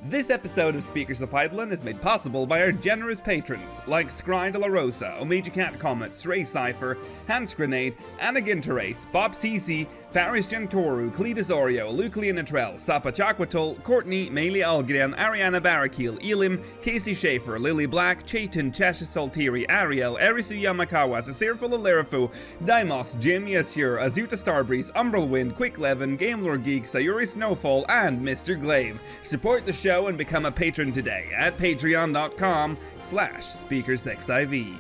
This episode of Speakers of Hydatos is made possible by our generous patrons, like Scry de la Rosa, Omega Cat Comet, Stray Cypher, Hans Grenade, Anna Ginterace, Bob Cece, Faris Gentoru, Cletus Oreo, Luke Leonatrell, Sapa Chakwatol, Courtney, Meili Algren, Ariana Barakil, Elim, Casey Schaefer, Lily Black, Chaitin, Chesha Saltiri, Ariel, Erisu Yamakawa, Sasirful Alerifu, Daimos, Jim Yasur, Azuta Starbreeze, Umbrelwind, Quick11, Gamelord Geek, Sayuri Snowfall, and Mr. Glaive. Support the show and become a patron today at patreon.com/SpeakersXIV.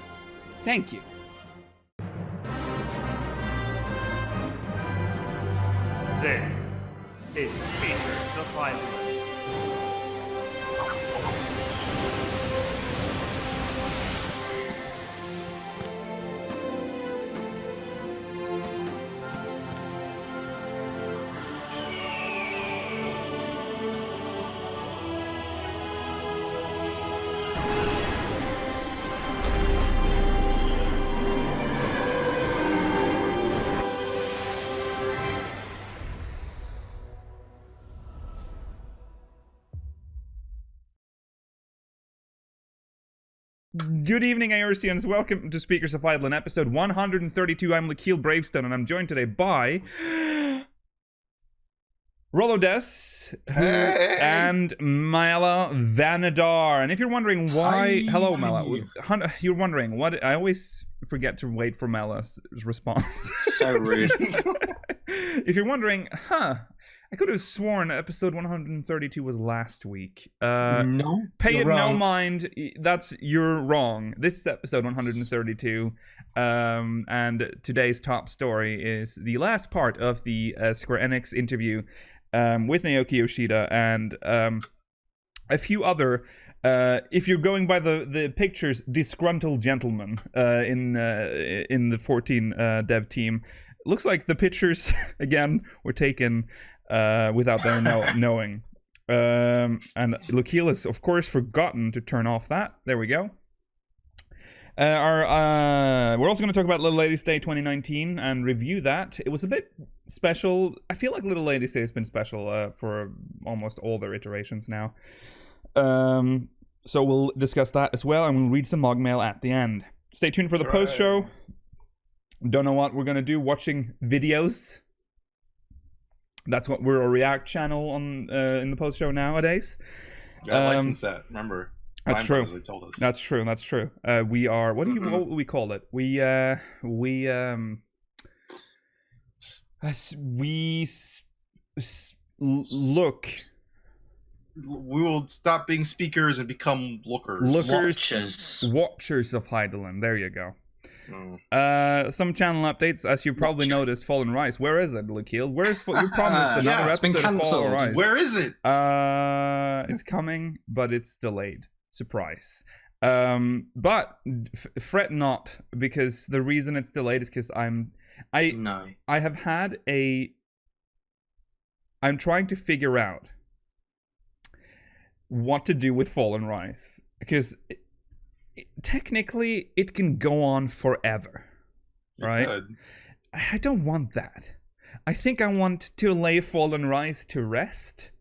Thank you. This is Speakers of Hydatos. Good evening, Aorcians. Welcome to Speakers of Hydatos, episode 132. I'm Lakeel Bravestone, and I'm joined today by Rolodes and Mala Vanadar. And if you're wondering why... Hi. Hello, Mala. You're wondering what... I always forget to wait for Mala's response. So rude. If you're wondering, I could have sworn episode 132 was last week. No, pay it no mind. You're wrong. This is episode 132, and today's top story is the last part of the Square Enix interview with Naoki Yoshida and a few other. If you're going by the pictures, disgruntled gentlemen in the 14 dev team, looks like the pictures again were taken without their knowing. And Lakeel has, of course, forgotten to turn off that. There we go. We're also going to talk about Little Ladies Day 2019 and review that. It was a bit special. I feel like Little Ladies Day has been special for almost all their iterations now. So we'll discuss that as well, and we'll read some Mog Mail at the end. Stay tuned for the post-show. Don't know what we're going to do. Watching videos. That's what we're a React channel on in the post show nowadays. Yeah, license that. Remember, that's true. They told us. That's true. That's true. We are. What do we call it? We look. We will stop being speakers and become lookers. Watchers of Hydatos. There you go. Some channel updates, as you've probably noticed. Fallen Rise, where is it, Lakeel? Where's you promised another episode of Fallen Rise? Where is it? It's coming, but it's delayed. Surprise. But fret not, because the reason it's delayed is because I'm trying to figure out what to do with Fallen Rise, because technically it can go on forever, right? I don't want that. I think I want to lay Fallen Rise to rest,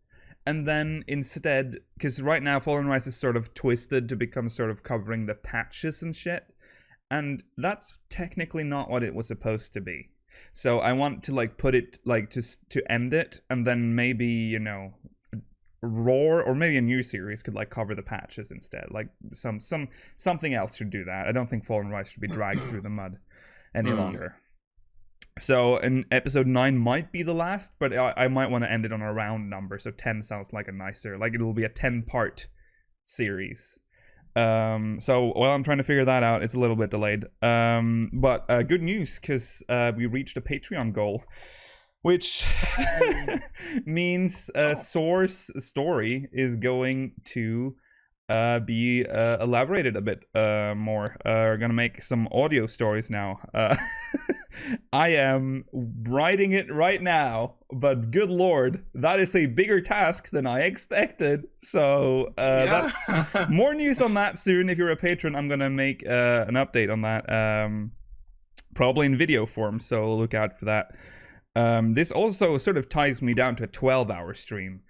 and then instead, because right now Fallen Rise is sort of twisted to become sort of covering the patches and shit, and that's technically not what it was supposed to be. So I want to like put it like just to end it, and then maybe, you know, Roar or maybe a new series could like cover the patches instead. Like something else should do that. I don't think Fallen Rise should be dragged through the mud any longer. So in episode 9 might be the last, but I might want to end it on a round number. So 10 sounds like a nicer, like it'll be a 10-part series. So while I'm trying to figure that out, it's a little bit delayed. But good news, because we reached a Patreon goal, which means Source story is going to be elaborated a bit more. We're going to make some audio stories now. I am writing it right now, but good lord, that is a bigger task than I expected. So that's more news on that soon. If you're a patron, I'm going to make an update on that, probably in video form, so look out for that. This also sort of ties me down to a 12-hour stream,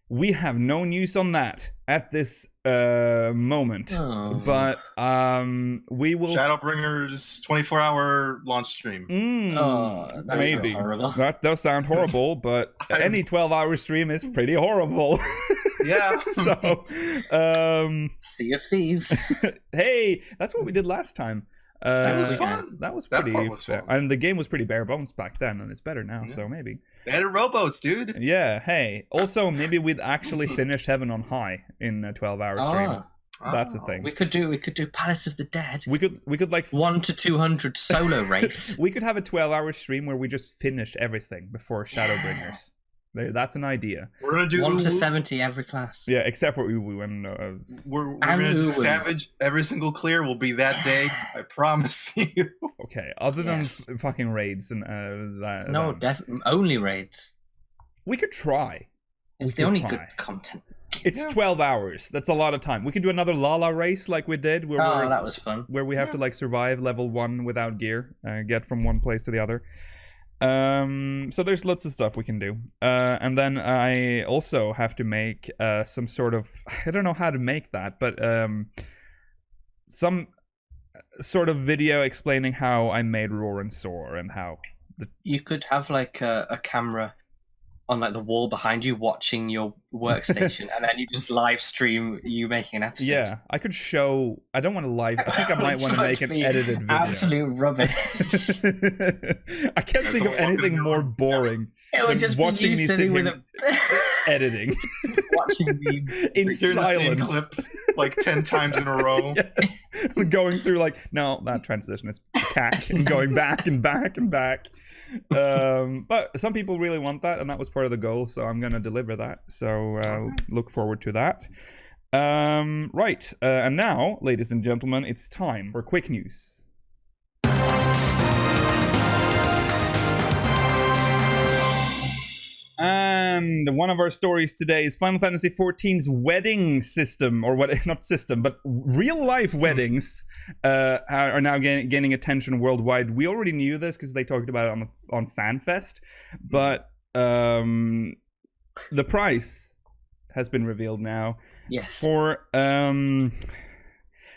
we have no news on that at this moment. Oh. But we will Shadowbringers 24-hour launch stream. That maybe. sounds horrible. That does sound horrible, but any 12-hour stream is pretty horrible. Yeah. So, Sea of Thieves. hey, that's what we did last time. That was fun. That was That pretty part was fair. fun. And the game was pretty bare bones back then, and it's better now, Yeah. so maybe. They added rowboats, dude. Yeah, hey. Also, maybe we'd actually finish Heaven on High in a 12-hour stream. That's the thing. We could do Palace of the Dead. We could like 1 to 200 solo race. we could have a 12-hour stream where we just finish everything before Shadowbringers. That's an idea. We're gonna do 1 to Uwu. 70 every class. Yeah, except for Uwu and We're gonna do Uwu. Savage. Every single clear will be that day. I promise you. okay. Other than fucking raids and that. No, only raids. We could try. It's We the could only try. good content. It's 12 hours. That's a lot of time. We could do another Lala race like we did, where That was fun. where we have to like survive level 1 without gear, get from one place to the other. So there's lots of stuff we can do. And then I also have to make some sort of, I don't know how to make that, but some sort of video explaining how I made Roar and Soar and how You could have like a camera on like the wall behind you watching your workstation, and then you just live stream you making an episode. yeah, I could show. I don't want to live. I think I might want to make an edited video. Absolute rubbish. I can't think of anything more boring It would than just watching be me you sit sitting with here a editing watching me. in Doing the same silence. clip like 10 times in a row. Yes. Going through like, no, that transition is cack, and going back and back and back. But some people really want that, and that was part of the goal, so I'm gonna deliver that. So look forward to that. Right, and now, ladies and gentlemen, it's time for quick news. And one of our stories today is Final Fantasy XIV's wedding system, or what? Not system, but real-life weddings are now gaining attention worldwide. We already knew this because they talked about it on FanFest, but the price has been revealed now. Yes. For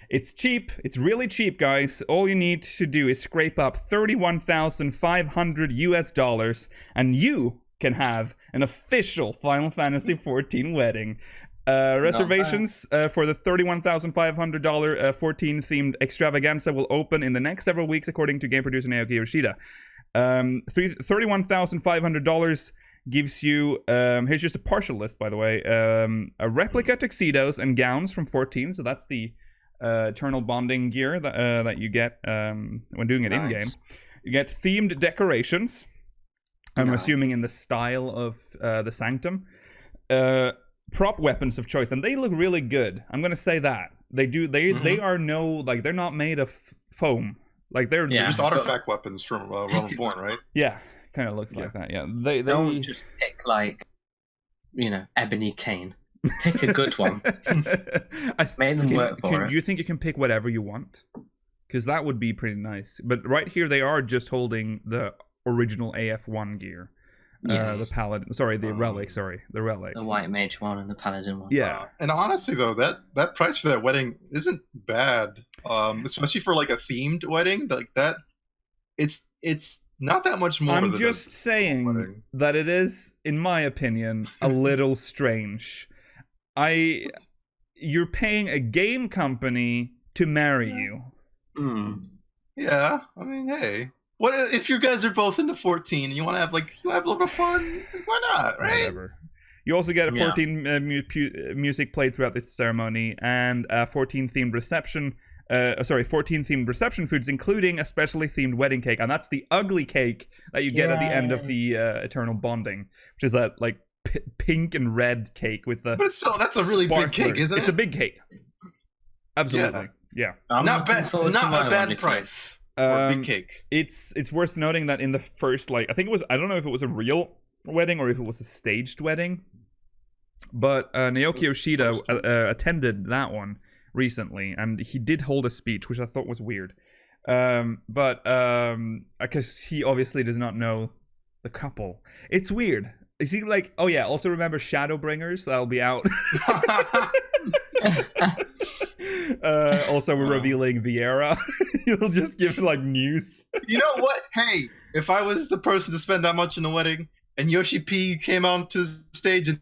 it's cheap. It's really cheap, guys. All you need to do is scrape up $31,500 and you can have an official Final Fantasy XIV wedding. Reservations for the $31,500 14 themed extravaganza will open in the next several weeks, according to game producer Naoki Yoshida. $31,500 gives you, here's just a partial list, by the way, a replica tuxedos and gowns from 14, so that's the eternal bonding gear that you get when doing it in-game. You get themed decorations, I'm assuming in the style of the Sanctum. Prop weapons of choice, and they look really good. I'm gonna say that. They are they're not made of foam. Like they're just artifact weapons from Realm Reborn, right? Yeah, kind of looks like that. Yeah, they don't just pick like, ebony cane. Pick a good one. Made them work for it. Do you think you can pick whatever you want? Because that would be pretty nice. But right here, they are just holding the original AF1 gear. Yes. The Paladin. Sorry, the Relic. The Relic. The White Mage one and the Paladin one. Yeah. And honestly, though, that price for that wedding isn't bad. Especially for like a themed wedding like that. It's not that much more. I'm just saying that it is, in my opinion, a little strange. You're paying a game company to marry you. Yeah, I mean, hey, what if you guys are both into 14 and you want to have a little bit of fun? Why not, right? Whatever. You also get a 14 music played throughout the ceremony and a 14 themed reception. 14 themed reception foods, including a specially themed wedding cake, and that's the ugly cake that you get at the end of the eternal bonding, which is that like pink and red cake with the. But that's a really big cake, isn't it? It's a big cake. Absolutely, yeah. Not a bad price. For a big cake. It's worth noting that in the first, I think it was, I don't know if it was a real wedding or if it was a staged wedding, but Naoki Yoshida attended that one recently, and he did hold a speech, which I thought was weird. But because he obviously does not know the couple. It's weird. Is he like, oh yeah, also remember Shadowbringers? That'll be out. Also, we're revealing Vieira. You'll just give like news. You know what? Hey, if I was the person to spend that much in a wedding, and Yoshi P came onto the stage and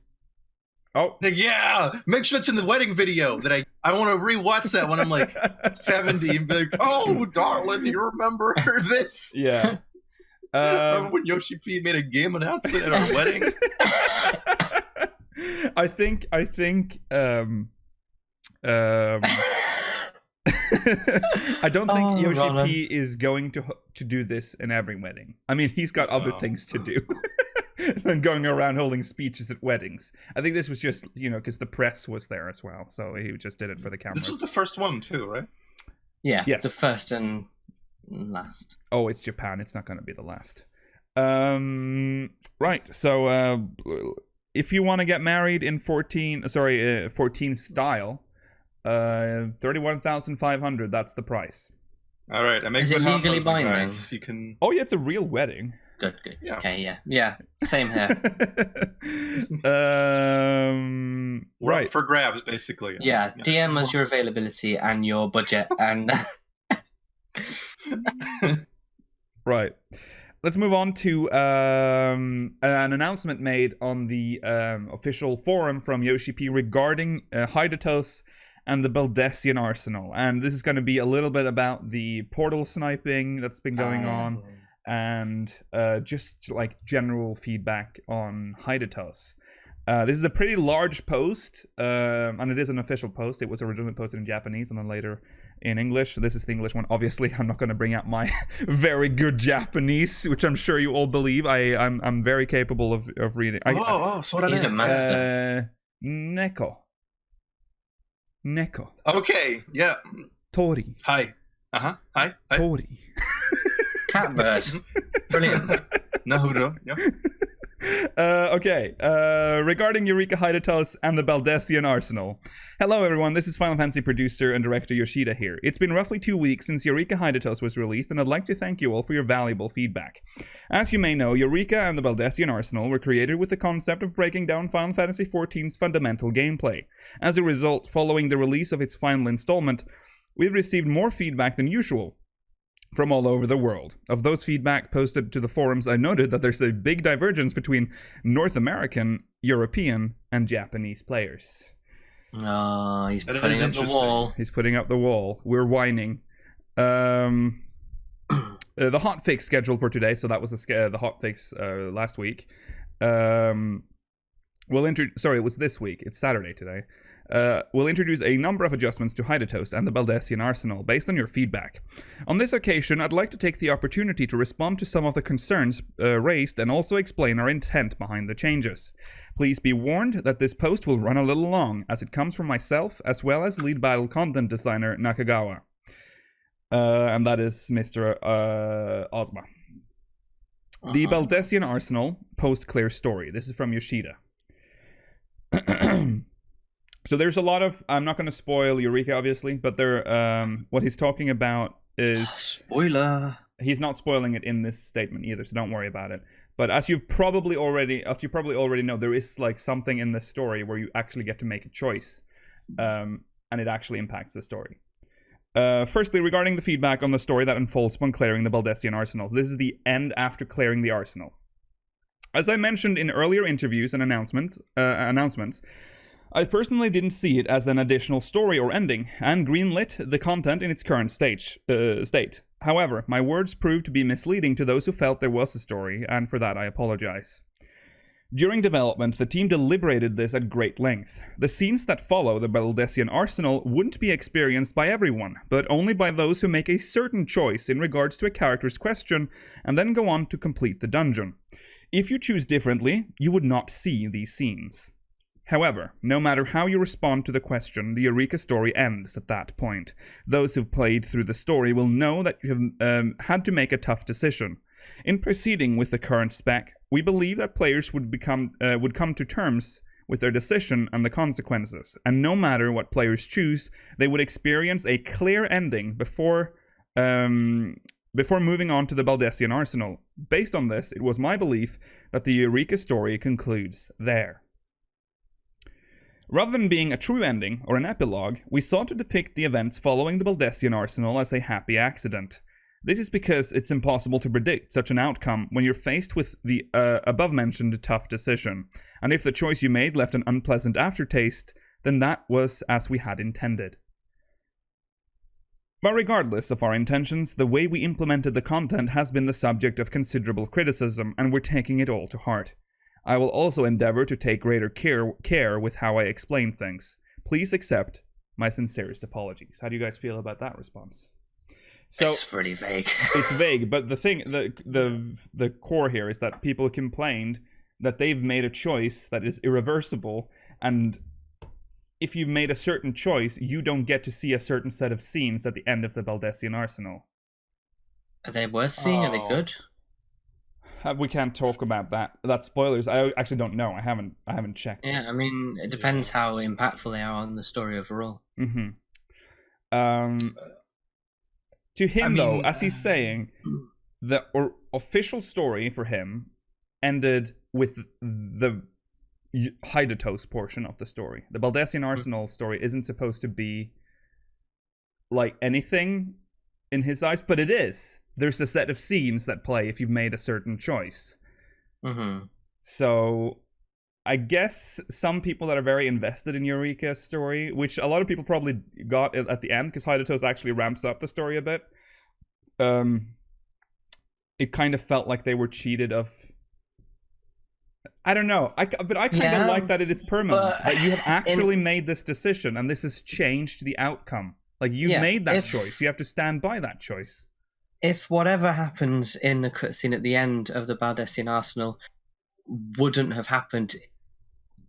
like, yeah, make sure it's in the wedding video that I want to rewatch that when I'm like 70 and be like, oh, darling, you remember this? Yeah. Remember when Yoshi P made a game announcement at our wedding? I think I don't think Yoshi P is going to do this in every wedding. I mean, he's got other things to do than going around holding speeches at weddings. I think this was just, because the press was there as well, so he just did it for the camera. This was the first one too, right? Yeah, yes. The first and last. Oh, it's Japan. It's not going to be the last. Right. So, if you want to get married in 14 style, 31,500. That's the price. All right. I make Is good it legally binding? guys. You can. Oh yeah, it's a real wedding. Good. Yeah. Okay. Yeah. Same here. Right. For grabs, basically. Yeah. DM us your availability and your budget and. Right. Let's move on to an announcement made on the official forum from Yoshi P regarding Hydatos and the Baldesion Arsenal. And this is going to be a little bit about the portal sniping that's been going on, and just like general feedback on Hydatos. This is a pretty large post, and it is an official post. It was originally posted in Japanese and then later in English. This is the English one. Obviously, I'm not going to bring out my very good Japanese, which I'm sure you all believe. I'm very capable of reading. So he's a master. Neko. Okay. Yeah. Tori. Hi. Hi. Tori. Catbird. Brilliant. Nahuro. Yeah. Okay, regarding Eureka, Hydatos, and the Baldesion Arsenal. Hello everyone, this is Final Fantasy producer and director Yoshida here. It's been roughly 2 weeks since Eureka Hydatos was released, and I'd like to thank you all for your valuable feedback. As you may know, Eureka and the Baldesion Arsenal were created with the concept of breaking down Final Fantasy XIV's fundamental gameplay. As a result, following the release of its final installment, we've received more feedback than usual from all over the world. Of those feedback posted to the forums, I noted that there's a big divergence between North American, European, and Japanese players. Oh, he's putting up the wall. He's putting up the wall. We're whining. The hotfix scheduled for today, so that was the hotfix last week. It was this week. It's Saturday today. We'll introduce a number of adjustments to Hydatos and the Baldesion Arsenal based on your feedback. On this occasion, I'd like to take the opportunity to respond to some of the concerns raised and also explain our intent behind the changes. Please be warned that this post will run a little long, as it comes from myself as well as lead battle content designer Nakagawa. And that is Mr. Ozma. The Baldesion Arsenal post-clear story. This is from Yoshida. So there's a lot of, I'm not going to spoil Eureka, obviously, but what he's talking about is... Spoiler! He's not spoiling it in this statement either, so don't worry about it. But as you probably already know, there is like something in this story where you actually get to make a choice, and it actually impacts the story. Firstly, regarding the feedback on the story that unfolds upon clearing the Baldesion Arsenals. This is the end after clearing the arsenal. As I mentioned in earlier interviews and announcements, I personally didn't see it as an additional story or ending, and greenlit the content in its current state. However, my words proved to be misleading to those who felt there was a story, and for that I apologize. During development, the team deliberated this at great length. The scenes that follow the Baldesion Arsenal wouldn't be experienced by everyone, but only by those who make a certain choice in regards to a character's question, and then go on to complete the dungeon. If you choose differently, you would not see these scenes. However, no matter how you respond to the question, the Eureka story ends at that point. Those who've played through the story will know that you have had to make a tough decision. In proceeding with the current spec, we believe that players would come to terms with their decision and the consequences, and no matter what players choose, they would experience a clear ending before before moving on to the Baldesion Arsenal. Based on this, it was my belief that the Eureka story concludes there. Rather than being a true ending or an epilogue, we sought to depict the events following the Baldesion Arsenal as a happy accident. This is because it's impossible to predict such an outcome when you're faced with the above-mentioned tough decision, and if the choice you made left an unpleasant aftertaste, then that was as we had intended. But regardless of our intentions, the way we implemented the content has been the subject of considerable criticism, and we're taking it all to heart. I will also endeavor to take greater care with how I explain things. Please accept my sincerest apologies. How do you guys feel about that response? So it's pretty vague. It's vague, but the thing, the core here is that people complained that they've made a choice that is irreversible, and if you've made a certain choice, you don't get to see a certain set of scenes at the end of the Baldesion Arsenal. Are they worth seeing? Are they good? We can't talk about that. That's spoilers. I actually don't know. I haven't checked. Yeah, this. I mean, it depends how impactful they are on the story overall. Mm-hmm. To him, though, as he's saying, the official story for him ended with the Hydatos portion of the story. The Baldesion Arsenal story isn't supposed to be like anything in his eyes, but it is. There's a set of scenes that play if you've made a certain choice. Mm-hmm. So I guess some people that are very invested in Eureka's story, which a lot of people probably got at the end, because Hydatos actually ramps up the story a bit, it kind of felt like they were cheated of... I don't know, but I kind of like that it is permanent. That you have actually made this decision, and this has changed the outcome. Like, you made that choice. You have to stand by that choice. If whatever happens in the cutscene at the end of the Baldesion Arsenal wouldn't have happened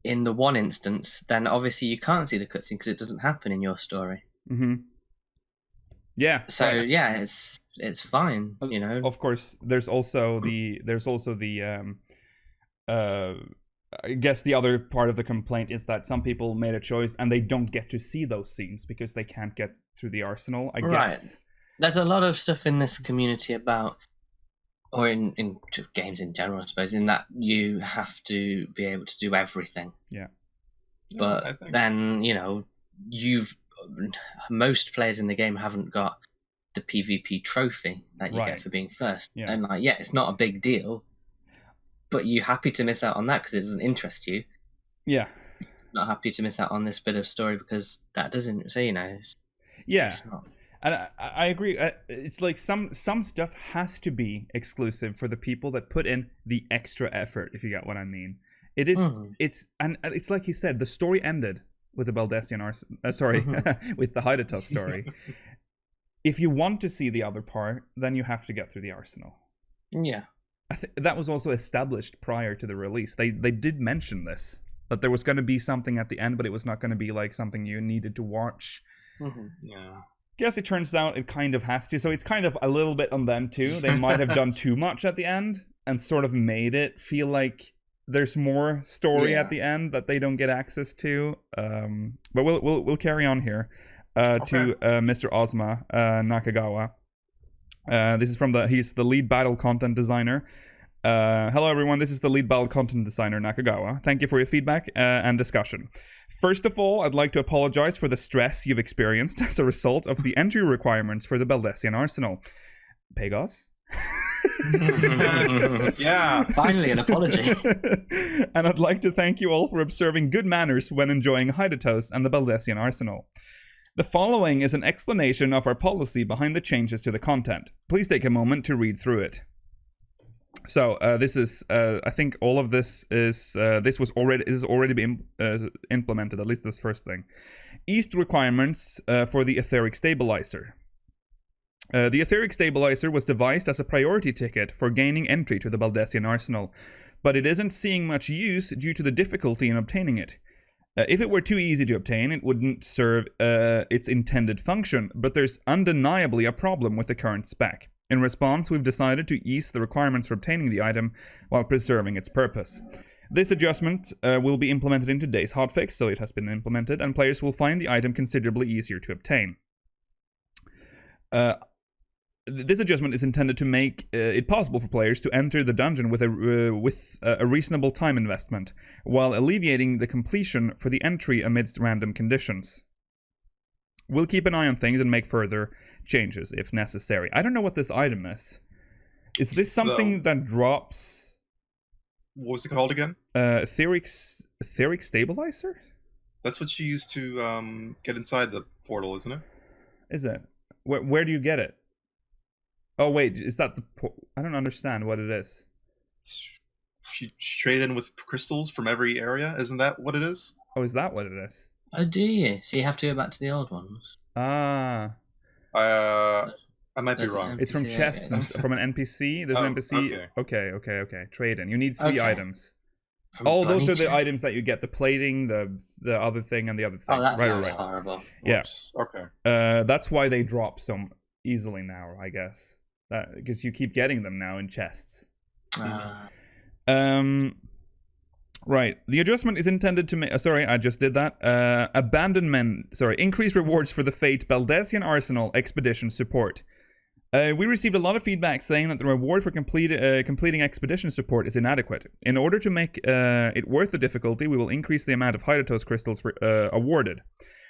in the one instance, then obviously you can't see the cutscene because it doesn't happen in your story. Mm-hmm. Yeah. So yeah, it's fine. You know. Of course, there's also the I guess the other part of the complaint is that some people made a choice and they don't get to see those scenes because they can't get through the arsenal. I guess. There's a lot of stuff in this community about, or in games in general, I suppose, in that you have to be able to do everything. Yeah. But then, you know, most players in the game haven't got the PvP trophy that you get for being first. Yeah. And like, it's not a big deal, but you're happy to miss out on that because it doesn't interest you. Yeah. Not happy to miss out on this bit of story because that doesn't, so, you know. It's not. And I agree. It's like some stuff has to be exclusive for the people that put in the extra effort, if you get what I mean. It is. It's like you said. The story ended with the Baldesion with the Hydatos story. If you want to see the other part, then you have to get through the arsenal. Yeah, I think that was also established prior to the release. They did mention this, that there was going to be something at the end, but it was not going to be like something you needed to watch. Yeah. Guess it turns out it kind of has to, so it's kind of a little bit on them too. They might have done too much at the end and sort of made it feel like there's more story at the end that they don't get access to. But we'll carry on here to Mr. Ozma Nakagawa. This is he's the lead battle content designer. Hello everyone, this is the lead battle content designer Nakagawa. Thank you for your feedback and discussion. First of all, I'd like to apologize for the stress you've experienced as a result of the entry requirements for the Baldesion Arsenal. Pegos? Yeah. Finally, an apology. And I'd like to thank you all for observing good manners when enjoying Hydatos and the Baldesion Arsenal. The following is an explanation of our policy behind the changes to the content. Please take a moment to read through it. So this is, I think all of this is already been implemented. At least this first thing. East requirements for the etheric stabilizer. The etheric stabilizer was devised as a priority ticket for gaining entry to the Baldesion Arsenal, but it isn't seeing much use due to the difficulty in obtaining it. If it were too easy to obtain, it wouldn't serve its intended function, but there's undeniably a problem with the current spec. In response, we've decided to ease the requirements for obtaining the item while preserving its purpose. This adjustment will be implemented in today's hotfix, so it has been implemented, and players will find the item considerably easier to obtain. this adjustment is intended to make it possible for players to enter the dungeon with a reasonable time investment, while alleviating the completion for the entry amidst random conditions. We'll keep an eye on things and make further changes if necessary. I don't know what this item is. Is this something that drops... What was it called again? Etheric Stabilizer? That's what you use to get inside the portal, isn't it? Is it? Where do you get it? Oh, wait, is that the... I don't understand what it is. You trade in with crystals from every area? Isn't that what it is? Oh, is that what it is? Oh, do you? So you have to go back to the old ones? Ah. I might be wrong. It's from chests, from an NPC. There's an NPC. Okay. Trade in. You need 3 items. Those are the items that you get: the plating, the other thing, and the other thing. Oh, that sounds horrible. Yeah. Okay. That's why they drop so easily now, I guess. Because you keep getting them now in chests. Right. The adjustment is intended to make... sorry, I just did that. Increase rewards for the Fate Baldesion Arsenal Expedition support. We received a lot of feedback saying that the reward for completing expedition support is inadequate. In order to make it worth the difficulty, we will increase the amount of Hydatos crystals awarded.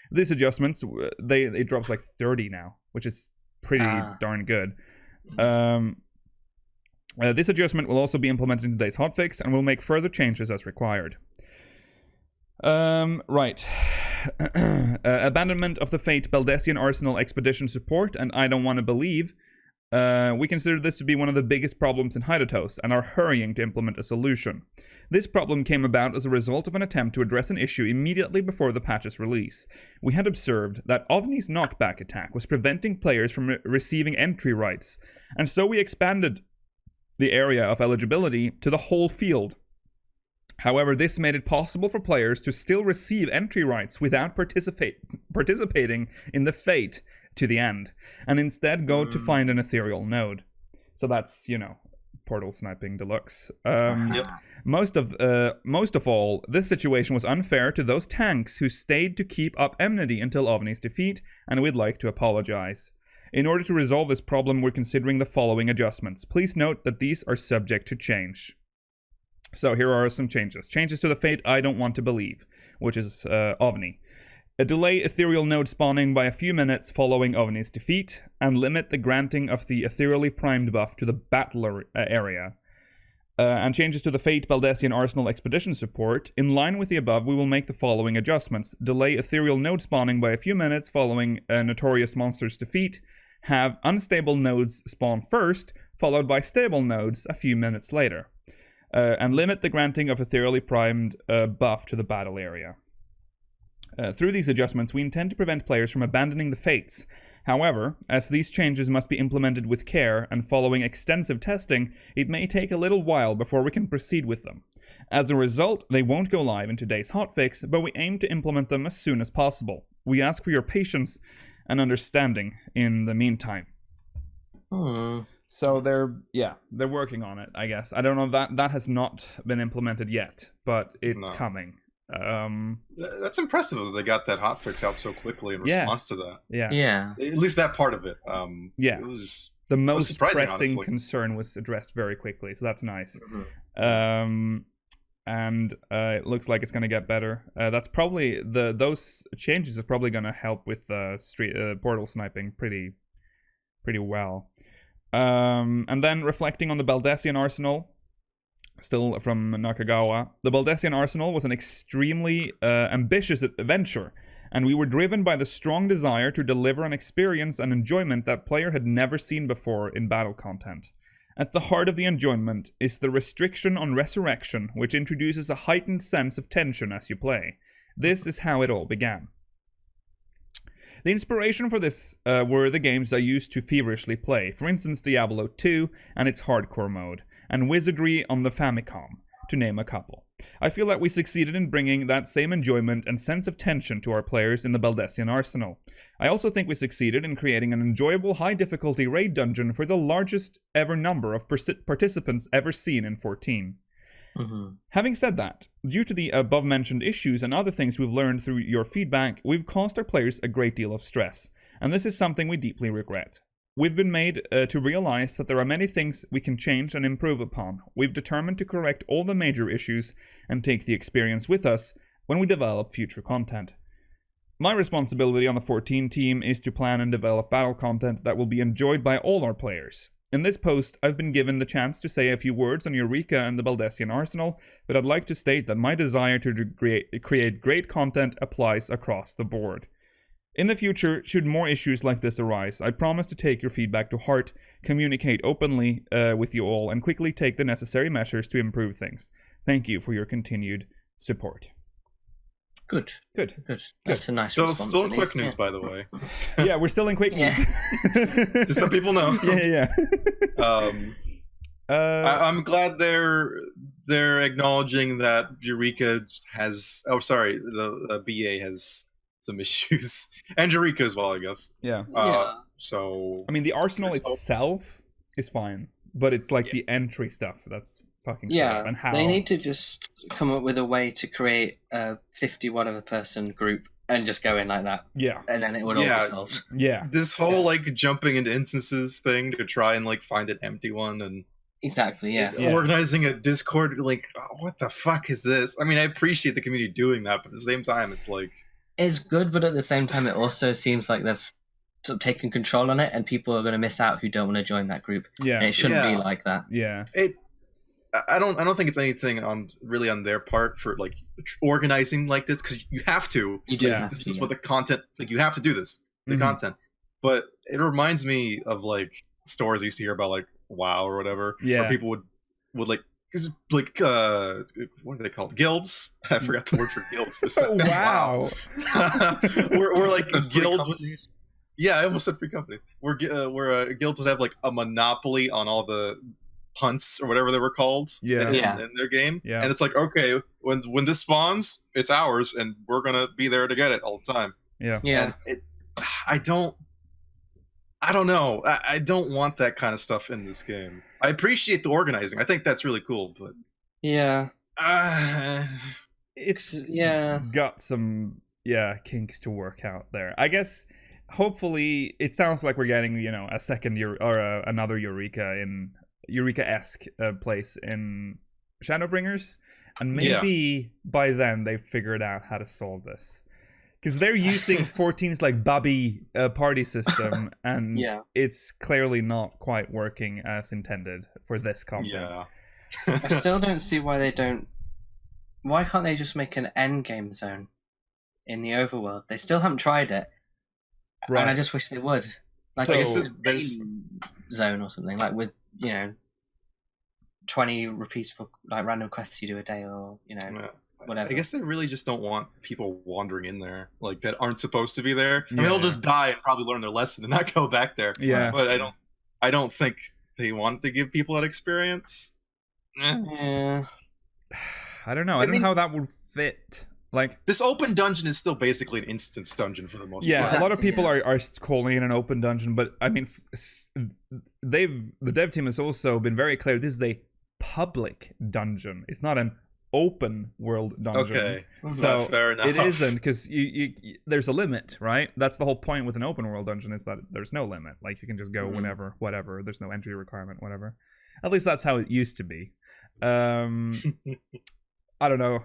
These adjustments, it drops like 30 now, which is pretty darn good. This adjustment will also be implemented in today's hotfix and will make further changes as required. Right. Abandonment of the Fate Baldesion Arsenal Expedition support, and I don't want to believe. We consider this to be one of the biggest problems in Hydatos and are hurrying to implement a solution. This problem came about as a result of an attempt to address an issue immediately before the patch's release. We had observed that Ovni's knockback attack was preventing players from receiving entry rights, and so we expanded the area of eligibility to the whole field. However, this made it possible for players to still receive entry rights without participating in the fate to the end, and instead go to find an ethereal node. So that's, portal sniping deluxe. Yep. Most of all, this situation was unfair to those tanks who stayed to keep up enmity until Ovni's defeat, and we'd like to apologize. In order to resolve this problem, we're considering the following adjustments. Please note that these are subject to change. So here are some changes. Changes to the fate I don't want to believe, which is Ovni. Delay ethereal node spawning by a few minutes following Ovni's defeat, and limit the granting of the ethereally primed buff to the battle area. And changes to the Fate Baldesion Arsenal Expedition support. In line with the above, we will make the following adjustments. Delay ethereal node spawning by a few minutes following a notorious monster's defeat. Have unstable nodes spawn first, followed by stable nodes a few minutes later. And limit the granting of ethereally primed buff to the battle area. Through these adjustments, we intend to prevent players from abandoning the fates. However, as these changes must be implemented with care and following extensive testing, it may take a little while before we can proceed with them. As a result, they won't go live in today's hotfix, but we aim to implement them as soon as possible. We ask for your patience and understanding in the meantime. So they're working on it, I guess. I don't know, that has not been implemented yet, but it's coming. That's impressive that they got that hotfix out so quickly in response to that. Yeah. At least that part of it. It was the most pressing honestly. concern was addressed very quickly, so that's nice. And it looks like it's going to get better. That's probably those changes are probably going to help with portal sniping pretty well. And then reflecting on the Baldesion Arsenal. Still from Nakagawa. The Baldesion Arsenal was an extremely ambitious adventure, and we were driven by the strong desire to deliver an experience and enjoyment that player had never seen before in battle content. At the heart of the enjoyment is the restriction on resurrection, which introduces a heightened sense of tension as you play. This is how it all began. The inspiration for this were the games I used to feverishly play, for instance Diablo 2 and its hardcore mode, and Wizardry on the Famicom, to name a couple. I feel that we succeeded in bringing that same enjoyment and sense of tension to our players in the Baldesion Arsenal. I also think we succeeded in creating an enjoyable high-difficulty raid dungeon for the largest ever number of participants ever seen in 14. Having said that, due to the above-mentioned issues and other things we've learned through your feedback, we've caused our players a great deal of stress, and this is something we deeply regret. We've been made to realize that there are many things we can change and improve upon. We've determined to correct all the major issues and take the experience with us when we develop future content. My responsibility on the 14 team is to plan and develop battle content that will be enjoyed by all our players. In this post, I've been given the chance to say a few words on Eureka and the Baldessian Arsenal, but I'd like to state that my desire to create great content applies across the board. In the future, should more issues like this arise, I promise to take your feedback to heart, communicate openly with you all, and quickly take the necessary measures to improve things. Thank you for your continued support. Good. That's a nice response. Still in QuickNews, by the way. Yeah, we're still in QuickNews. Just so people know. Yeah. I'm glad they're acknowledging that Eureka has. Oh, sorry, the BA has some issues, and Eureka as well, I guess. Yeah. So I mean, the Arsenal itself is fine, but it's like the entry stuff that's fucking crap. And how they need to just come up with a way to create a 50 whatever person group and just go in like that. Yeah. And then it would all be solved. Yeah. This whole like jumping into instances thing to try and like find an empty one and exactly, yeah. Organizing a Discord, like, what the fuck is this? I mean, I appreciate the community doing that, but at the same time, it's like it's good, but at the same time, it also seems like they've sort of taken control on it, and people are going to miss out who don't want to join that group. Yeah, and it shouldn't be like that. Yeah, I don't think it's anything on their part for like organizing like this, because you have to. You do. This is what the content, like, you have to do this, the content. But it reminds me of like stories I used to hear about, like WoW or whatever. Yeah, where people would like what are they called? Guilds? I forgot the word for guilds for a second. Wow. we're like guilds, which is, I almost said free companies. Where guilds would have like a monopoly on all the hunts or whatever they were called in their game. Yeah. And it's like, okay, when this spawns, it's ours, and we're gonna be there to get it all the time. Yeah. Yeah. And I don't know. I don't want that kind of stuff in this game. I appreciate the organizing. I think that's really cool, but it's got some kinks to work out there. I guess hopefully it sounds like we're getting a second another Eureka-esque place in Shadowbringers, and maybe by then they've figured out how to solve this. Because they're using 14's like Bubby party system, and it's clearly not quite working as intended for this content. Yeah. I still don't see why they don't. Why can't they just make an endgame zone in the overworld? They still haven't tried it, and I just wish they would. Like a zone or something, like with 20 repeatable, like random quests you do a day, or whatever. I guess they really just don't want people wandering in there like that aren't supposed to be there. I mean, they'll just die and probably learn their lesson and not go back there. Yeah, but I don't think they want to give people that experience. Yeah, I don't know. I don't know how that would fit. Like, this open dungeon is still basically an instance dungeon for the most part. Yeah, a lot of people are calling it an open dungeon, but I mean, the dev team has also been very clear. This is a public dungeon. It's not an open world dungeon. Okay, so fair enough. It isn't, because you there's a limit, right? That's the whole point with an open world dungeon, is that there's no limit. Like, you can just go whenever, whatever. There's no entry requirement, whatever. At least that's how it used to be. I don't know.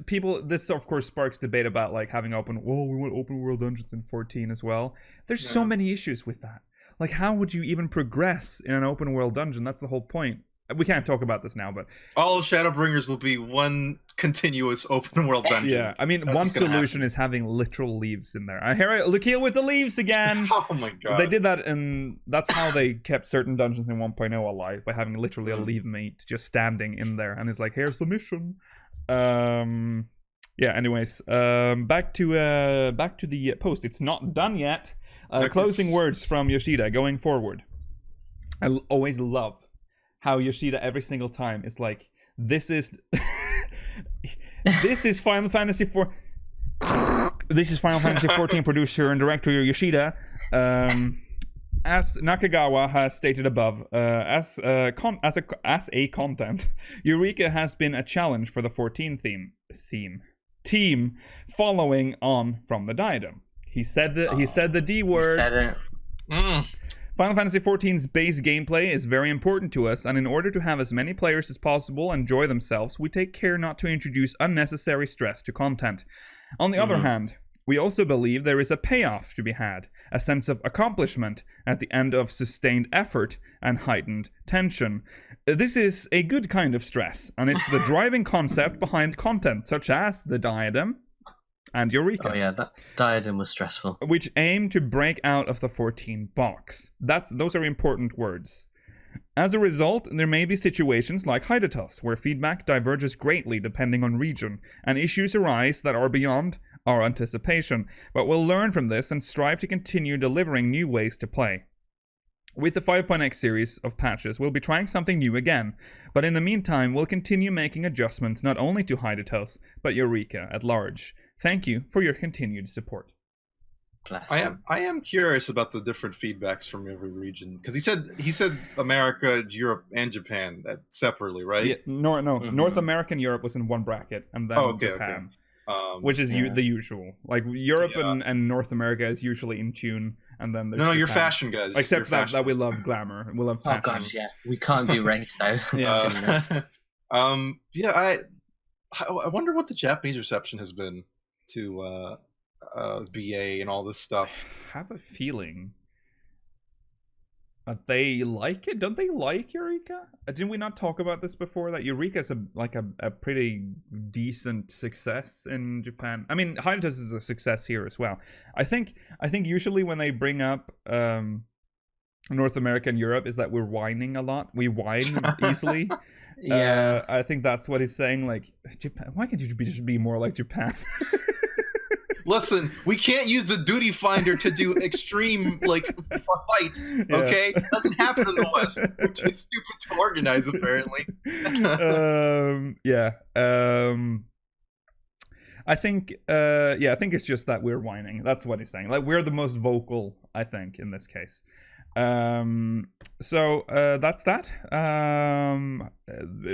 People. This of course sparks debate about like having we want open world dungeons in 14 as well. There's so many issues with that. Like, how would you even progress in an open world dungeon? That's the whole point. We can't talk about this now, but all Shadowbringers will be one continuous open world dungeon. Yeah, I mean, one solution is having literal leaves in there. I hear it, Lakil with the leaves again. Oh my god! They did that, and that's how they kept certain dungeons in 1.0 alive, by having literally a leave mate just standing in there, and it's like, here's the mission. Yeah. Anyways, back to the post. It's not done yet. Closing words from Yoshida going forward. I always love how Yoshida every single time is like, this is Final Fantasy 4. This is Final Fantasy 14 producer and director Yoshida. As Nakagawa has stated above, as a content, Eureka has been a challenge for the 14 team, following on from the diadem. He said the D word. He said it. Final Fantasy XIV's base gameplay is very important to us, and in order to have as many players as possible enjoy themselves, we take care not to introduce unnecessary stress to content. On the other hand, we also believe there is a payoff to be had, a sense of accomplishment at the end of sustained effort and heightened tension. This is a good kind of stress, and it's the driving concept behind content such as the Diadem and Eureka. Oh yeah, that Diadem was stressful. Which aim to break out of the 14 box. Those are important words. As a result, there may be situations like Hydatos, where feedback diverges greatly depending on region, and issues arise that are beyond our anticipation, but we'll learn from this and strive to continue delivering new ways to play. With the 5.x series of patches, we'll be trying something new again, but in the meantime, we'll continue making adjustments not only to Hydatos, but Eureka at large. Thank you for your continued support. I am curious about the different feedbacks from every region, because he said America, Europe, and Japan separately, right? Yeah, North America and Europe was in one bracket, and then Japan, which is the usual. Like Europe and North America is usually in tune, and then there's you're fashion guys. Except that we love glamour, we love fashion. Oh gosh, yeah, we can't do race though. I wonder what the Japanese reception has been to BA and all this stuff. I have a feeling that they like it. Don't they like Eureka? Didn't we not talk about this before? That Eureka is a pretty decent success in Japan. I mean, Hydatos is a success here as well. I think usually when they bring up North America and Europe is that we're whining a lot. We whine easily. Yeah. I think that's what he's saying. Like, Japan, why can't you just be more like Japan? Listen, we can't use the duty finder to do extreme fights. Okay, it doesn't happen in the West. We're too stupid to organize, apparently. I think it's just that we're whining. That's what he's saying. Like, we're the most vocal, I think, in this case. So that's that.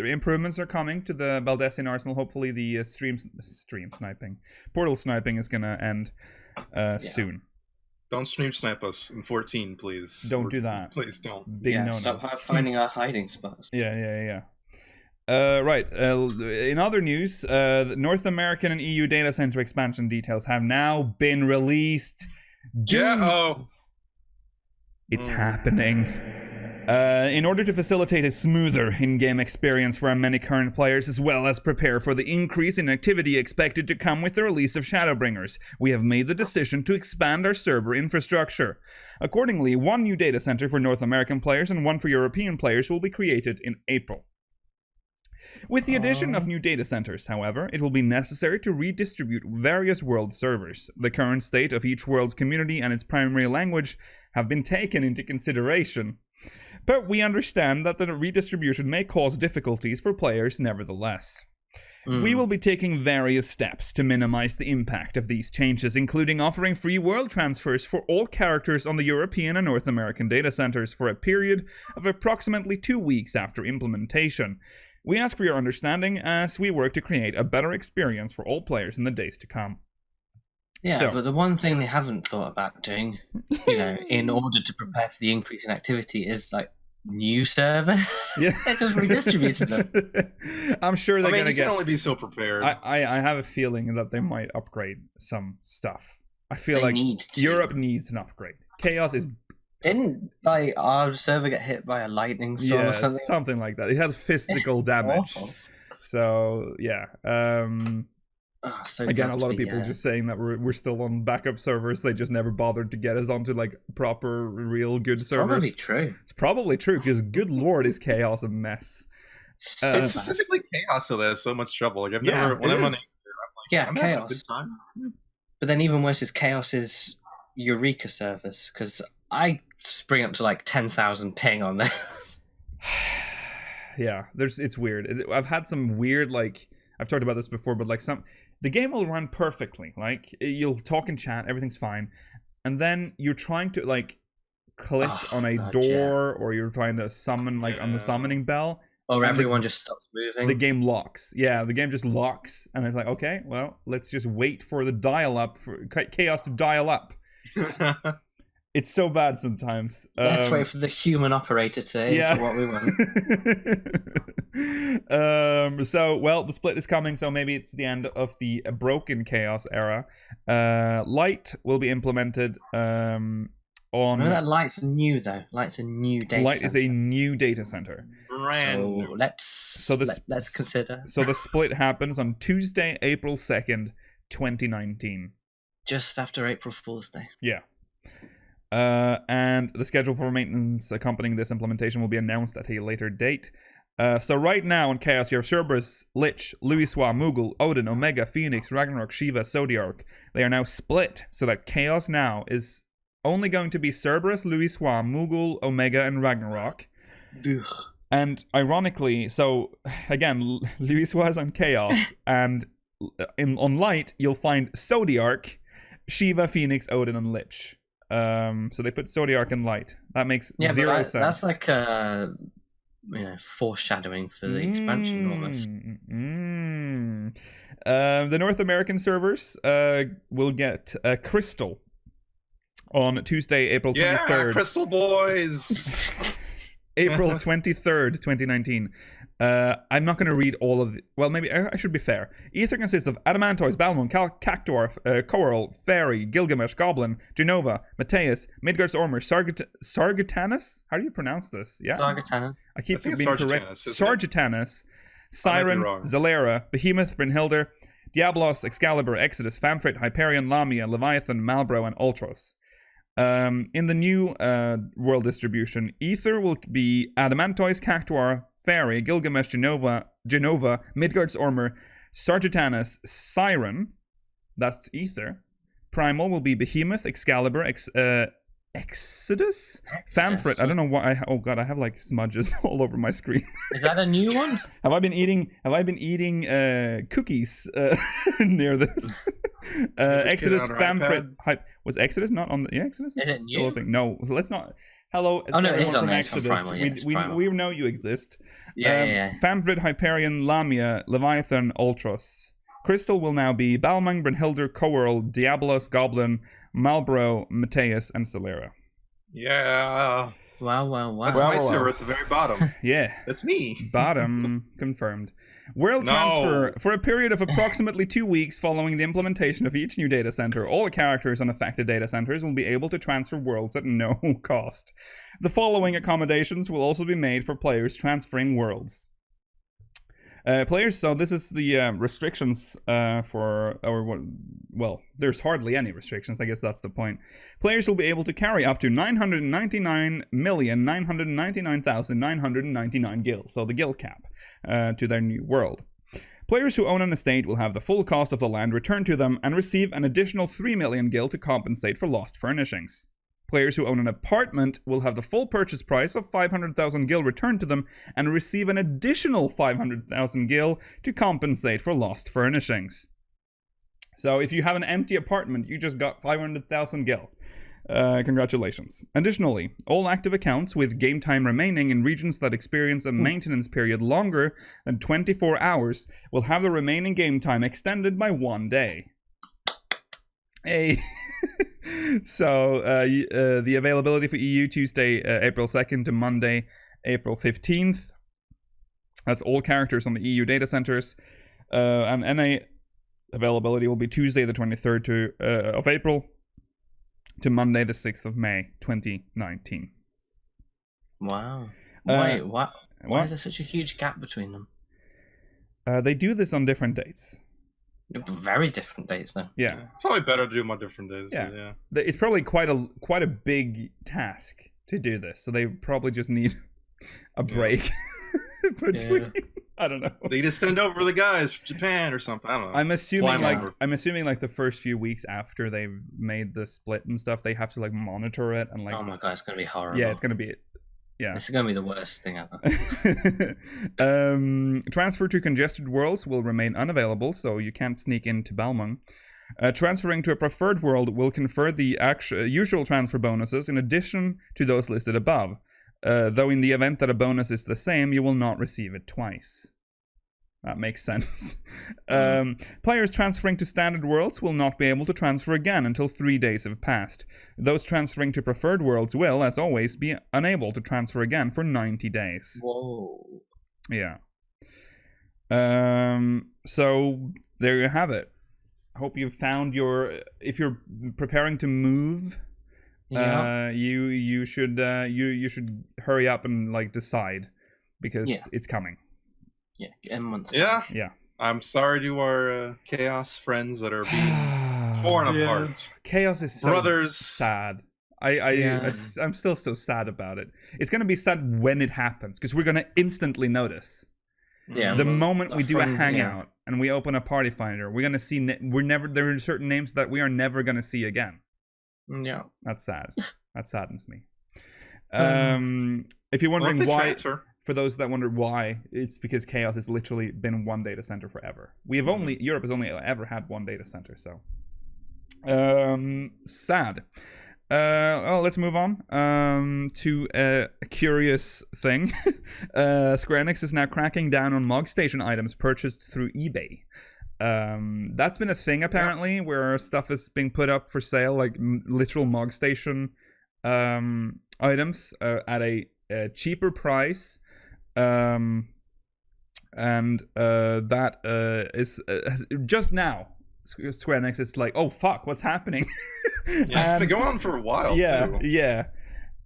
Improvements are coming to the Baldesion Arsenal. Hopefully the stream sniping, portal sniping is gonna end soon. Don't stream snipe us in 14, please. Don't do that. Please don't. Big no. Stop finding our hiding spots. Yeah. Right. In other news, the North American and EU data center expansion details have now been released. It's happening. In order to facilitate a smoother in-game experience for our many current players, as well as prepare for the increase in activity expected to come with the release of Shadowbringers, we have made the decision to expand our server infrastructure. Accordingly, one new data center for North American players and one for European players will be created in April. With the addition of new data centers, however, it will be necessary to redistribute various world servers. The current state of each world's community and its primary language have been taken into consideration. But we understand that the redistribution may cause difficulties for players nevertheless. We will be taking various steps to minimize the impact of these changes, including offering free world transfers for all characters on the European and North American data centers for a period of approximately 2 weeks after implementation. We ask for your understanding as we work to create a better experience for all players in the days to come. Yeah, but the one thing they haven't thought about doing, in order to prepare for the increase in activity is new servers. Yeah. They're just redistributing them. I'm sure they're going to get... you can only be so prepared. I have a feeling that they might upgrade some stuff. I feel like Europe needs an upgrade. Chaos is... Didn't our server get hit by a lightning storm or something? Something like that. It had physical damage. Awful. So yeah. Again, a lot of people just saying that we're still on backup servers. They just never bothered to get us onto proper, real good servers. Probably true. It's probably true because good lord, is Chaos a mess. It's specifically Chaos that has so much trouble. I've never when I'm on Chaos. having a good time. But then even worse is Chaos's Eureka servers, because I spring up to 10,000 ping on this. Yeah, it's weird. I've had some weird I've talked about this before, but the game will run perfectly. You'll talk in chat, everything's fine, and then you're trying to click on a door, or you're trying to summon on the summoning bell, or everyone just stops moving. The game locks. Yeah, the game just locks, and it's okay, well, let's just wait for the dial up for Chaos to dial up. It's so bad sometimes. Let's wait for the human operator to enter what we want. So, well, the split is coming, so maybe it's the end of the broken Chaos era. Light will be implemented on... No, that Light's new, though. Light's a new data Light center. is a new data center. So let's consider. So the split happens on Tuesday, April 2nd, 2019. Just after April Fool's Day. Yeah. And the schedule for maintenance accompanying this implementation will be announced at a later date. So right now in Chaos, you have Cerberus, Lich, Louisoix, Moogle, Odin, Omega, Phoenix, Ragnarok, Shiva, Zodiark. They are now split so that Chaos now is only going to be Cerberus, Louisoix, Moogle, Omega, and Ragnarok. Ugh. And ironically, so again, Louisoix is on Chaos, and on Light, you'll find Zodiark, Shiva, Phoenix, Odin, and Lich. So they put Zodiark in Light. That makes zero sense. That's like foreshadowing for the expansion almost. The North American servers will get Crystal on Tuesday, April 23rd. Yeah, Crystal Boys! April 23rd, 2019. I'm not going to read all of the... Well, maybe I should be fair. Ether consists of Adamantoise, Balmung, Cactuar, Coral, Fairy, Gilgamesh, Goblin, Genova, Mateus, Midgard's Ormer, Sargetanus? How do you pronounce this? Yeah? Sargetanus. I keep being correct. Sargetanus. Sargetanus, Siren, Zalera, Behemoth, Brynhilder, Diablos, Excalibur, Exodus, Famfrit, Hyperion, Lamia, Leviathan, Malbro, and Ultros. In the new world distribution, Ether will be Adamantoise, Cactuar, Fairy, Gilgamesh, Genova, Midgard's Ormer, Sargetanus, Siren, that's Ether. Primal will be Behemoth, Excalibur, Exodus? Famfrit, I don't know why. Oh god, I have like smudges all over my screen. Is that a new one? Have I been eating cookies near this? Exodus, Famfrit, was Exodus not on the... Yeah, Exodus is it still a thing. No, so let's not... Hello, oh no, it's on there. Exodus. Primal, yeah, we know you exist. Yeah. Famfrit, Hyperion, Lamia, Leviathan, Ultros. Crystal will now be Balmung, Brynhilder, Coral, Diablos, Goblin, Malbro, Mateus, and Solera. Yeah. Wow. That's my server at the very bottom. Yeah. That's me. Bottom confirmed. World transfer. For a period of approximately 2 weeks following the implementation of each new data center, all characters on affected data centers will be able to transfer worlds at no cost. The following accommodations will also be made for players transferring worlds. So this is the restrictions there's hardly any restrictions, I guess that's the point. Players will be able to carry up to 999,999,999 gil, so the gil cap, to their new world. Players who own an estate will have the full cost of the land returned to them and receive an additional 3 million gil to compensate for lost furnishings. Players who own an apartment will have the full purchase price of 500,000 gil returned to them and receive an additional 500,000 gil to compensate for lost furnishings. So if you have an empty apartment, you just got 500,000 gil. Congratulations. Additionally, all active accounts with game time remaining in regions that experience a maintenance period longer than 24 hours will have the remaining game time extended by 1 day. So the availability for EU Tuesday, April 2nd to Monday, April 15th. That's all characters on the EU data centers. And NA availability will be Tuesday the 23rd of April to Monday the 6th of May 2019. Wow. Why is there such a huge gap between them? They do this on different dates. Very different dates, though. Yeah, it's probably better to do them on different days. Yeah. It's probably quite a big task to do this, so they probably just need a break between. Yeah. I don't know. They just send over the guys from Japan or something. I don't know. I'm assuming like the first few weeks after they've made the split and stuff, they have to like monitor it and like. Oh my god, it's gonna be horrible. Yeah, it's gonna be. Yeah, it's gonna be the worst thing ever. Transfer to congested worlds will remain unavailable, so you can't sneak into Balmung. Transferring to a preferred world will confer the usual transfer bonuses in addition to those listed above. Though in the event that a bonus is the same, you will not receive it twice. That makes sense. Players transferring to standard worlds will not be able to transfer again until 3 days have passed. Those transferring to preferred worlds will, as always, be unable to transfer again for 90 days. Whoa. Yeah. So there you have it. Hope you've found your. If you're preparing to move, you should hurry up and like decide because it's coming. Yeah, in months. Yeah. I'm sorry to our Chaos friends that are being torn apart. Chaos is so brothers. Sad. I'm still so sad about it. It's gonna be sad when it happens because we're gonna instantly notice. Yeah. The moment we do a hangout and we open a party finder, we're gonna see. There are certain names that we are never gonna see again. Yeah. That's sad. That saddens me. If you're wondering why. Transfer. For those that wonder why, it's because Chaos has literally been one data center forever. Europe has only ever had one data center, so sad. Well, let's move on to a curious thing. Square Enix is now cracking down on Mog Station items purchased through eBay. That's been a thing apparently, where stuff is being put up for sale, like literal Mog Station items at a cheaper price. That is just now Square Enix is like, oh fuck, what's happening? Yeah, it's been going on for a while. Yeah.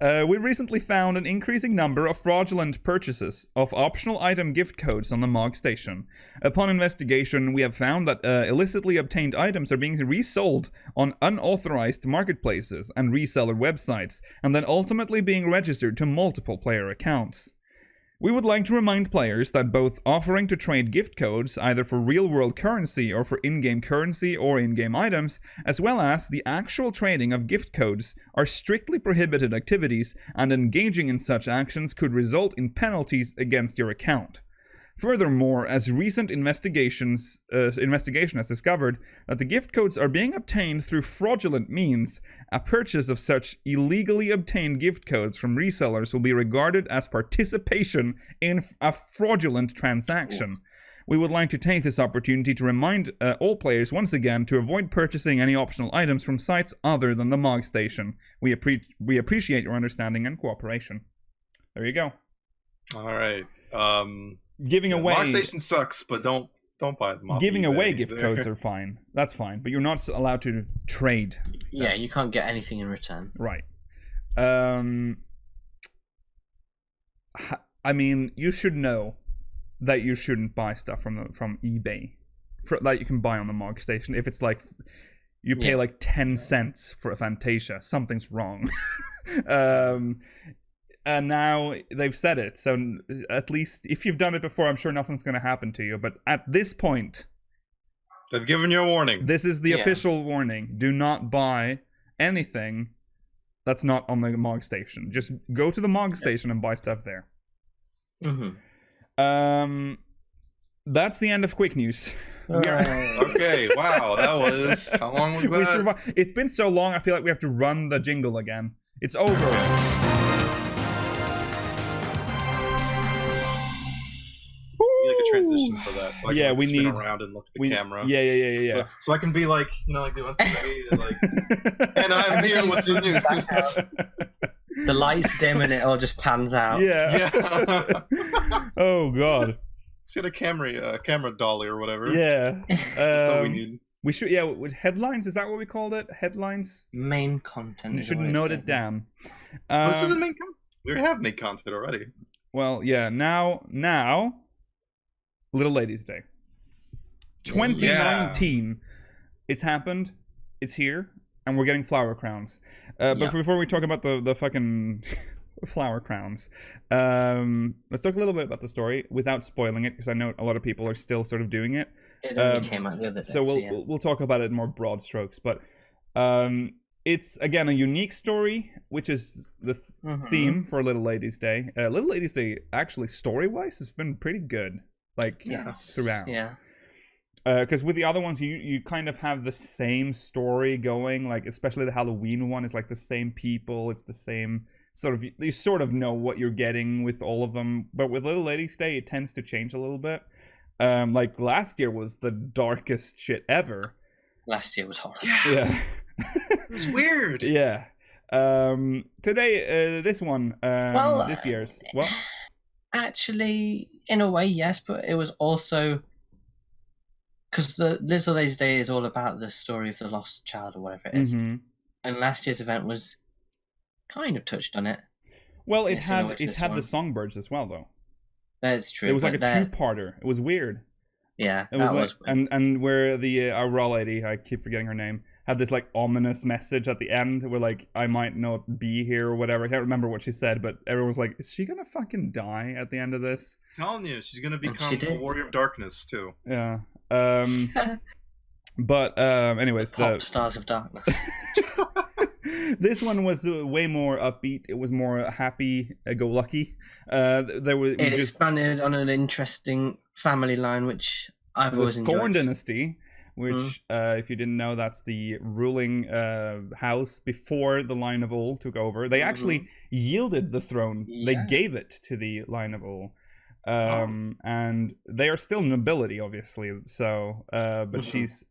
We recently found an increasing number of fraudulent purchases of optional item gift codes on the Mog Station. Upon investigation, we have found that illicitly obtained items are being resold on unauthorized marketplaces and reseller websites, and then ultimately being registered to multiple player accounts. We would like to remind players that both offering to trade gift codes, either for real-world currency or for in-game currency or in-game items, as well as the actual trading of gift codes, are strictly prohibited activities, and engaging in such actions could result in penalties against your account. Furthermore, as recent investigation has discovered that the gift codes are being obtained through fraudulent means, a purchase of such illegally obtained gift codes from resellers will be regarded as participation in a fraudulent transaction. We would like to take this opportunity to remind all players once again to avoid purchasing any optional items from sites other than the Mog Station. We appreciate your understanding and cooperation. There you go. All right. Giving away Mog Station sucks, but don't buy them off giving eBay away gift either. codes are fine. That's fine, but you're not allowed to trade. Yeah, you can't get anything in return. Right. I mean, you should know that you shouldn't buy stuff from eBay that you can buy on the Mog Station. If it's like you pay like 10 cents for a Fantasia, something's wrong. And now they've said it, so at least if you've done it before, I'm sure nothing's going to happen to you. But at this point, they've given you a warning. This is the official warning. Do not buy anything that's not on the Mog Station. Just go to the Mog Station and buy stuff there. Mm-hmm. That's the end of Quick News. Okay, wow, that was... How long was that? It's been so long, I feel like we have to run the jingle again. It's over. Like a transition for that, so I can we spin need around and look at the camera. Yeah. So I can be like, like the on TV, like, and I'm here with the news. The lights dim and it all just pans out. Yeah. Oh god. Let's get a camera dolly or whatever. Yeah. That's all we need. We should, with headlines. Is that what we called it? Headlines. Main content. You should note it down. This isn't main content. We have main content already. Well, yeah. Now. Little Ladies Day 2019. It's happened, it's here, and we're getting flower crowns. But before we talk about the fucking flower crowns, let's talk a little bit about the story without spoiling it, because I know a lot of people are still sort of doing it. It only came out the other day. So we'll talk about it in more broad strokes, but it's again a unique story, which is the theme for Little Ladies Day. Little Ladies Day, actually, story-wise, has been pretty good. Throughout. Yeah. Because with the other ones, you kind of have the same story going, like especially the Halloween one is like the same people, it's the same sort of, you sort of know what you're getting with all of them. But with Little Ladies Day, it tends to change a little bit. Like last year was the darkest shit ever. Last year was horrible. Yeah. It was weird. Yeah. Today, this one, this year's. What? Actually, in a way, yes, but it was also because the Little Ladies' Day is all about the story of the lost child or whatever it is. Mm-hmm. And last year's event was kind of touched on it. Well, it had the songbirds as well, though. That's true. It was like a two-parter. It was weird. Yeah, it was weird. And where the our raw lady, I keep forgetting her name, had this like ominous message at the end where like I might not be here or whatever. I can't remember what she said, but everyone was like, "Is she gonna fucking die at the end of this?" I'm telling you, she's gonna become a warrior of darkness too. Yeah. But anyways, Pop stars of darkness. This one was way more upbeat. It was more happy-go-lucky. It expanded on an interesting family line, which I've always enjoyed. Thorn Dynasty, which, if you didn't know, that's the ruling house before the Line of Ul took over. They actually yielded the throne. Yeah. They gave it to the Line of Ul. And they are still nobility, obviously. So, but is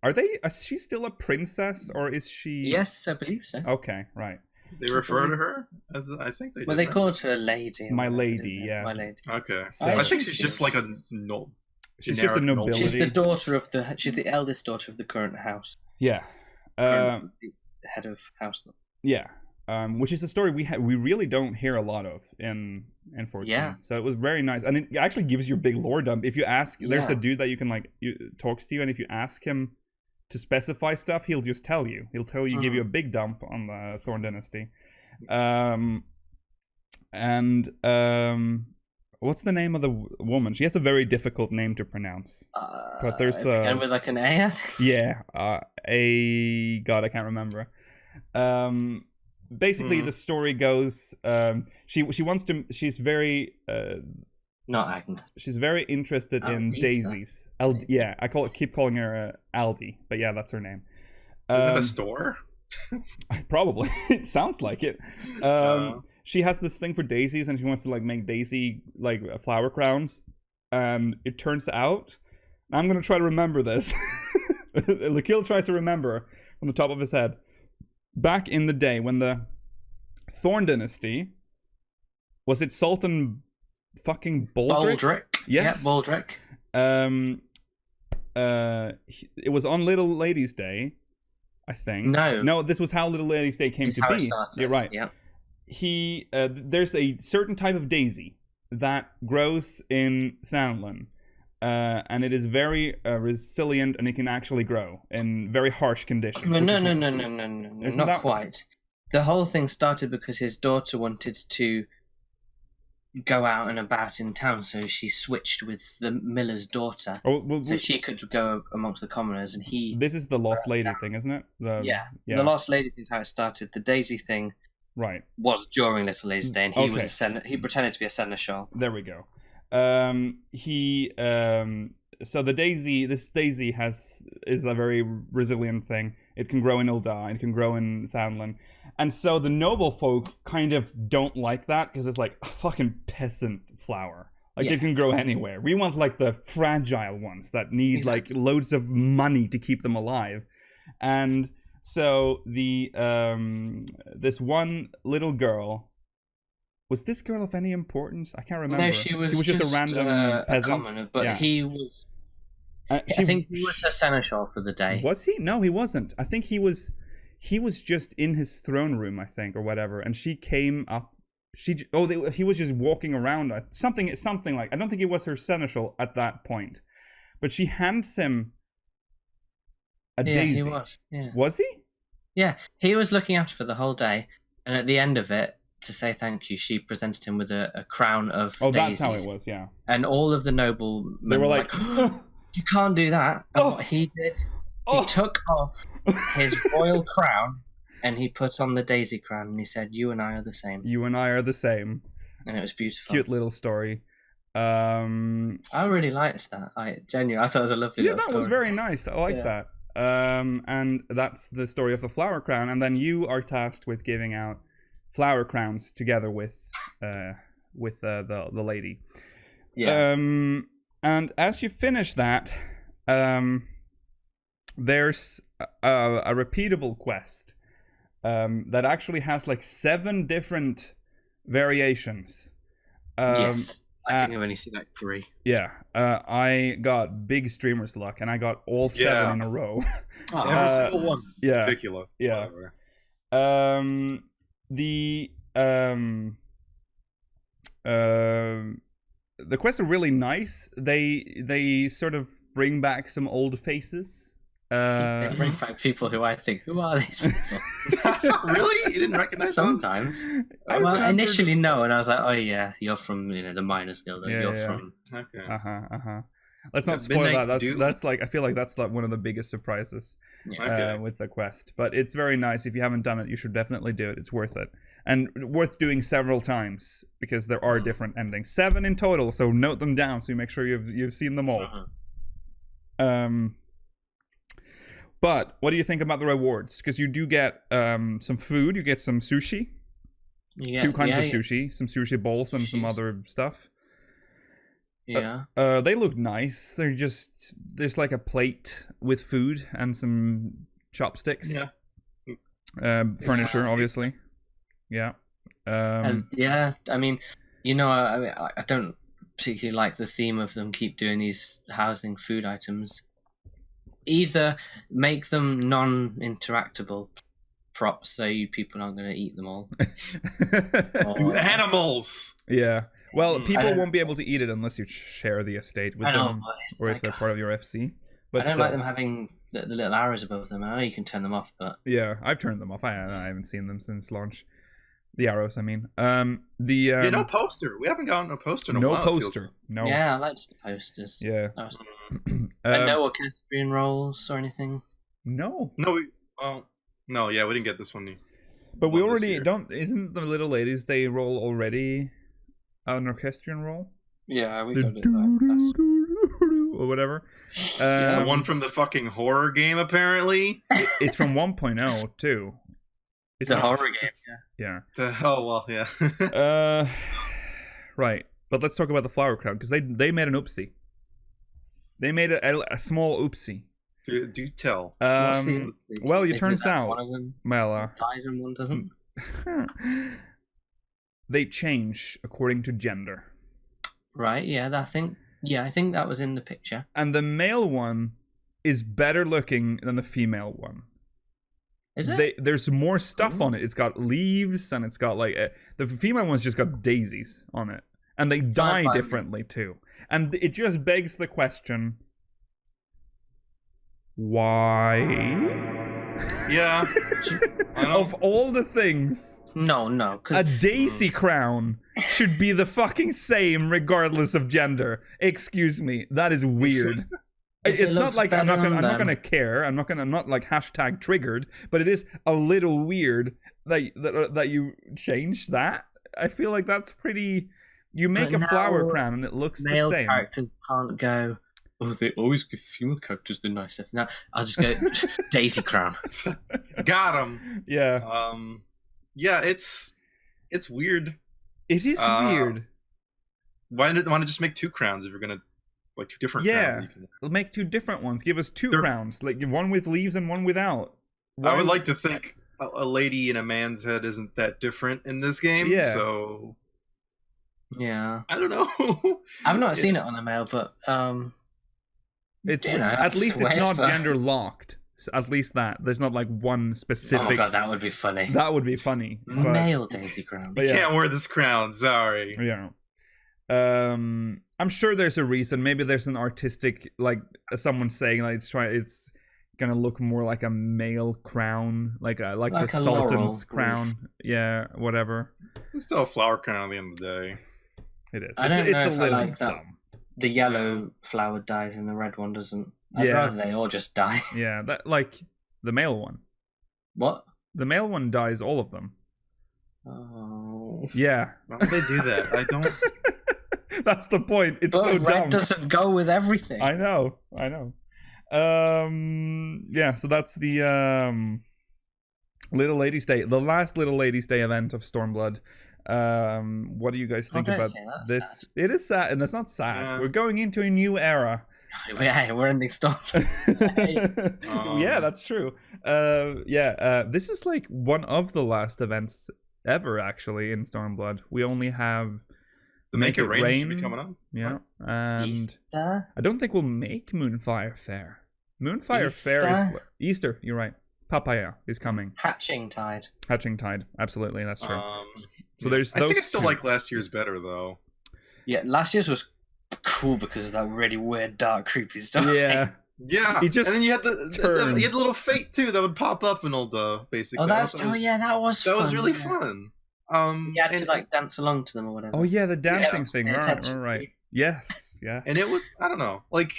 she still a princess, or is she? Yes, I believe so. Okay, right. They refer to her as, I think they. Well, they called her lady. My lady, yeah. My lady. Okay, so I think she's just like a no. She's just a nobility. She's the daughter of the. She's the eldest daughter of the current house. Yeah. The head of house. Yeah. Which is a story we really don't hear a lot of in 14. Yeah. So it was very nice, and it actually gives you a big lore dump. If you ask, there's a dude that you can talks to you, and if you ask him to specify stuff, he'll just tell you. He'll tell you, give you a big dump on the Thorn Dynasty. What's the name of the woman? She has a very difficult name to pronounce. But there's and with like an A. Yeah, God, I can't remember. Basically, the story goes. She wants to. She's very. Not Agnes. She's very interested in daisies. Yeah, keep calling her Aldi, but yeah, that's her name. Is that a store? Probably. It sounds like it. She has this thing for daisies, and she wants to make daisy flower crowns. And it turns out, I'm gonna try to remember this. Lakil tries to remember on the top of his head. Back in the day when the Thorn Dynasty, was it Sultan fucking Baldric? Yes, yeah, Baldric. It was on Little Ladies' Day, I think. No, this was how Little Ladies' Day came to be. You're right. Yeah. There's a certain type of daisy that grows in Thanalan. And it is very resilient, and it can actually grow in very harsh conditions. No, not quite. The whole thing started because his daughter wanted to go out and about in town, so she switched with the miller's daughter, so she could go amongst the commoners. And he. This is the Lost Lady thing, isn't it? Yeah, the Lost Lady thing is how it started. The daisy thing, right, was during Little Ladies' Day, and he was he pretended to be a seneschal. There we go. So this daisy is a very resilient thing. It can grow in Ul'dah, it can grow in Thanalan, and so the noble folk kind of don't like that because it's like a fucking peasant flower. It can grow anywhere. We want the fragile ones that need loads of money to keep them alive. And so the this one little girl. Was this girl of any importance? I can't remember. No, she was just a random peasant. A commoner, but he was. I think he was her seneschal for the day. Was he? No, he wasn't. I think he was just in his throne room, I think, or whatever. And she came up. He was just walking around. Something like. I don't think he was her seneschal at that point, but she hands him a daisy. He was. Yeah. Was he? Yeah, he was looking after for the whole day, and at the end of it. To say thank you, she presented him with a crown of daisies. That's how it was, yeah. And all of the noblemen were like, you can't do that. And what he did, he took off his royal crown and he put on the daisy crown and he said, you and I are the same. You and I are the same. And it was beautiful. Cute little story. I really liked that. I thought it was a lovely little story. Yeah, that was very nice. I like that. And that's the story of the flower crown. And then you are tasked with giving out flower crowns together with the lady. Yeah. And as you finish that, there's a repeatable quest that actually has like 7 different variations. Yes, I think I've only seen like 3. Yeah, I got big streamer's luck, and I got all 7 in a row. Every single one. Yeah, Ridiculous. Yeah. Whatever. The quests are really nice. They sort of bring back some old faces. They bring back people who I think, who are these people? Really? You didn't recognize them? Sometimes. Well, initially no, and I was like, oh yeah, you're from the Miners Guild. Or you're from. Okay. Let's not spoil that. That's like, I feel like that's like one of the biggest surprises with the quest. But it's very nice. If you haven't done it, you should definitely do it. It's worth it. And worth doing several times, because there are different endings. 7 in total, so note them down so you make sure you've seen them all. But what do you think about the rewards? Because you do get some food. You get some sushi. 2 kinds of sushi. Some sushi bowls and some other stuff. Yeah. They look nice. There's like a plate with food and some chopsticks. Yeah. Furniture, obviously. Yeah. I mean, I don't particularly like the theme of them keep doing these housing food items. Either make them non-interactable props so you people aren't going to eat them all. You animals! Yeah. Well, people won't be able to eat it unless you share the estate with them, or if they're part of your FC. But I don't like them having the little arrows above them. I know you can turn them off, but... Yeah, I've turned them off. I haven't seen them since launch. The arrows, I mean. No poster. We haven't gotten a poster in a while. No poster. No. Yeah, I liked the posters. Yeah. And no orchestrion rolls or anything? No. No, we didn't get this one. But we already don't... Isn't the Little Ladies Day roll already an orchestrion roll? Yeah, we got it. Or whatever. The one from the fucking horror game, apparently. It's from 1.0, too. It's a horror game. Yeah. Yeah. Right. But let's talk about the flower crown, because they made an oopsie. They made a small oopsie. Do tell. Well, it turns out, one of them dies and one doesn't. They change according to gender. Right. Yeah. I think that was in the picture. And the male one is better looking than the female one. Is it? There's more stuff on it. It's got leaves, and it's got like the female one's just got daisies on it, and they die differently too. And it just begs the question: why? Yeah. Of all the things, no, a daisy crown should be the fucking same regardless of gender. Excuse me, that is weird. It's not like I'm not gonna care. I'm not like hashtag triggered, but it is a little weird that you changed that. I feel like that's pretty. You make a flower crown and it looks the same. Male characters can't go. Oh, they always give female characters the nice stuff. Now I'll just go daisy crown. Got him. Yeah. Yeah. It's weird. It is weird. Why not just make 2 crowns if you're gonna? Like 2 different crowns. That you can... make 2 different ones. Give us 2 crowns, like one with leaves and one without. I would like to think a lady in a man's head isn't that different in this game. Yeah. So. Yeah. I don't know. I've not seen it on a male, but it's at least it's not gender locked. At least that there's not like one specific. Oh god, that would be funny. That would be funny. Male daisy crown. You can't wear this crown. Sorry. Yeah. I'm sure there's a reason. Maybe there's an artistic, like someone saying like it's gonna look more like a male crown, like the Sultan's crown. Yeah, whatever. It's still a flower crown at the end of the day. It is. I don't know if I like dumb. That. The yellow flower dies and the red one doesn't. I'd rather they all just die. Yeah, that like the male one. What? The male one dies, all of them. Oh. Yeah. Why would they do that? I don't. That's the point. It's so red dumb. Doesn't go with everything. I know. Yeah, so that's the Little Ladies Day, the last Little Ladies Day event of Stormblood. What do you guys think about this? Sad. It is sad, and it's not sad. Yeah. We're going into a new era. Yeah, we're ending stuff. Yeah, that's true. This is like one of the last events ever, actually, in Stormblood. We only have The Make It Rain should be coming up. Yeah, and Easter? I don't think we'll make Moonfire Fair. Moonfire Fair is Easter. You're right. Papaya is coming. Hatching Tide. Hatching Tide. Absolutely, that's true. So there's. I Those think I still two. like last year's better though. Yeah, last year's was cool because of that really weird, dark, creepy stuff. Yeah. Yeah, He just and then you had turned. you had the little fate too that would pop up in old basically. Oh, that was that fun, was really yeah. fun. You had to like dance along to them or whatever. Oh yeah, the dancing was thing. paying All attention. right. Yes. Yeah. And it was, I don't know, like,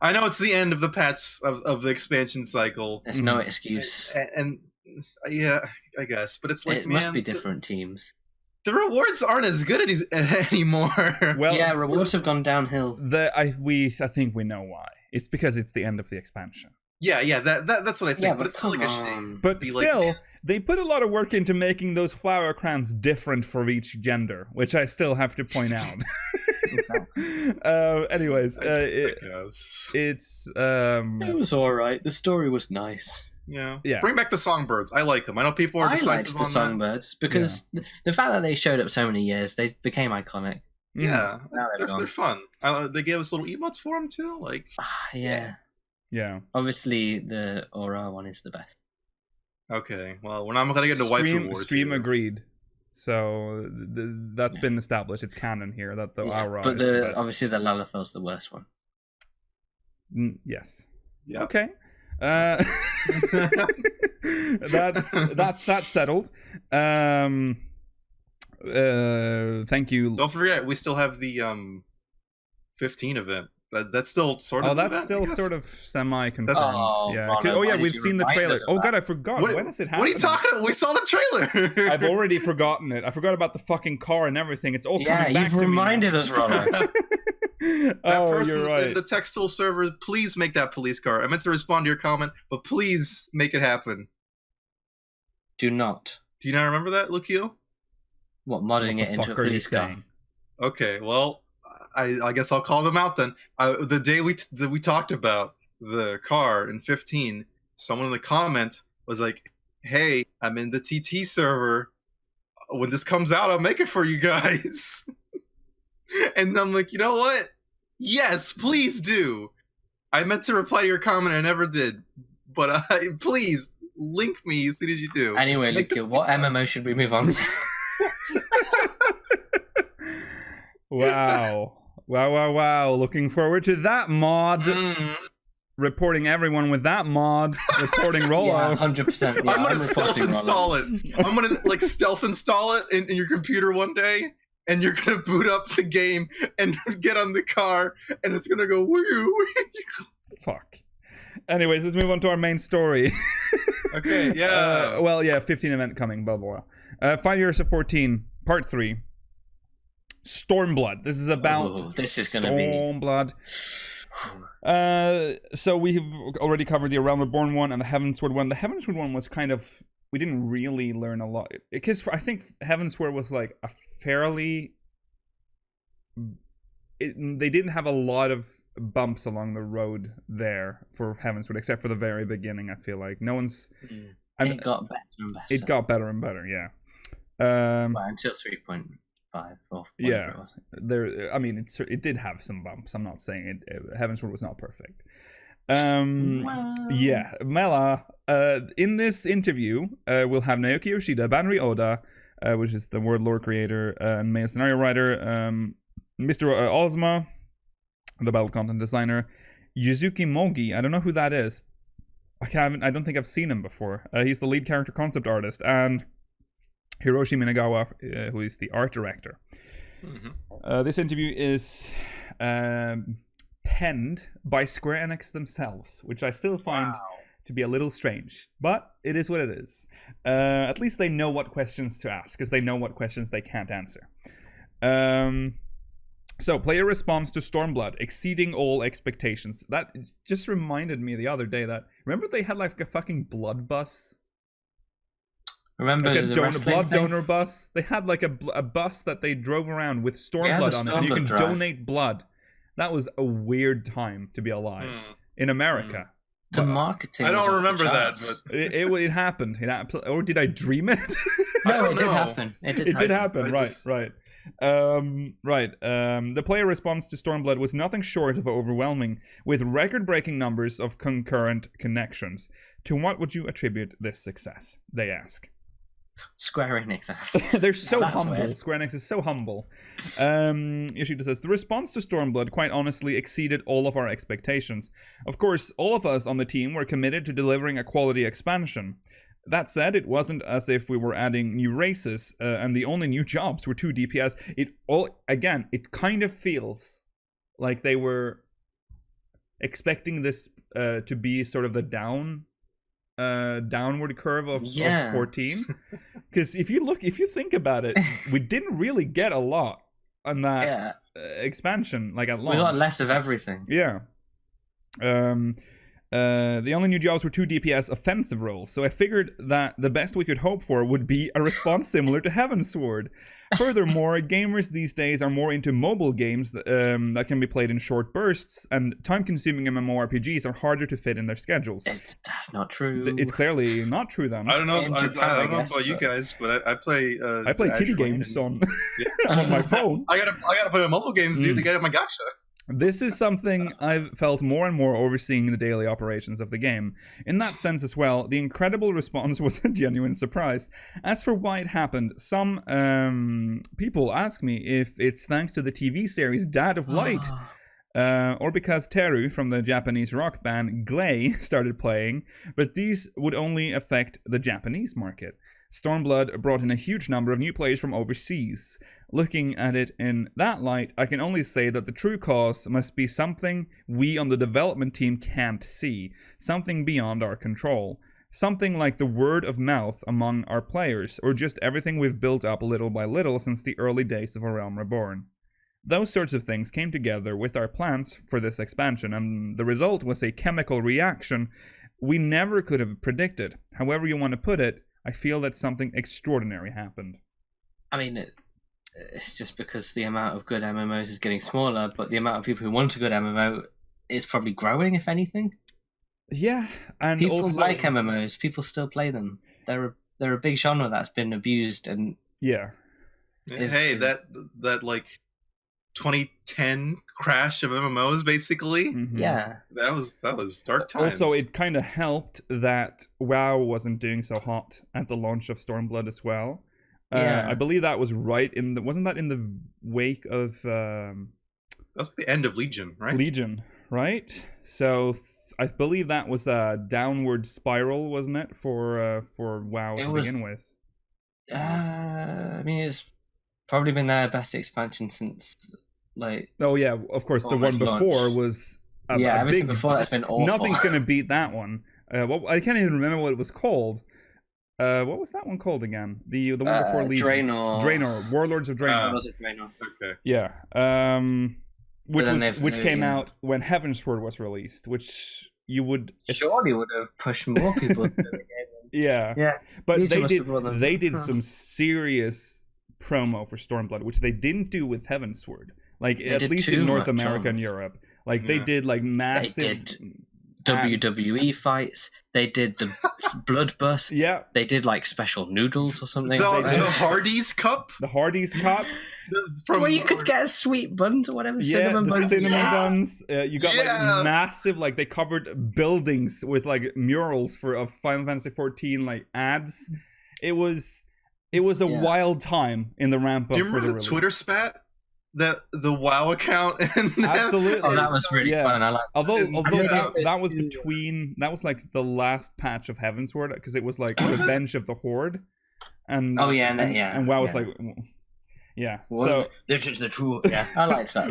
I know it's the end of the patch of the expansion cycle, There's no excuse. and yeah, I guess, but it's like, It man, must be different teams. The rewards aren't as good anymore. Well, Yeah, rewards have gone downhill. I think we know why. It's because it's the end of the expansion. yeah, that's what I think. Yeah, but but it's still like a come shame. on. But Be still, like, they put a lot of work into making those flower crowns different for each gender, which I still have to point out. Exactly. Anyways, I guess. it's It was alright. The story was nice. Yeah. Yeah. Bring back the songbirds. I like them. I know people are I decisive liked the on that. songbirds because the fact that they showed up so many years, they became iconic. Yeah, Now they're they're gone. fun. They gave us little emotes for them too. Like, Yeah. yeah. Obviously, the Aura one is the best. okay, well, we're not gonna get into waifu wars. Stream here. agreed. So that's been established. It's canon here that the Yeah, aura but is the best. obviously the Lalafel's the worst one. Yes. Yeah. Okay. That's settled. Thank you. Don't forget, we still have the 15 event. That's still sort of. Oh, that's event, I still guess. sort of semi-confirmed. Oh, yeah. Ronald, Oh yeah, why did we've you seen the remind trailer. us of Oh that? god, I forgot. When is it happening? What are you talking about? We saw the trailer. I've already forgotten it. I forgot about the fucking car and everything. It's all Yeah, coming back you've to me. reminded us, Ronald. That Oh, person you're right. in the textile server, please make that police car. I meant to respond to your comment, but please make it happen. Do not. Do you not remember that, Lucio? What, What modding the it into a fuck are you police car? saying? Okay, well, I guess I'll call them out then. The day we talked about the car in 15, someone in the comment was like, "Hey, I'm in the TT server. When this comes out, I'll make it for you guys." And I'm like, you know what? Yes, please do. I meant to reply to your comment, I never did. But please link me as soon as you do. Anyway, Luke, what MMO should we move on to? Wow. Looking forward to that mod. Mm. Reporting everyone with that mod. Reporting Yeah, Rollo. 100%. Yeah, I'm gonna stealth reporting install it. I'm gonna like stealth install it in your computer one day, and you're gonna boot up the game and get on the car, and it's gonna go woo. Fuck. Anyways, let's move on to our main story. Okay, yeah. 15 event coming, blah, blah, blah. 5 Years of 14, Part 3. Stormblood. This is about this is gonna be... Stormblood. So we've already covered the A Realm Reborn one and the Heavensward one. The Heavensward one was kind of... We didn't really learn a lot. Because I think Heavensward was like a fairly... they didn't have a lot of bumps along the road there for Heavensward, except for the very beginning, I feel like. No one's... It got better and better. It got better and better, yeah. Well, until 3.5 or Yeah. it was. There, I mean, it did have some bumps. I'm not saying it. Heavensward was not perfect. Yeah, Mela. In this interview, we'll have Naoki Yoshida, Banri Oda, which is the World Lore creator and main scenario writer, Mr. Ozma, the battle content designer, Yuzuki Mogi. I don't know who that is. I don't think I've seen him before. He's the lead character concept artist, and Hiroshi Minagawa, who is the art director. Mm-hmm. This interview is penned by Square Enix themselves, which I still find to be a little strange, but it is what it is. At least they know what questions to ask, because they know what questions they can't answer. So, player response to Stormblood, exceeding all expectations. That just reminded me the other day that... Remember they had like a fucking blood bus? Remember like the wrestling blood thing? donor bus? They had like a bus that they drove around with Stormblood on it, and you can donate blood. That was a weird time to be alive in America. The marketing. I don't remember that, but it happened. Or did I dream it? No, it did happen. It did happen. Right. The player response to Stormblood was nothing short of overwhelming, with record-breaking numbers of concurrent connections. To what would you attribute this success? They ask. Square Enix. They're so humble. Weird. Square Enix is so humble. Yoshida says, the response to Stormblood quite honestly exceeded all of our expectations. Of course, all of us on the team were committed to delivering a quality expansion. That said, it wasn't as if we were adding new races, and the only new jobs were 2 DPS. It kind of feels like they were expecting this to be sort of the downward curve of 14. Because if you think about it, we didn't really get a lot on that expansion, like at launch. We got less of everything. Yeah. The only new jobs were 2 DPS offensive roles, so I figured that the best we could hope for would be a response similar to Heavensward. Furthermore, gamers these days are more into mobile games that can be played in short bursts, and time-consuming MMORPGs are harder to fit in their schedules. That's not true. It's clearly not true then. I don't know. I don't know about you guys, but I play. I play titty games on my phone. I gotta play mobile games, dude, to get my gacha. This is something I've felt more and more overseeing the daily operations of the game. In that sense as well, the incredible response was a genuine surprise. As for why it happened, some people ask me if it's thanks to the TV series Dad of Light, or because Teru from the Japanese rock band Glay started playing, but these would only affect the Japanese market. Stormblood brought in a huge number of new players from overseas. Looking at it in that light, I can only say that the true cause must be something we on the development team can't see, something beyond our control. Something like the word of mouth among our players, or just everything we've built up little by little since the early days of A Realm Reborn. Those sorts of things came together with our plans for this expansion, and the result was a chemical reaction we never could have predicted. However you want to put it, I feel that something extraordinary happened. I mean, it's just because the amount of good MMOs is getting smaller, but the amount of people who want a good MMO is probably growing, if anything. Yeah, and people also like MMOs. People still play them. They're a big genre that's been abused, and that like 2010 crash of MMOs, basically. Mm-hmm. Yeah, that was dark times. Also, it kind of helped that WoW wasn't doing so hot at the launch of Stormblood as well. I believe that was wasn't that in the wake of that's the end of Legion, right? Legion, right? So I believe that was a downward spiral, wasn't it, for WoW to begin with? I mean, it's probably been their best expansion since, like... Oh, yeah, of course, the one before was... everything before that's been awful. Nothing's going to beat that one. I can't even remember what it was called. What was that one called again? The one before Legion? Draenor. Warlords of Draenor. Okay. Yeah. Which came out when Heavensward was released, which you would... Surely would have pushed more people to the game. Yeah. But they did some serious promo for Stormblood, which they didn't do with Heavensward. Like, at least in North America and Europe. Like, they did, like, massive... They did WWE fights. They did the blood bus. Yeah. They did, like, special noodles or something. The Hardee's Cup? The Hardee's Cup. Where you could get a sweet buns or whatever. Cinnamon buns. Cinnamon buns. You got like massive, like they covered buildings with like murals for Final Fantasy 14 like ads. It was a wild time in the ramp up. Do you remember the Twitter spat? The WoW account and absolutely. Oh, that was really fun. I liked that was that was like the last patch of Heavensward, because it was like Revenge of the Horde, and and WoW was like. Yeah, so this is the true. Yeah, I liked that.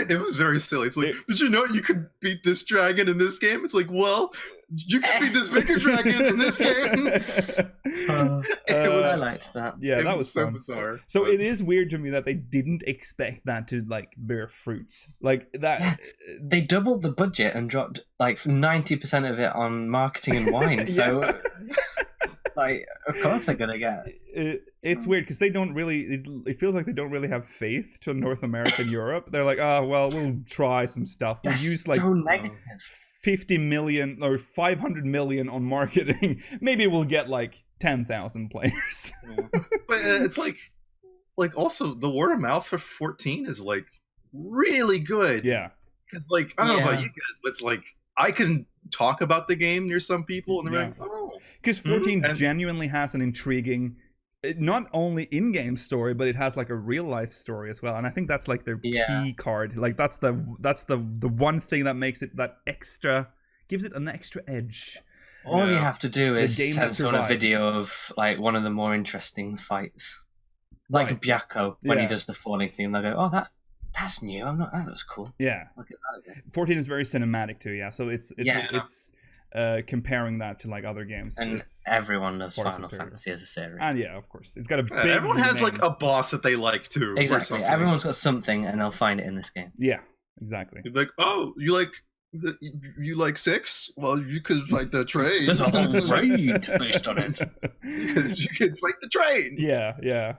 It was very silly. It's like, did you know you could beat this dragon in this game? It's like, well, you can beat this bigger dragon in this game. I liked that. Yeah, that was so fun. bizarre. So it is weird to me that they didn't expect that to like bear fruits like that. Yeah, they doubled the budget and dropped like 90% of it on marketing and wine. So. Like, of course they're gonna get. It's weird because they don't really. It feels like they don't really have faith to North America and Europe. They're like, oh well, we'll try some stuff. We'll use like 50 million or 500 million on marketing. Maybe we'll get like 10,000 players. But it's like also the word of mouth for 14 is like really good. Yeah. Because like I don't know about you guys, but it's like I can talk about the game near some people, and they're like, oh. Because 14 genuinely has an intriguing, not only in-game story, but it has like a real-life story as well. And I think that's like their key card. Like that's the one thing that makes it that extra, gives it an extra edge. All you have to do is censor on a video of like one of the more interesting fights, like Byakko when he does the falling thing. And they go, "Oh, that's new. That looks cool." Yeah, look at that again. 14 is very cinematic too. Yeah, so it's comparing that to like other games, and everyone loves Final Fantasy as a series. And yeah, of course, it's got a big. Everyone has like a boss that they like too. Exactly, everyone's got something, and they'll find it in this game. Yeah, exactly. You're like, oh, you like 6? Well, you could fight the train. There's a whole raid based on it. Because you can fight the train. Yeah.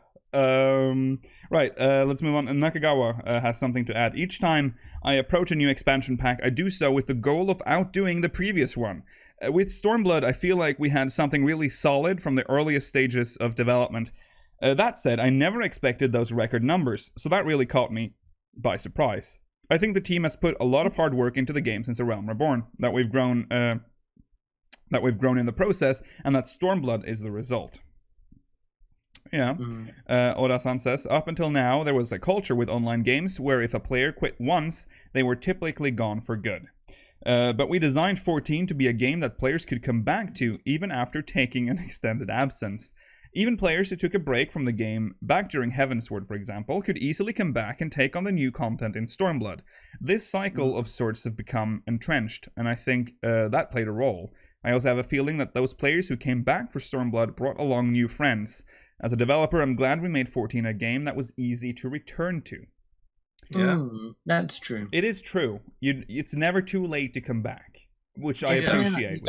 Right, let's move on. Nakagawa has something to add. Each time I approach a new expansion pack, I do so with the goal of outdoing the previous one. With Stormblood, I feel like we had something really solid from the earliest stages of development. That said, I never expected those record numbers, so that really caught me by surprise. I think the team has put a lot of hard work into the game since A Realm Reborn, that we've grown in the process, and that Stormblood is the result. Yeah. Oda-san says, up until now, there was a culture with online games where if a player quit once, they were typically gone for good. But we designed 14 to be a game that players could come back to even after taking an extended absence. Even players who took a break from the game back during Heavensward, for example, could easily come back and take on the new content in Stormblood. This cycle of sorts have become entrenched, and I think that played a role. I also have a feeling that those players who came back for Stormblood brought along new friends. As a developer, I'm glad we made 14 a game that was easy to return to. Yeah, that's true. It is true. It's never too late to come back, which I appreciate.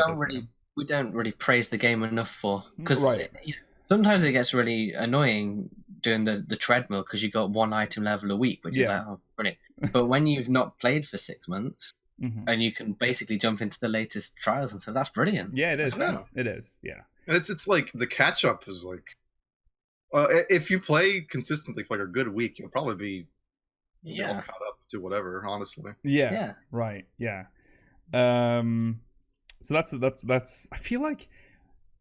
We don't really praise the game enough for, because sometimes it gets really annoying doing the treadmill because you got one item level a week, which is like, oh, brilliant. But when you've not played for 6 months and you can basically jump into the latest trials and stuff, that's brilliant. Yeah, it is. It is. Yeah, it's like the catch up is like. If you play consistently for like a good week, you'll probably be all caught up to whatever. Honestly. Yeah. Right. Yeah. So that's. I feel like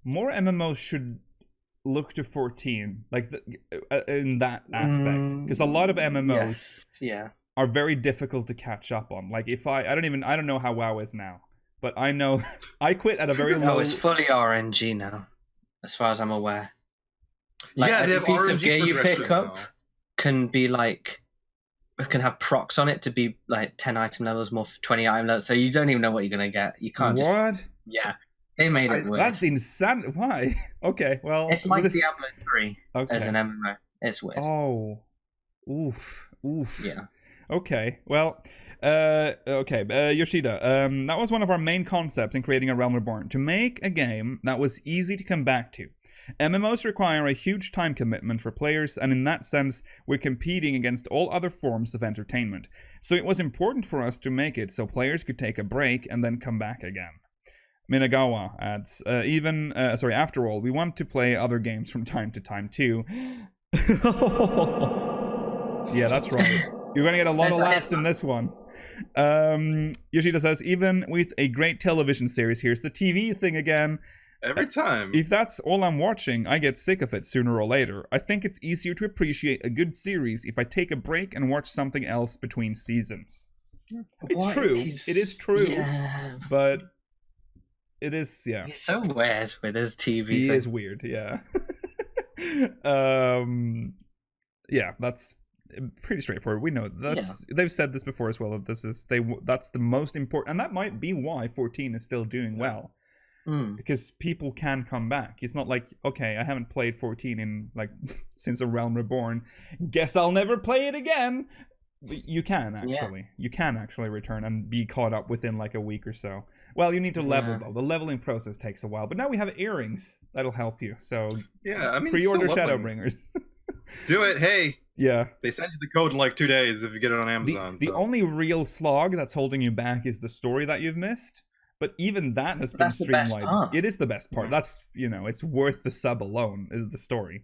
more MMOs should look to 14, like in that aspect, because a lot of MMOs are very difficult to catch up on. Like if I don't know how WoW is now, but I know I quit at a very low. Oh, it's fully RNG now, as far as I'm aware. Like they have piece RNG of gear you pick up now. can have procs on it to be like 10 item levels, more 20 item levels. So you don't even know what you're gonna get. You can't just. Yeah, they made it worse. That's insane. Why? Okay, well, it's like Diablo 3 as an MMO. It's weird. Oh, oof. Yeah. Okay, well, Yoshida, that was one of our main concepts in creating A Realm Reborn, to make a game that was easy to come back to. MMOs require a huge time commitment for players, and in that sense, we're competing against all other forms of entertainment. So it was important for us to make it so players could take a break and then come back again. Minagawa adds, after all, we want to play other games from time to time too. Yeah, that's right. You're going to get a lot of laughs in this one. Yoshida says, even with a great television series, here's the TV thing again. Every time. If that's all I'm watching, I get sick of it sooner or later. I think it's easier to appreciate a good series if I take a break and watch something else between seasons. It's true. It is true. Yeah. But it is, yeah. He's so weird with his TV He thing. is weird, yeah. Yeah, that's pretty straightforward. We know they've said this before as well, that that's the most important, and that might be why 14 is still doing well. Because people can come back. It's not like, okay, I haven't played 14 in like since A Realm Reborn. Guess I'll never play it again. You can actually. You can actually return and be caught up within like a week or so. Well, you need to level, though. The leveling process takes a while. But now we have earrings. That'll help you. So, yeah, I mean, pre-order Shadowbringers. Do it. Hey. Yeah. They send you the code in like 2 days if you get it on Amazon. The only real slog that's holding you back is the story that you've missed. But even that has been streamlined. It is the best part. That's, it's worth the sub alone, is the story.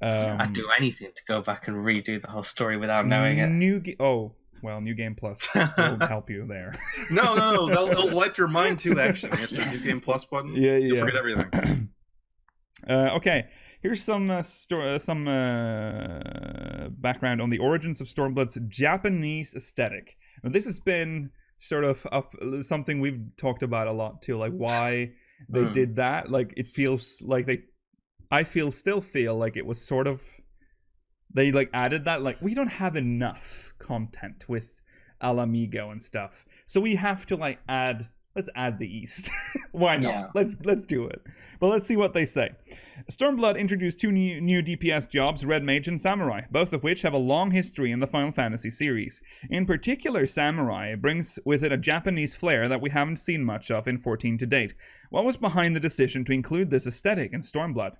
I'd do anything to go back and redo the whole story without knowing it. New Game Plus will help you there. No. They'll wipe your mind too, actually. Hit the New Game Plus button. Yeah. You'll forget everything. Okay, here's some background on the origins of Stormblood's Japanese aesthetic. Now, this has been sort of something we've talked about a lot too, like why they did that. Like, it feels like still feel like it was sort of, they like added that, like, we don't have enough content with Alamigo and stuff, so we have to like let's add the East. Why not? Yeah. Let's do it. But let's see what they say. Stormblood introduced 2 new DPS jobs, Red Mage and Samurai, both of which have a long history in the Final Fantasy series. In particular, Samurai brings with it a Japanese flair that we haven't seen much of in 14 to date. What was behind the decision to include this aesthetic in Stormblood?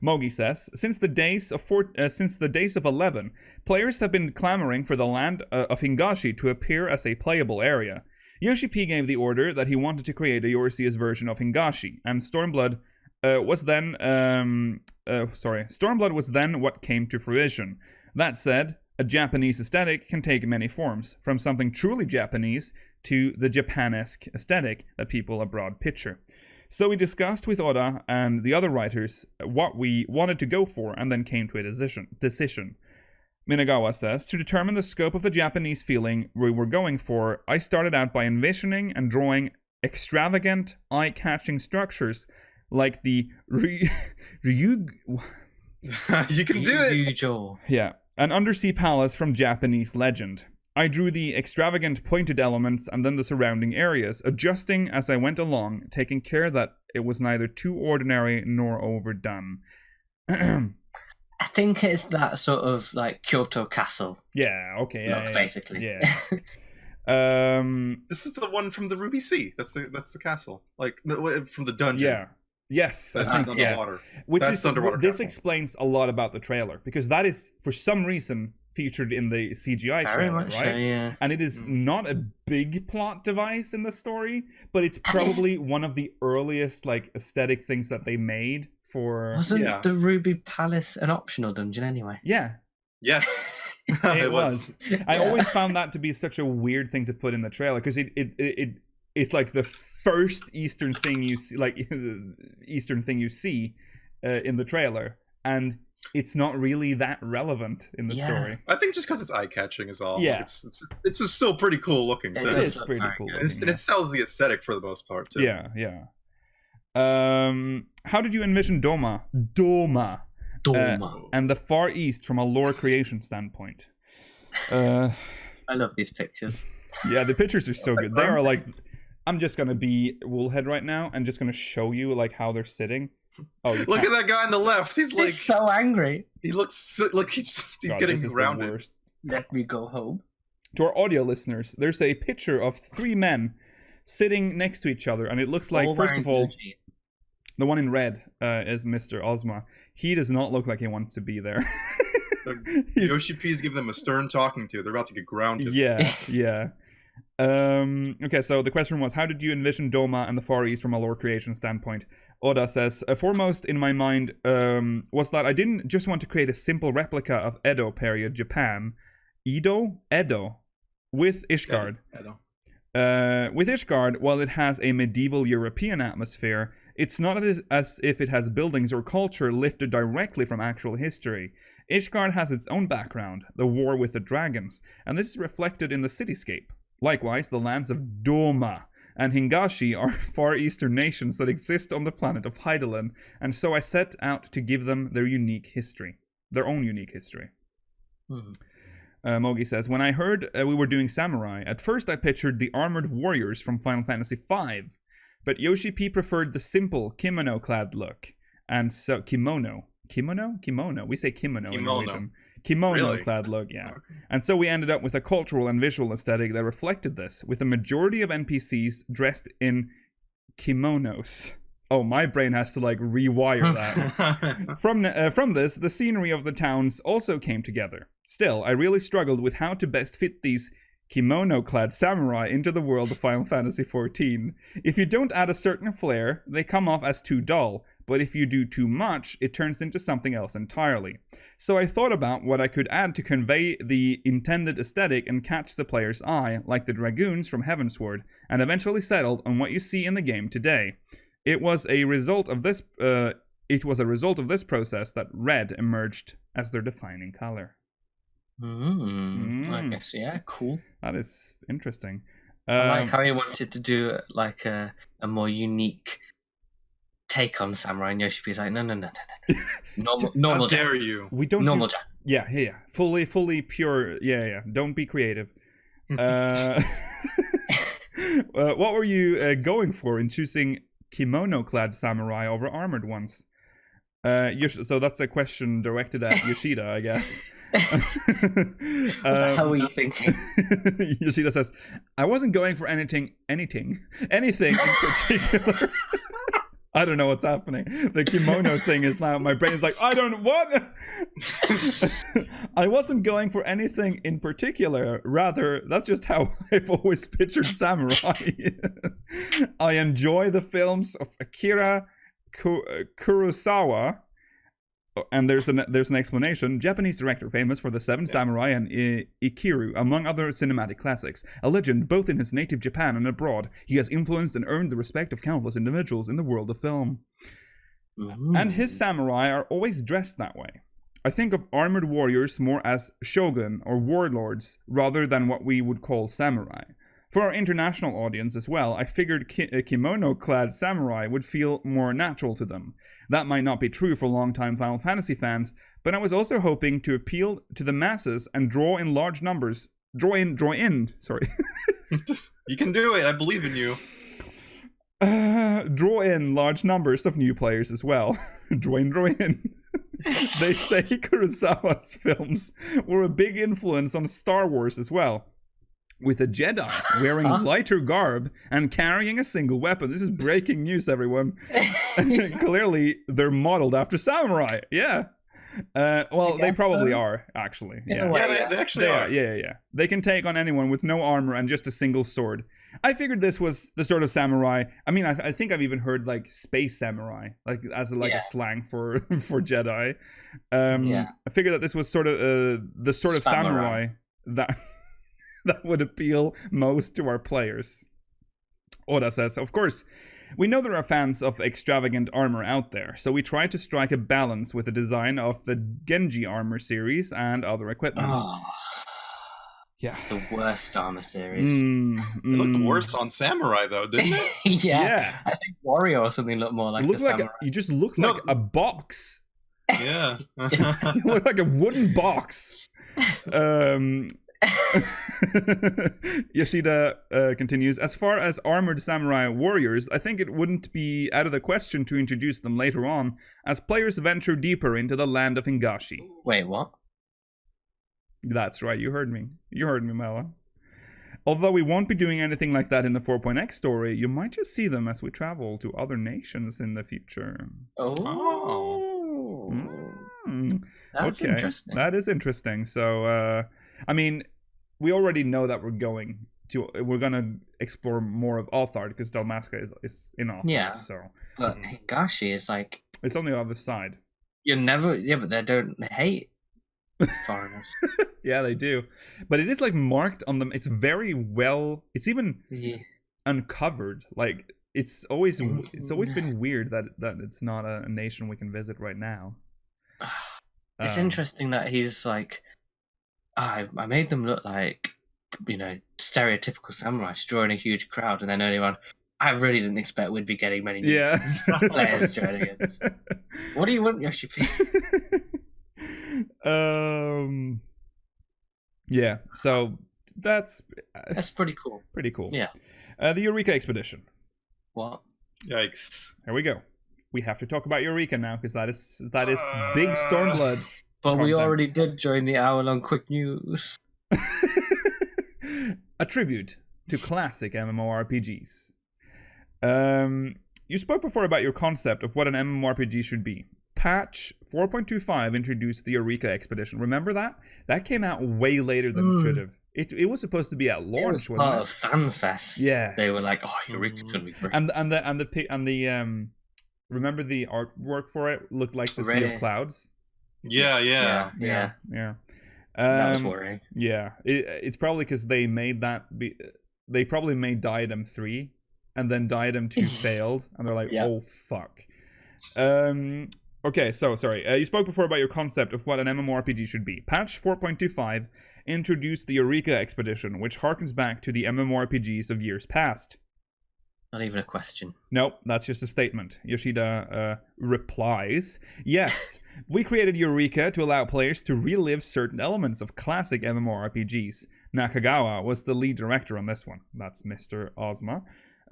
Mogi says, since the days of 11, players have been clamoring for the land of Hingashi to appear as a playable area. Yoshi P gave the order that he wanted to create a Yorcius version of Hingashi, and Stormblood was then what came to fruition. That said, a Japanese aesthetic can take many forms, from something truly Japanese to the Japanesque aesthetic that people abroad picture. So we discussed with Oda and the other writers what we wanted to go for, and then came to a decision. Minagawa says, to determine the scope of the Japanese feeling we were going for, I started out by envisioning and drawing extravagant, eye-catching structures like the You can do it! Yeah, an undersea palace from Japanese legend. I drew the extravagant pointed elements and then the surrounding areas, adjusting as I went along, taking care that it was neither too ordinary nor overdone. I think it's that sort of like Kyoto castle. Yeah, okay. Look, basically. Yeah. This is the one from the Ruby Sea. That's the castle. Like from the dungeon. Yeah. Yes, I think underwater. That's underwater. This castle. Explains a lot about the trailer, because that is for some reason featured in the CGI Very trailer, much right? So, yeah. And it is not a big plot device in the story, but it's probably one of the earliest like aesthetic things that they made for. Wasn't the Ruby Palace an optional dungeon anyway? Yeah. Yes. It was. I always found that to be such a weird thing to put in the trailer, because it's like the first Eastern thing you see, in the trailer, and it's not really that relevant in the story. I think just because it's eye-catching is all. Yeah. It's a still pretty cool looking thing. It is pretty cool looking, and it sells the aesthetic for the most part, too. Yeah. How did you envision Doma, and the Far East from a lore creation standpoint? I love these pictures. Yeah, the pictures are so good. They are like, I'm just gonna be Woolhead right now and just gonna show you like how they're sitting. Oh, look at that guy on the left. He's like so angry. He looks like he's getting grounded. Let me go home. To our audio listeners, there's a picture of 3 men sitting next to each other, and it looks like, first of all, the one in red is Mr. Ozma. He does not look like he wants to be there. Yoshi P is giving them a stern talking to. They're about to get grounded. Yeah. Okay, so the question was, how did you envision Doma and the Far East from a lore creation standpoint? Oda says, foremost in my mind was that I didn't just want to create a simple replica of Edo period Japan. Edo, with Ishgard. Edo. With Ishgard, while it has a medieval European atmosphere, it's not as if it has buildings or culture lifted directly from actual history. Ishgard has its own background, the war with the dragons, and this is reflected in the cityscape. Likewise, the lands of Doma and Hingashi are Far Eastern nations that exist on the planet of Hydalos, and so I set out to give them their own unique history. Mogi says, when I heard we were doing samurai, at first I pictured the armored warriors from Final Fantasy V, but Yoshi P preferred the simple kimono-clad look, and so kimono. We say kimono in Norwegian. Kimono-clad look, yeah. Okay. And so we ended up with a cultural and visual aesthetic that reflected this, with a majority of NPCs dressed in kimonos. Oh, my brain has to like rewire that. From this, the scenery of the towns also came together. Still, I really struggled with how to best fit these kimono-clad samurai into the world of Final Fantasy XIV. If you don't add a certain flair, they come off as too dull, but if you do too much, it turns into something else entirely. So I thought about what I could add to convey the intended aesthetic and catch the player's eye, like the dragoons from Heavensward, and eventually settled on what you see in the game today. It was a result of this process that red emerged as their defining color. I guess, yeah, cool. That is interesting. I like how he wanted to do like a more unique take on samurai, and Yoshi P's like, no. Normal. How dare you? We don't normal. Yeah. Fully pure. Yeah. Don't be creative. What were you going for in choosing kimono-clad samurai over armored ones? So that's a question directed at Yoshida, I guess. How are you thinking? Yoshida says, I wasn't going for anything in particular. I don't know what's happening. The kimono thing is now, my brain is like, what? I wasn't going for anything in particular. Rather, that's just how I've always pictured samurai. I enjoy the films of Akira Kurosawa. And there's an explanation. Japanese director famous for The Seven Samurai and Ikiru, among other cinematic classics. A legend both in his native Japan and abroad, he has influenced and earned the respect of countless individuals in the world of film. And his samurai are always dressed that way. I think of armored warriors more as shogun or warlords rather than what we would call samurai. For our international audience as well, I figured kimono-clad samurai would feel more natural to them. That might not be true for long-time Final Fantasy fans, but I was also hoping to appeal to the masses and draw in large numbers. Draw in. You can do it. I believe in you. Draw in large numbers of new players as well. Draw in. They say Kurosawa's films were a big influence on Star Wars as well. With a Jedi wearing lighter garb and carrying a single weapon. This is breaking news, everyone. Clearly, they're modeled after samurai. Yeah. Well, they probably are, actually. Yeah, they actually are. Yeah. They can take on anyone with no armor and just a single sword. I figured this was the sort of samurai. I mean, I think I've even heard like space samurai, like as a slang for Jedi. I figured that this was sort of the sort of samurai that would appeal most to our players. Oda says, of course, we know there are fans of extravagant armor out there, so we try to strike a balance with the design of the Genji armor series and other equipment. Yeah. The worst armor series. It looked worse on Samurai, though, didn't it? Yeah. I think Warrior or something looked more like a samurai. You just look like a box. Yeah. You look like a wooden box. Yoshida continues, as far as armored samurai warriors, I think it wouldn't be out of the question to introduce them later on as players venture deeper into the land of Hingashi. Wait, what? That's right, you heard me, Mela. Although we won't be doing anything like that in the 4.x story, you might just see them as we travel to other nations in the future. That's interesting. That is interesting. So, I mean, we already know that we're gonna explore more of Althard because Dalmasca is in Althard. Yeah. So, but Hingashi is like, it's on the other side. But they don't hate foreigners. Yeah, they do. But it is like marked on them. It's very well. It's even uncovered. Like it's always been weird that it's not a nation we can visit right now. It's interesting that he's like, I made them look like, stereotypical samurais drawing a huge crowd, and then earlier on, I really didn't expect we'd be getting many new players joining us. What do you want, Yoshi P? Yeah, so that's pretty cool. Pretty cool. Yeah. The Eureka expedition. What? Yikes. Here we go. We have to talk about Eureka now because that is big Stormblood. But we already did during the hour-long quick news. A tribute to classic MMORPGs. You spoke before about your concept of what an MMORPG should be. Patch 4.25 introduced the Eureka Expedition. Remember that? That came out way later than it should have. It was supposed to be at launch, wasn't it? Part of FanFest. Yeah. They were like, "Oh, Eureka's gonna be great." And the remember the artwork for it looked like the Sea of Clouds. Yeah. That was worrying. Yeah, it's probably because they made that. They probably made Diadem 3, and then Diadem 2 failed, and they're like, "Oh fuck." Okay, so sorry. You spoke before about your concept of what an MMORPG should be. Patch 4.25 introduced the Eureka Expedition, which harkens back to the MMORPGs of years past. Not even a question. Nope, that's just a statement. Yoshida replies, "Yes, we created Eureka to allow players to relive certain elements of classic MMORPGs. Nakagawa was the lead director on this one." That's Mr. Ozma.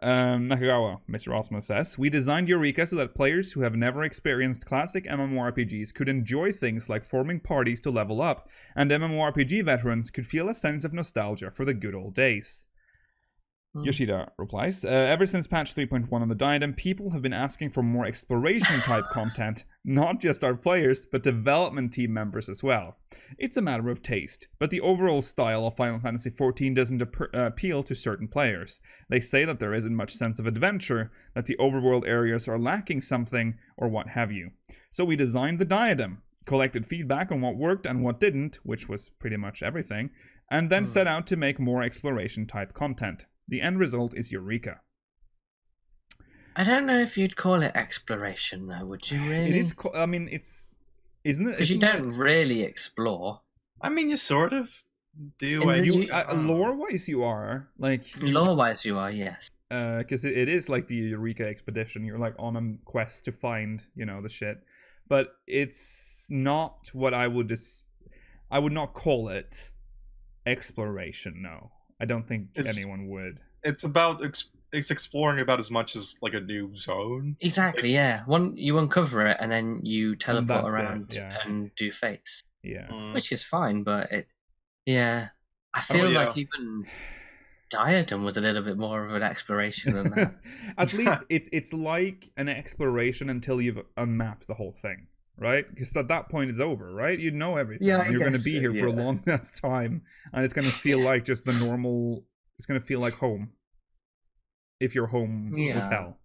Nakagawa, Mr. Ozma says, "We designed Eureka so that players who have never experienced classic MMORPGs could enjoy things like forming parties to level up, and MMORPG veterans could feel a sense of nostalgia for the good old days." Yoshida replies, "Ever since patch 3.1 on the Diadem, people have been asking for more exploration-type content, not just our players, but development team members as well. It's a matter of taste, but the overall style of Final Fantasy XIV doesn't appeal to certain players. They say that there isn't much sense of adventure, that the overworld areas are lacking something, or what have you. So we designed the Diadem, collected feedback on what worked and what didn't, which was pretty much everything, and then set out to make more exploration-type content. The end result is Eureka." I don't know if you'd call it exploration, though, would you really? It is. I mean, isn't it? Because you don't really explore. I mean, you sort of do. Lore-wise, you are lore-wise, you are, yes. Because it is like the Eureka Expedition. You're like on a quest to find, the shit. But it's not what I would not call it exploration. No. I don't think anyone would. It's about it's exploring about as much as like a new zone. Exactly, yeah. You uncover it and then you teleport around and do fates. Yeah. Which is fine, but I feel like even Diadem was a little bit more of an exploration than that. At least it's like an exploration until you've unmapped the whole thing. Right? Because at that point it's over, right? You know everything. Yeah, you're going to be here for a long ass time, and it's going to feel like just the normal. It's going to feel like home. If your home was hell,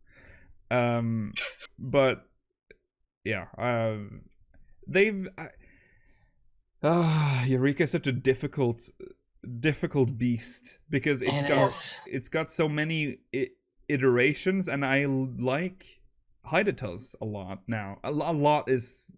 but Eureka is such a difficult beast because it's got so many iterations, and I like Hydatos a lot now. A lot is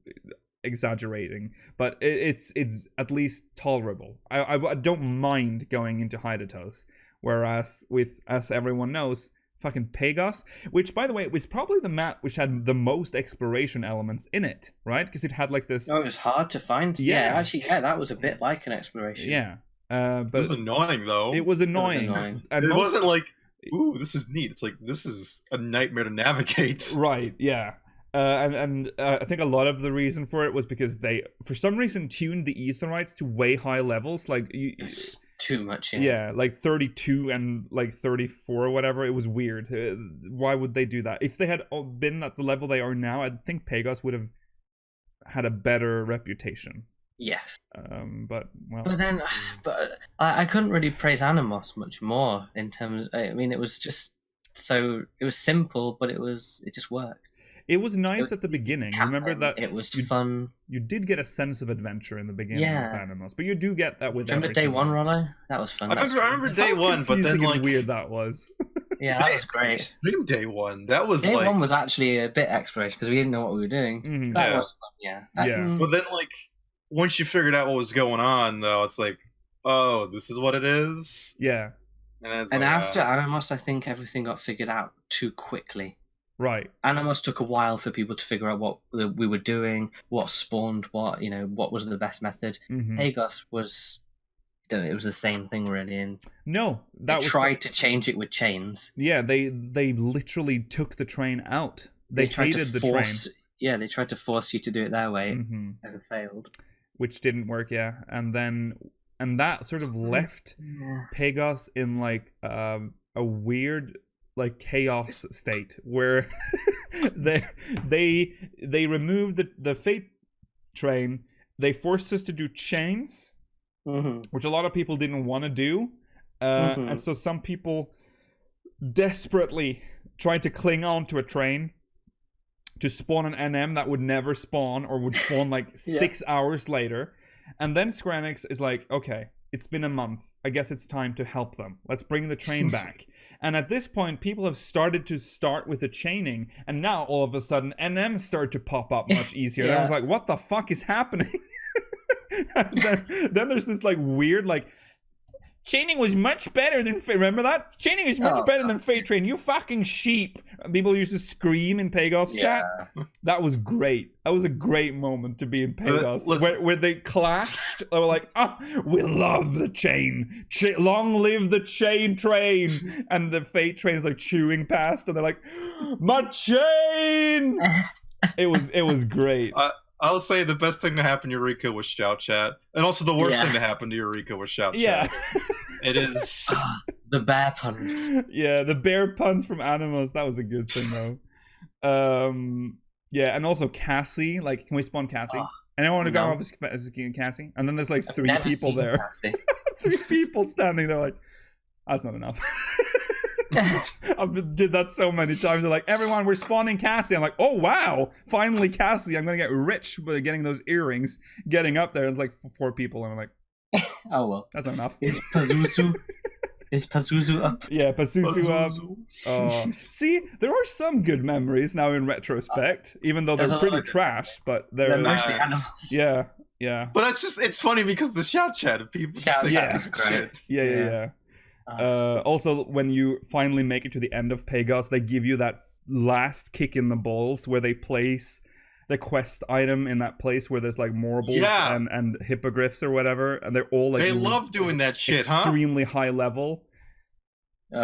exaggerating, but it's at least tolerable. I don't mind going into Hydatos, whereas as everyone knows, fucking Pagos, which by the way was probably the map which had the most exploration elements in it, right? Because it had like this. Oh, it was hard to find. Yeah, actually, that was a bit like an exploration. Yeah, but it was annoying though. It was annoying. And it wasn't like, ooh, this is neat. It's like, this is a nightmare to navigate. Right, yeah. And I think a lot of the reason for it was because they, for some reason, tuned the Aetherytes to way high levels. Like, it's too much. Yeah, like 32 and like 34 or whatever. It was weird. Why would they do that? If they had been at the level they are now, I think Pagos would have had a better reputation. Yes. But I couldn't really praise Animos much more in terms. I mean, it was simple, but it just worked. It was nice at the beginning. Remember that it was fun. You did get a sense of adventure in the beginning of Animos, but you do get that with. Remember day one, Rollo? That was fun. I remember day one, but then like weird that was. Yeah, that was great. Day one, that was day one was actually a bit exploration because we didn't know what we were doing. Mm-hmm. That was fun. Yeah. But then like once you figured out what was going on, though, it's like, oh, this is what it is. Yeah. And after Animos, I think everything got figured out too quickly. Right. Animos took a while for people to figure out what we were doing, what spawned what, what was the best method. Mm-hmm. Pagos was, it was the same thing really. And they tried to change it with chains. Yeah, they literally took the train out. They hated the train. Yeah, they tried to force you to do it their way, mm-hmm. and it failed. which didn't work, and that sort of left Pegos in like a weird like chaos state where they removed the fate train. They forced us to do chains, which a lot of people didn't want to do, and so some people desperately tried to cling on to a train to spawn an NM that would never spawn or would spawn like 6 hours later. And then Square Enix is like, okay, it's been a month. I guess it's time to help them. Let's bring the train back. And at this point, people have started with the chaining. And now, all of a sudden, NMs start to pop up much easier. And I was like, what the fuck is happening? And then there's this like weird like, chaining was much better than remember that? Chaining is much better than Fate Train. You fucking sheep. People used to scream in Pegos chat. That was great. That was a great moment to be in Pegos where they clashed. They were like, "Oh, we love the chain. Long live the chain train!" And the Fate Train is like chewing past, and they're like, "My chain!" It was great. I'll say the best thing to happen to Eureka was shout chat. And also the worst thing to happen to Eureka was shout chat. It is... the bear puns. Yeah, the bear puns from Animals. That was a good thing, though. Yeah, and also Cassie. Like, can we spawn Cassie? Anyone want to go off as Cassie? And then there's like 3 people there. 3 people standing there like, that's not enough. I did that so many times. They're like, everyone, we're spawning Cassie. I'm like, oh wow, finally Cassie. I'm gonna get rich by getting those earrings. Getting up there, it's like 4 people, and I'm like, oh well, that's not enough. Is Pazuzu up? Yeah, Pazuzu up. Oh, see, there are some good memories now in retrospect, even though they're pretty trash. But they're mostly animals. Yeah. But that's just—it's funny because the shout chat of people. Yeah. Also, when you finally make it to the end of Pegos, they give you that last kick in the balls where they place the quest item in that place where there's like marbles and hippogriffs or whatever, and they're all like... They love doing that shit, extremely high level.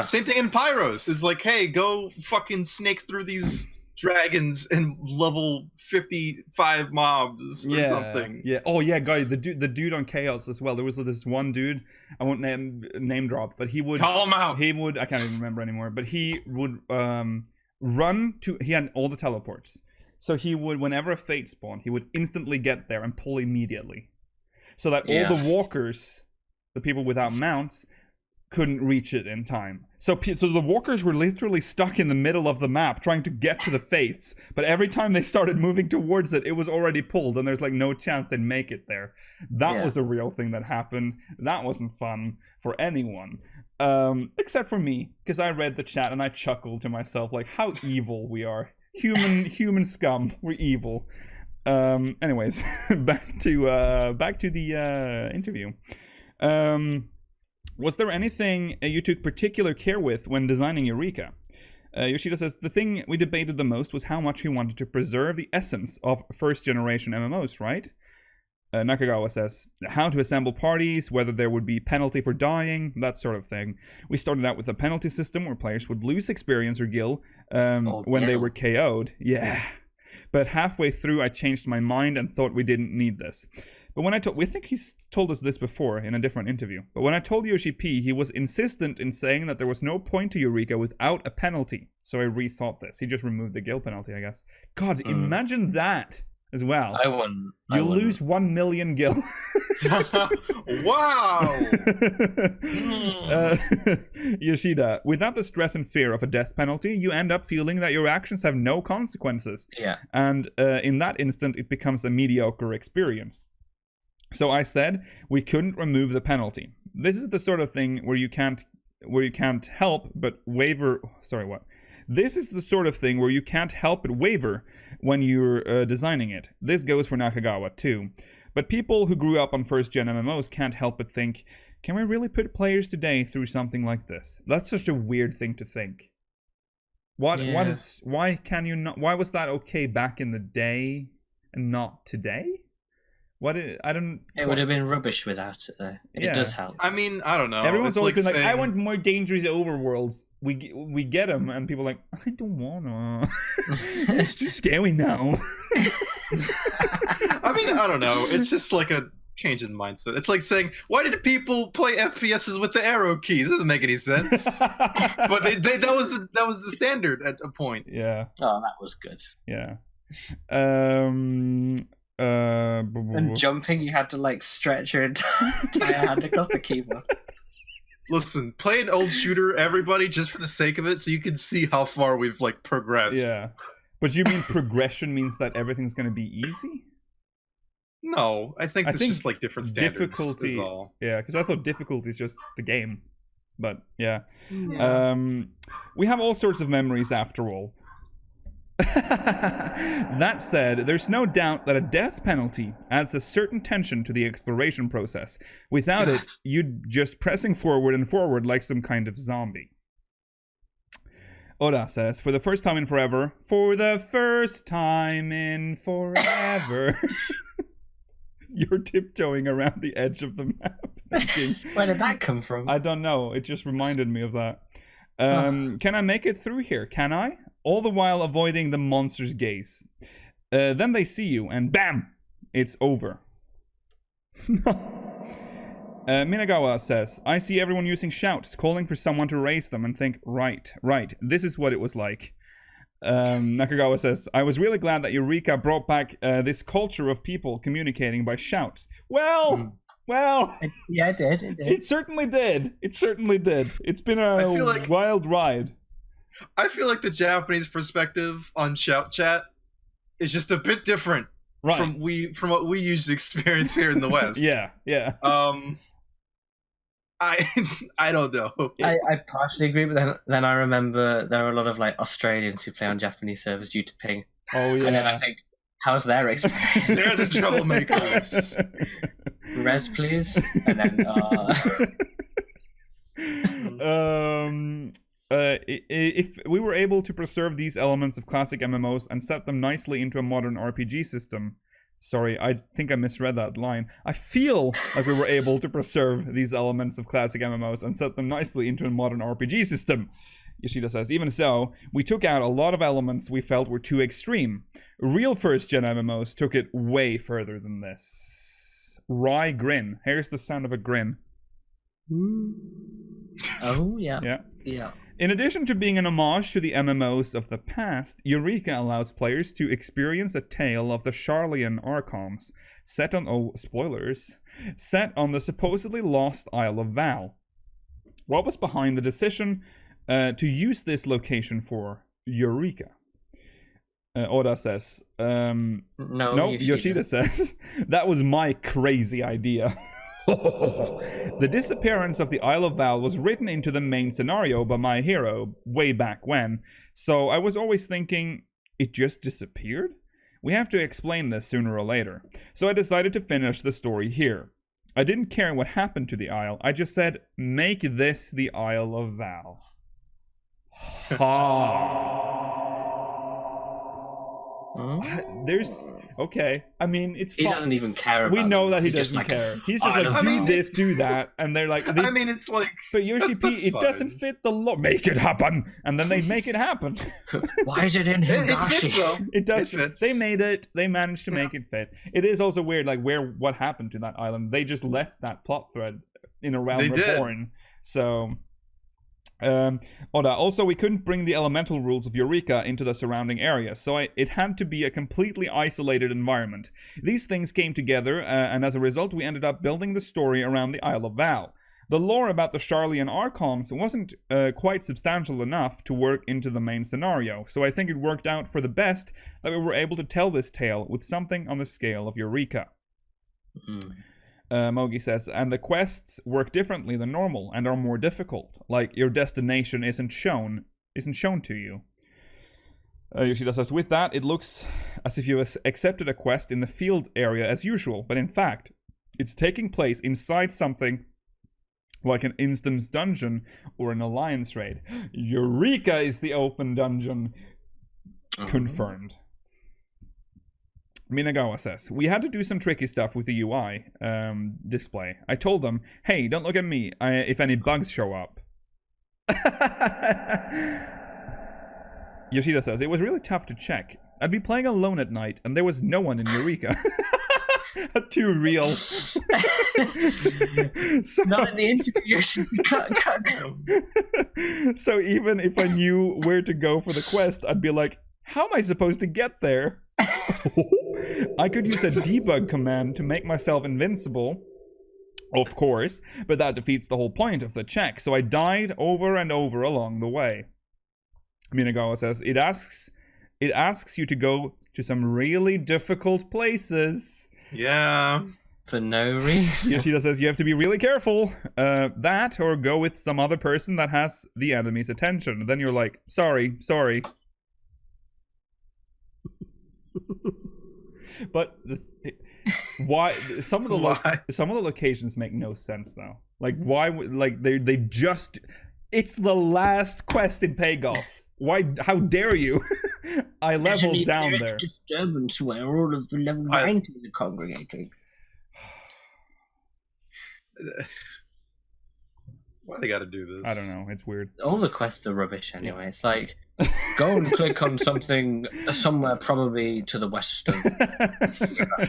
Same thing in Pyros. It's like, hey, go fucking snake through these dragons and level 55 mobs or something. Yeah. Oh yeah, guys, the dude on Chaos as well. There was this one dude, I won't name drop, but he would call him out. He would, I can't even remember anymore, but he would run to, he had all the teleports. So he would, whenever a fate spawned, he would instantly get there and pull immediately. So that all the walkers, the people without mounts, couldn't reach it in time. So the walkers were literally stuck in the middle of the map trying to get to the fates, but every time they started moving towards it, it was already pulled, and there's like no chance they'd make it there. That was a real thing that happened. That wasn't fun for anyone. Except for me, because I read the chat and I chuckled to myself, like, how evil we are. Human scum. We're evil. Anyways, back to the interview. Was there anything you took particular care with when designing Eureka? Yoshida says, the thing we debated the most was how much he wanted to preserve the essence of first-generation MMOs, right? Nakagawa says, how to assemble parties, whether there would be penalty for dying, that sort of thing. We started out with a penalty system where players would lose experience or gil when they were KO'd. Yeah. But halfway through, I changed my mind and thought we didn't need this. But when we think he's told us this before in a different interview. But when I told Yoshi P, he was insistent in saying that there was no point to Eureka without a penalty. So I rethought this. He just removed the gil penalty, I guess. God, imagine that as well. You lose 1 million gil. Wow! Yoshida, without the stress and fear of a death penalty, you end up feeling that your actions have no consequences. Yeah. And in that instant, it becomes a mediocre experience. So I said we couldn't remove the penalty. This is the sort of thing where you can't help but waver. This is the sort of thing where you can't help but waver when you're designing it. This goes for Nakagawa too. But people who grew up on first-gen MMOs can't help but think, can we really put players today through something like this? That's such a weird thing to think. Why can you not? Why was that okay back in the day and not today? It would have been rubbish without it, though. It does help. I mean, I don't know. Everyone's always been like, I want more dangerous overworlds. We get them, and people are like, I don't wanna. It's too scary now. I mean, I don't know. It's just like a change in mindset. It's like saying, why did people play FPSs with the arrow keys? It doesn't make any sense. But that was the standard at a point. Yeah. Oh, that was good. Yeah. And jumping, you had to like stretch your entire hand across the keyboard. Listen, play an old shooter, everybody, just for the sake of it, so you can see how far we've like progressed. Yeah. But you mean progression means that everything's going to be easy? No, I think it's just like different standards. Difficulty is all. Yeah, because I thought difficulty is just the game. But yeah. We have all sorts of memories after all. That said, there's no doubt that a death penalty adds a certain tension to the exploration process. Without it, you'd just pressing forward and forward like some kind of zombie. Oda says, for the first time in forever, you're tiptoeing around the edge of the map. Thinking, where did that come from? I don't know. It just reminded me of that. Can I make it through here? Can I? All the while avoiding the monster's gaze. Then they see you, and bam! It's over. Minagawa says, I see everyone using shouts, calling for someone to raise them, and think, right, this is what it was like. Nakagawa says, I was really glad that Eureka brought back this culture of people communicating by shouts. Well... Yeah, it did. It certainly did. It's been a wild ride. I feel like the Japanese perspective on shout chat is just a bit different from what we usually experience here in the West. Yeah. I don't know. I partially agree, but then I remember there are a lot of like Australians who play on Japanese servers due to ping. Oh yeah. And then I think, how's their experience? They're the troublemakers. Res, please. And then if we were able to preserve these elements of classic MMOs and set them nicely into a modern RPG system. Sorry, I think I misread that line. I feel like we were able to preserve these elements of classic MMOs and set them nicely into a modern RPG system. Yoshida says, even so, we took out a lot of elements we felt were too extreme. Real first-gen MMOs took it way further than this. Wry grin. Here's the sound of a grin. Oh, yeah. Yeah. In addition to being an homage to the MMOs of the past, Eureka allows players to experience a tale of the Sharlayan Archons, set on the supposedly lost Isle of Val. What was behind the decision to use this location for Eureka? Oda says, no, Yoshida says, that was my crazy idea. The disappearance of the Isle of Val was written into the main scenario by my hero way back when, so I was always thinking, it just disappeared? We have to explain this sooner or later. So I decided to finish the story here. I didn't care what happened to the Isle, I just said, make this the Isle of Val. There's okay. I mean, it's fine. He doesn't even care. We know that he doesn't care. He's just like, do this, do that, and they're like, I mean, it's like, but Yoshi P, it doesn't fit the law. Make it happen, and then they make it happen. Why is it in Higashi? It fits though. It does. Fit. They made it. They managed to make it fit. It is also weird, like what happened to that island? They just left that plot thread in A Realm Reborn. So. Also, we couldn't bring the elemental rules of Eureka into the surrounding area, so it had to be a completely isolated environment. These things came together, and as a result, we ended up building the story around the Isle of Val. The lore about the Sharlayan Archons wasn't quite substantial enough to work into the main scenario, so I think it worked out for the best that we were able to tell this tale with something on the scale of Eureka. Mogi says, and the quests work differently than normal and are more difficult. Like your destination isn't shown to you. Yoshida says, with that, it looks as if you accepted a quest in the field area as usual, but in fact, it's taking place inside something like an instance dungeon or an alliance raid. Eureka is the open dungeon. Confirmed. Minagawa says, we had to do some tricky stuff with the UI display. I told them, hey, don't look at me if any bugs show up. Yoshida says, it was really tough to check. I'd be playing alone at night, and there was no one in Eureka. Too real. So, not in the interview. Cut. So even if I knew where to go for the quest, I'd be like, how am I supposed to get there? I could use a debug command to make myself invincible, of course, but that defeats the whole point of the check. So I died over and over along the way. Minagawa says, it asks you to go to some really difficult places. Yeah. For no reason. Yoshida says you have to be really careful. That, or go with some other person that has the enemy's attention. And then you're like, sorry. But why? Some of the locations make no sense though. Like why? Like they just. It's the last quest in Pagos. Why? How dare you? I leveled down there. Disturbance where all of the level 90s are congregating. Why they gotta do this? I don't know. It's weird. All the quests are rubbish anyway. It's like, go and click on something somewhere probably to the west of...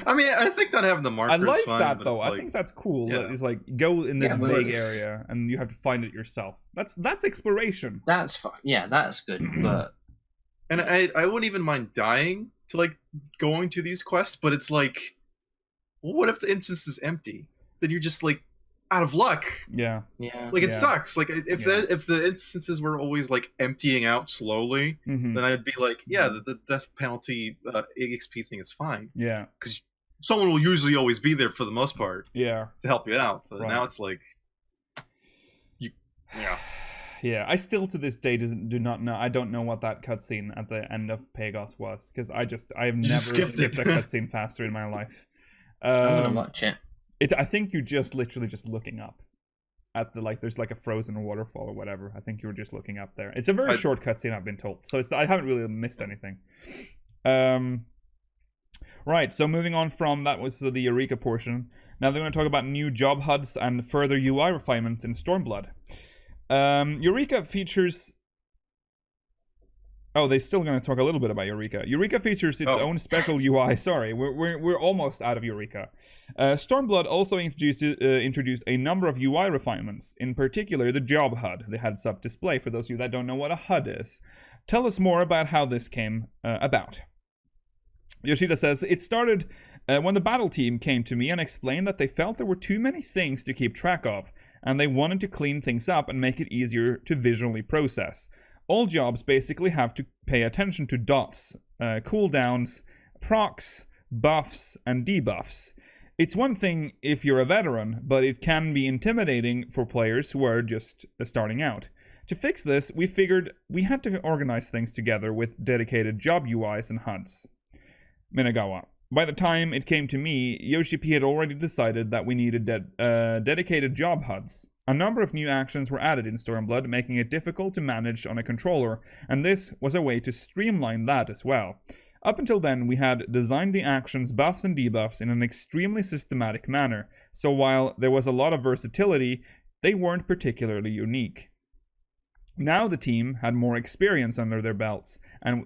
I mean, I think not having the markers I like fine, that though. Like, I think that's cool. Yeah. It's like, go in this big area and you have to find it yourself. That's exploration. That's fine. Yeah, that's good. But and I wouldn't even mind dying to like going to these quests, but it's like, what if the instance is empty? Then you're just like out of luck. Yeah. Like it sucks. Like if the instances were always like emptying out slowly, then I'd be like, yeah, the death penalty EXP thing is fine. Yeah. Because someone will usually always be there for the most part. Yeah. To help you out. But Right. now it's like, Yeah, I still to this day do not know. I don't know what that cutscene at the end of Pagos was, because I have never skipped a cutscene faster in my life. I'm gonna watch it. I think you just literally just looking up at the there's like a frozen waterfall or whatever. I think you were just looking up there. It's a very short cutscene, I've been told, so I haven't really missed anything. Right, so moving on from that was the Eureka portion. Now they're going to talk about new job HUDs and further UI refinements in Stormblood. Eureka features... Oh, they're still going to talk a little bit about Eureka. Eureka features its own special UI. Sorry, we're almost out of Eureka. Stormblood also introduced a number of UI refinements, in particular the job HUD, the heads-up display, for those of you that don't know what a HUD is. Tell us more about how this came about. Yoshida says, it started when the battle team came to me and explained that they felt there were too many things to keep track of, and they wanted to clean things up and make it easier to visually process. All jobs basically have to pay attention to dots, cooldowns, procs, buffs, and debuffs. It's one thing if you're a veteran, but it can be intimidating for players who are just starting out. To fix this, we figured we had to organize things together with dedicated job UIs and HUDs. Minagawa. By the time it came to me, Yoshi P had already decided that we needed dedicated job HUDs. A number of new actions were added in Stormblood, making it difficult to manage on a controller, and this was a way to streamline that as well. Up until then, we had designed the actions, buffs and debuffs in an extremely systematic manner, so while there was a lot of versatility, they weren't particularly unique. Now the team had more experience under their belts, and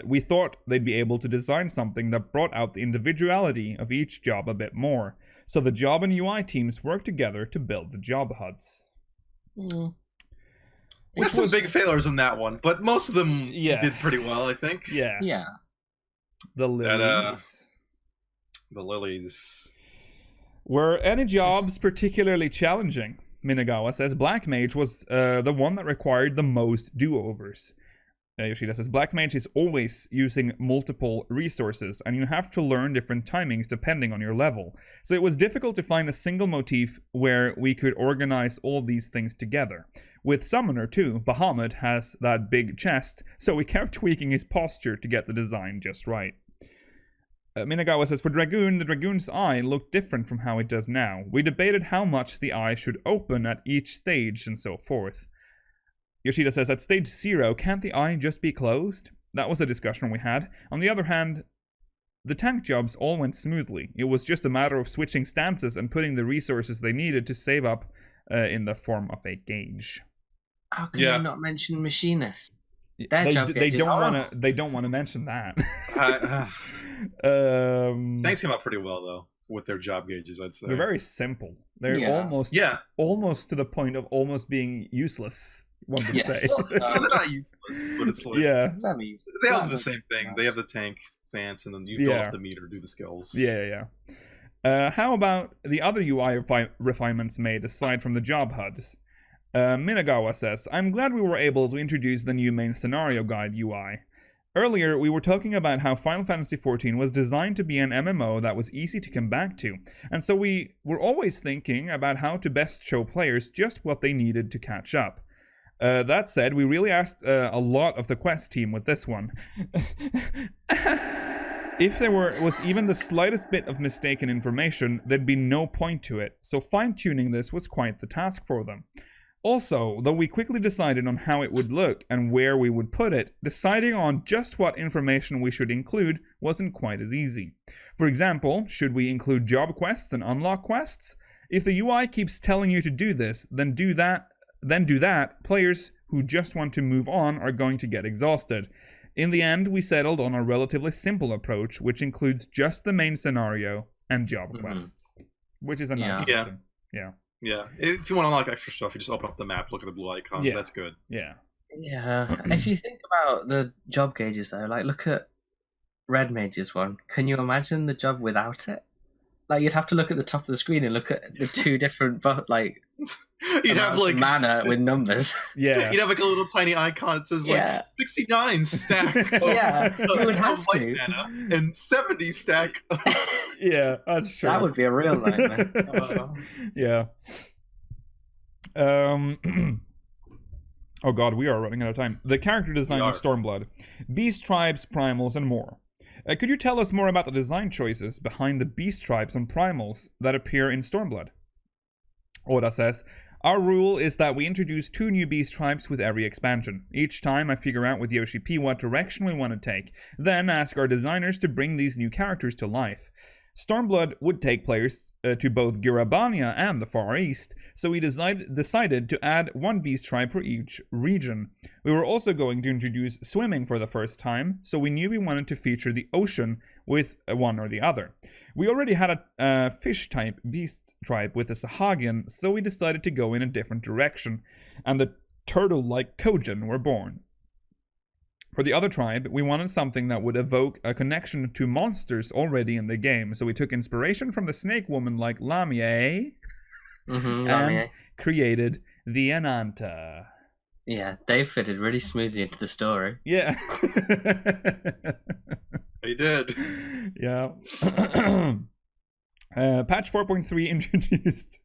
we thought they'd be able to design something that brought out the individuality of each job a bit more. So the job and UI teams worked together to build the job HUDs. We had some big failures in that one, but most of them did pretty well, I think. Yeah. The lilies. The lilies. Were any jobs particularly challenging? Minagawa says Black Mage was the one that required the most do-overs. Yoshida says Black Mage is always using multiple resources, and you have to learn different timings depending on your level. So it was difficult to find a single motif where we could organize all these things together. With Summoner too, Bahamut has that big chest, so we kept tweaking his posture to get the design just right. Minagawa says, for Dragoon, the Dragoon's eye looked different from how it does now. We debated how much the eye should open at each stage and so forth. Yoshida says, at stage 0, can't the eye just be closed? That was a discussion we had. On the other hand, the tank jobs all went smoothly. It was just a matter of switching stances and putting the resources they needed to save up in the form of a gauge. How can you not mention Machinist? They don't want to mention that. Tanks came out pretty well, though. with their job gauges, I'd say. They're very simple. They're almost to the point of almost being useless, one would say. Well, they're not useless, but it's like... Yeah. They all do the same thing. They have the tank stance, and then you build up the meter, do the skills. Yeah. How about the other UI refinements made aside from the job HUDs? Minagawa says, I'm glad we were able to introduce the new main scenario guide UI. Earlier, we were talking about how Final Fantasy XIV was designed to be an MMO that was easy to come back to, and so we were always thinking about how to best show players just what they needed to catch up. That said, we really asked a lot of the quest team with this one. If there was even the slightest bit of mistaken information, there'd be no point to it, so fine-tuning this was quite the task for them. Also, though we quickly decided on how it would look and where we would put it, deciding on just what information we should include wasn't quite as easy. For example, should we include job quests and unlock quests? If the UI keeps telling you to do this, then do that, players who just want to move on are going to get exhausted. In the end, we settled on a relatively simple approach, which includes just the main scenario and job quests. Which is a nice system. Yeah. If you want to unlock extra stuff, you just open up the map, look at the blue icons. Yeah. That's good. Yeah. If you think about the job gauges, though, like look at Red Mage's one. Can you imagine the job without it? Like you'd have to look at the top of the screen and look at the two different you'd have like mana with numbers. Yeah. You'd have like a little tiny icon that says like 69 stack. You would have to. Mana and 70 stack. Yeah, that's true. That would be a real nightmare. Yeah. Oh god, we are running out of time. The character design of Stormblood, beast tribes, primals, and more. Could you tell us more about the design choices behind the beast tribes and primals that appear in Stormblood? Oda says, our rule is that we introduce 2 new beast tribes with every expansion. Each time I figure out with Yoshi P what direction we want to take, then ask our designers to bring these new characters to life. Stormblood would take players to both Gurabania and the Far East, so we decided to add 1 beast tribe for each region. We were also going to introduce swimming for the first time, so we knew we wanted to feature the ocean with one or the other. We already had a fish-type beast tribe with the Sahagian, so we decided to go in a different direction, and the turtle-like Kojin were born. For the other tribe, we wanted something that would evoke a connection to monsters already in the game, so we took inspiration from the snake woman like Lamia and created the Ananta. Yeah, they fitted really smoothly into the story. Yeah. They did. Yeah. Patch 4.3 introduced...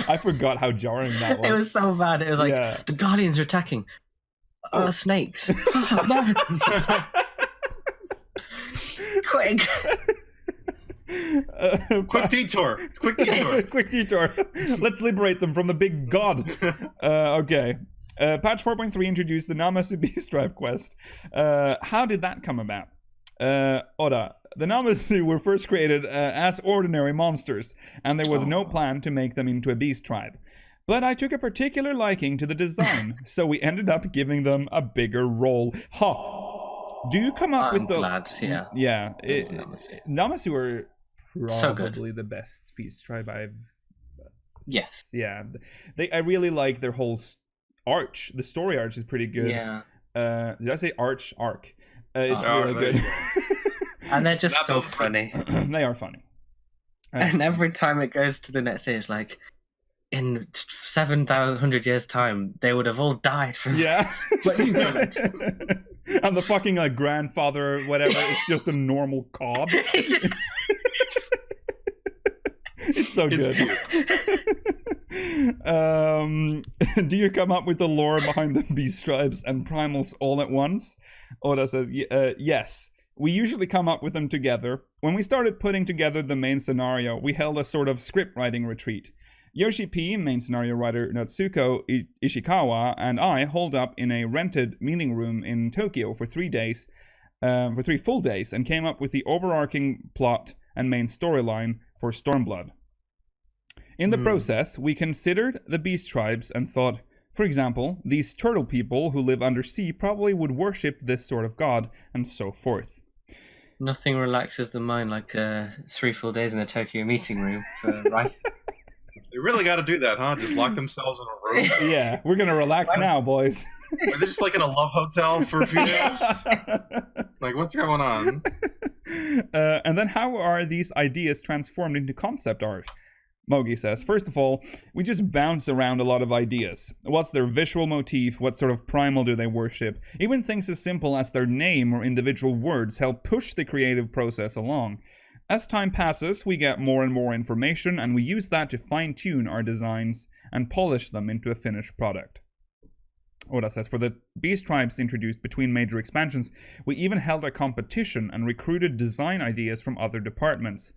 I forgot how jarring that was. It was so bad. It was like, the Guardians are attacking. Snakes. No. Quick. Quick detour. Quick detour. Let's liberate them from the big god. Okay. Patch 4.3 introduced the Namasu Beast Tribe quest. How did that come about? Oda. The Namasu were first created as ordinary monsters, and there was no plan to make them into a beast tribe. But I took a particular liking to the design, so we ended up giving them a bigger role. Do you come up with the... glad, yeah. Namasu are probably so the best beast tribe I've... Yes. Yeah. I really like their whole arch. The story arch is pretty good. Yeah. Did I say arch? Arc. It's really good. And they're just so funny. They are funny. And every time it goes to the next stage, like... in 700 years' time, they would have all died from this. And the fucking grandfather, whatever, is just a normal cob. It's so good. Do you come up with the lore behind the beast tribes and primals all at once? Oda says, yes. We usually come up with them together. When we started putting together the main scenario, we held a sort of script writing retreat. Yoshi P, main scenario writer Natsuko Ishikawa, and I holed up in a rented meeting room in Tokyo for 3 days, for 3 full days, and came up with the overarching plot and main storyline for Stormblood. In the process, we considered the beast tribes and thought, for example, these turtle people who live undersea probably would worship this sort of god, and so forth. Nothing relaxes the mind like 3 full days in a Tokyo meeting room for writing. They really got to do that, huh? Just lock themselves in a room. Yeah, we're gonna relax now, boys. Are they just like in a love hotel for a few days? Like, what's going on? And then how are these ideas transformed into concept art? Mogi says, first of all, we just bounce around a lot of ideas. What's their visual motif? What sort of primal do they worship? Even things as simple as their name or individual words help push the creative process along. As time passes, we get more and more information, and we use that to fine-tune our designs and polish them into a finished product. Oda says, for the beast tribes introduced between major expansions, we even held a competition and recruited design ideas from other departments.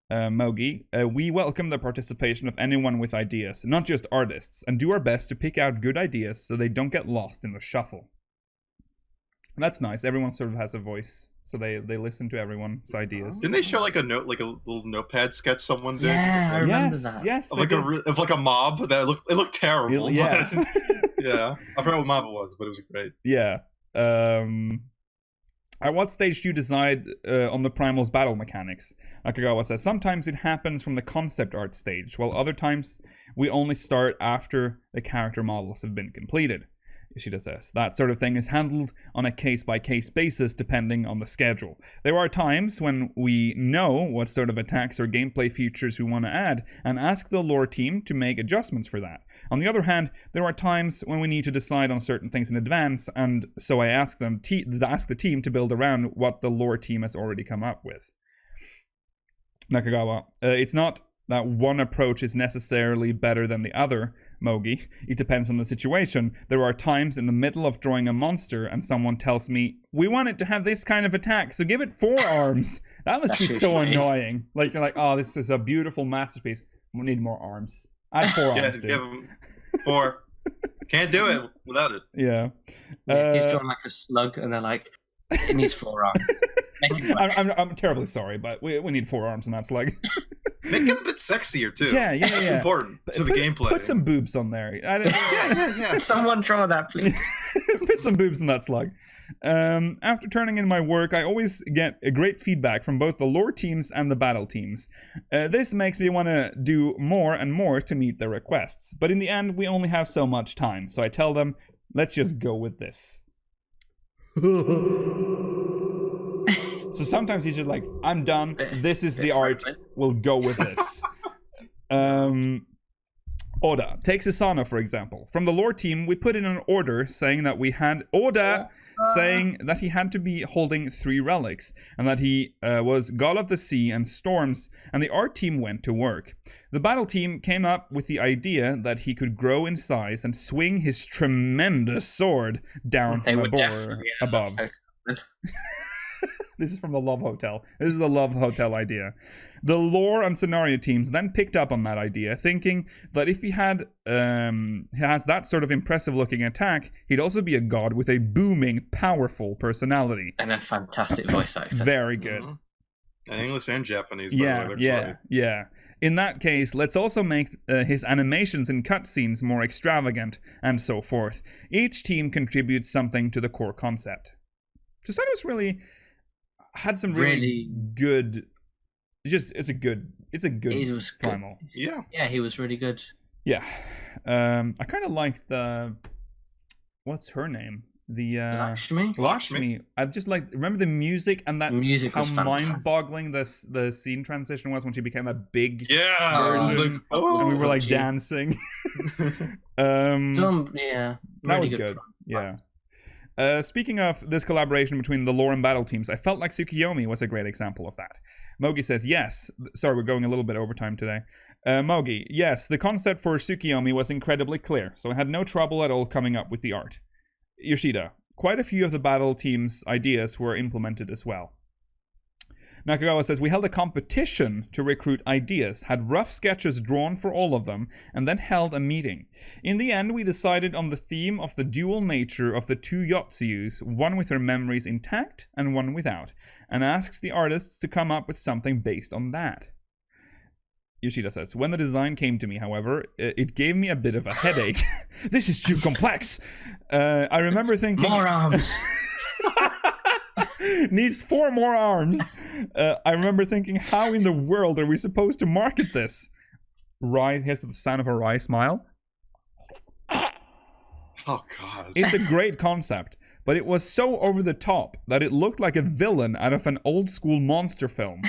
Mogi, we welcome the participation of anyone with ideas, not just artists, and do our best to pick out good ideas so they don't get lost in the shuffle. That's nice. Everyone sort of has a voice, so they listen to everyone's ideas. Didn't they show like a little notepad sketch someone did? Yeah, I remember that. Yes, of like a mob that looked terrible. Yeah, yeah. I forgot what mob it was, but it was great. Yeah. At what stage do you decide on the Primal's battle mechanics? Nakagawa says, sometimes it happens from the concept art stage, while other times we only start after the character models have been completed. Yoshida says, that sort of thing is handled on a case-by-case basis depending on the schedule. There are times when we know what sort of attacks or gameplay features we want to add and ask the lore team to make adjustments for that. On the other hand, there are times when we need to decide on certain things in advance, and so I ask the team to build around what the lore team has already come up with. Nakagawa, it's not that one approach is necessarily better than the other, Mogi. It depends on the situation. There are times in the middle of drawing a monster and someone tells me, we want it to have this kind of attack, so give it 4 arms. That must be so annoying. Like, you're like, oh, this is a beautiful masterpiece. We need more arms. Add 4 arms, dude. Give him 4. Can't do it without it. Yeah. He's drawn like a slug, and they're like, it needs 4 arms. I'm terribly sorry, but we need 4 arms in that slug. Make it a bit sexier too. Yeah. That's important to the gameplay. Put some boobs on there. Yeah. Someone draw that, please. Put some boobs in that slug. After turning in my work, I always get a great feedback from both the lore teams and the battle teams. This makes me want to do more and more to meet their requests. But in the end, we only have so much time, so I tell them, let's just go with this. So sometimes he's just like, I'm done. This is the art. We'll go with this. Oda. Take Susanoo, for example. From the lore team, we put in an order saying that we had Oda saying that he had to be holding 3 relics and that he was god of the sea and storms, and the art team went to work. The battle team came up with the idea that he could grow in size and swing his tremendous sword down from above. This is from the Love Hotel. This is the Love Hotel idea. The lore and scenario teams then picked up on that idea, thinking that if he has that sort of impressive-looking attack, he'd also be a god with a booming, powerful personality. And a fantastic voice actor. Very good. Mm-hmm. And English and Japanese. Yeah. In that case, let's also make his animations and cutscenes more extravagant, and so forth. Each team contributes something to the core concept. Susanoo's really had some really good. It's a good primal. Good. Yeah, he was really good. Yeah, I kind of liked the. What's her name? The Lakshmi. I just remember the music and that music how was fantastic. Mind-boggling the scene transition was when she became a big version, and we were like dancing. Really that was good. Yeah. Speaking of this collaboration between the lore and battle teams, I felt like Tsukiyomi was a great example of that. Mogi says, yes. Sorry, we're going a little bit overtime today. Mogi, yes, the concept for Tsukiyomi was incredibly clear, so I had no trouble at all coming up with the art. Yoshida, quite a few of the battle team's ideas were implemented as well. Nakagawa says, we held a competition to recruit ideas, had rough sketches drawn for all of them, and then held a meeting. In the end, we decided on the theme of the dual nature of the 2 Yotsuyus, one with their memories intact and one without, and asked the artists to come up with something based on that. Yoshida says, when the design came to me, however, it gave me a bit of a headache. This is too complex. I remember thinking... More arms! Needs 4 more arms. I remember thinking, how in the world are we supposed to market this? Rye, here's the sound of a Rye smile. Oh, God. It's a great concept, but it was so over the top that it looked like a villain out of an old school monster film.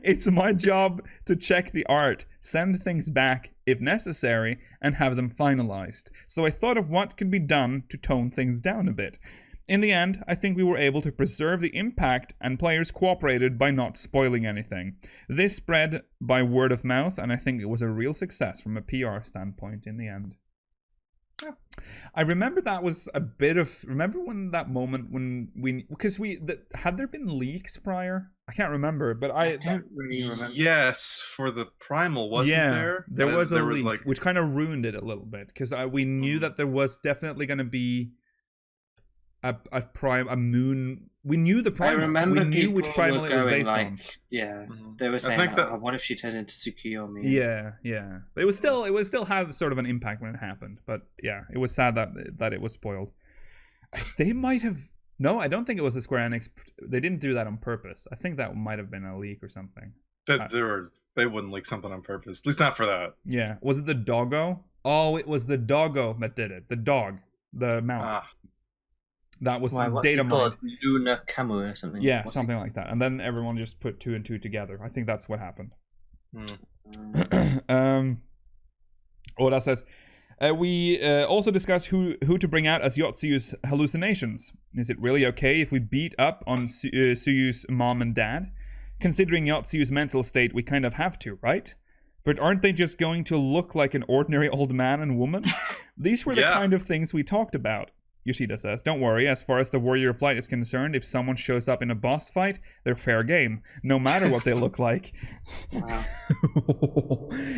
It's my job to check the art, send things back if necessary, and have them finalized. So I thought of what could be done to tone things down a bit. In the end, I think we were able to preserve the impact, and players cooperated by not spoiling anything. This spread by word of mouth, and I think it was a real success from a PR standpoint in the end. Yeah. I remember that was a bit of... Remember when that moment when we... Because had there been leaks prior? I can't remember, but I don't really remember. Yes, for the Primal, wasn't there? There was a leak, which kind of ruined it a little bit, because we knew that there was definitely going to be a moon. We knew the Primal. I remember we knew which Primal it was based on. Yeah, they were saying, what if she turned into Tsukuyomi? Yeah. But it was still had sort of an impact when it happened. But yeah, it was sad that it was spoiled. They might have... No, I don't think it was a Square Enix. They didn't do that on purpose. I think that might have been a leak or something. They wouldn't leak something on purpose. At least not for that. Yeah. Was it the doggo? Oh, it was the doggo that did it. The dog. The mount. That was data mined. Luna Camu or something. Yeah, something like that. And then everyone just put 2 and 2 together. I think that's what happened. Oda says... we also discussed who to bring out as Yotsuyu's hallucinations. Is it really okay if we beat up on Suyu's mom and dad? Considering Yotsuyu's mental state, we kind of have to, right? But aren't they just going to look like an ordinary old man and woman? These were the kind of things we talked about. Yoshida says, don't worry, as far as the Warrior of Light is concerned, if someone shows up in a boss fight, they're fair game, no matter what they look like. Wow.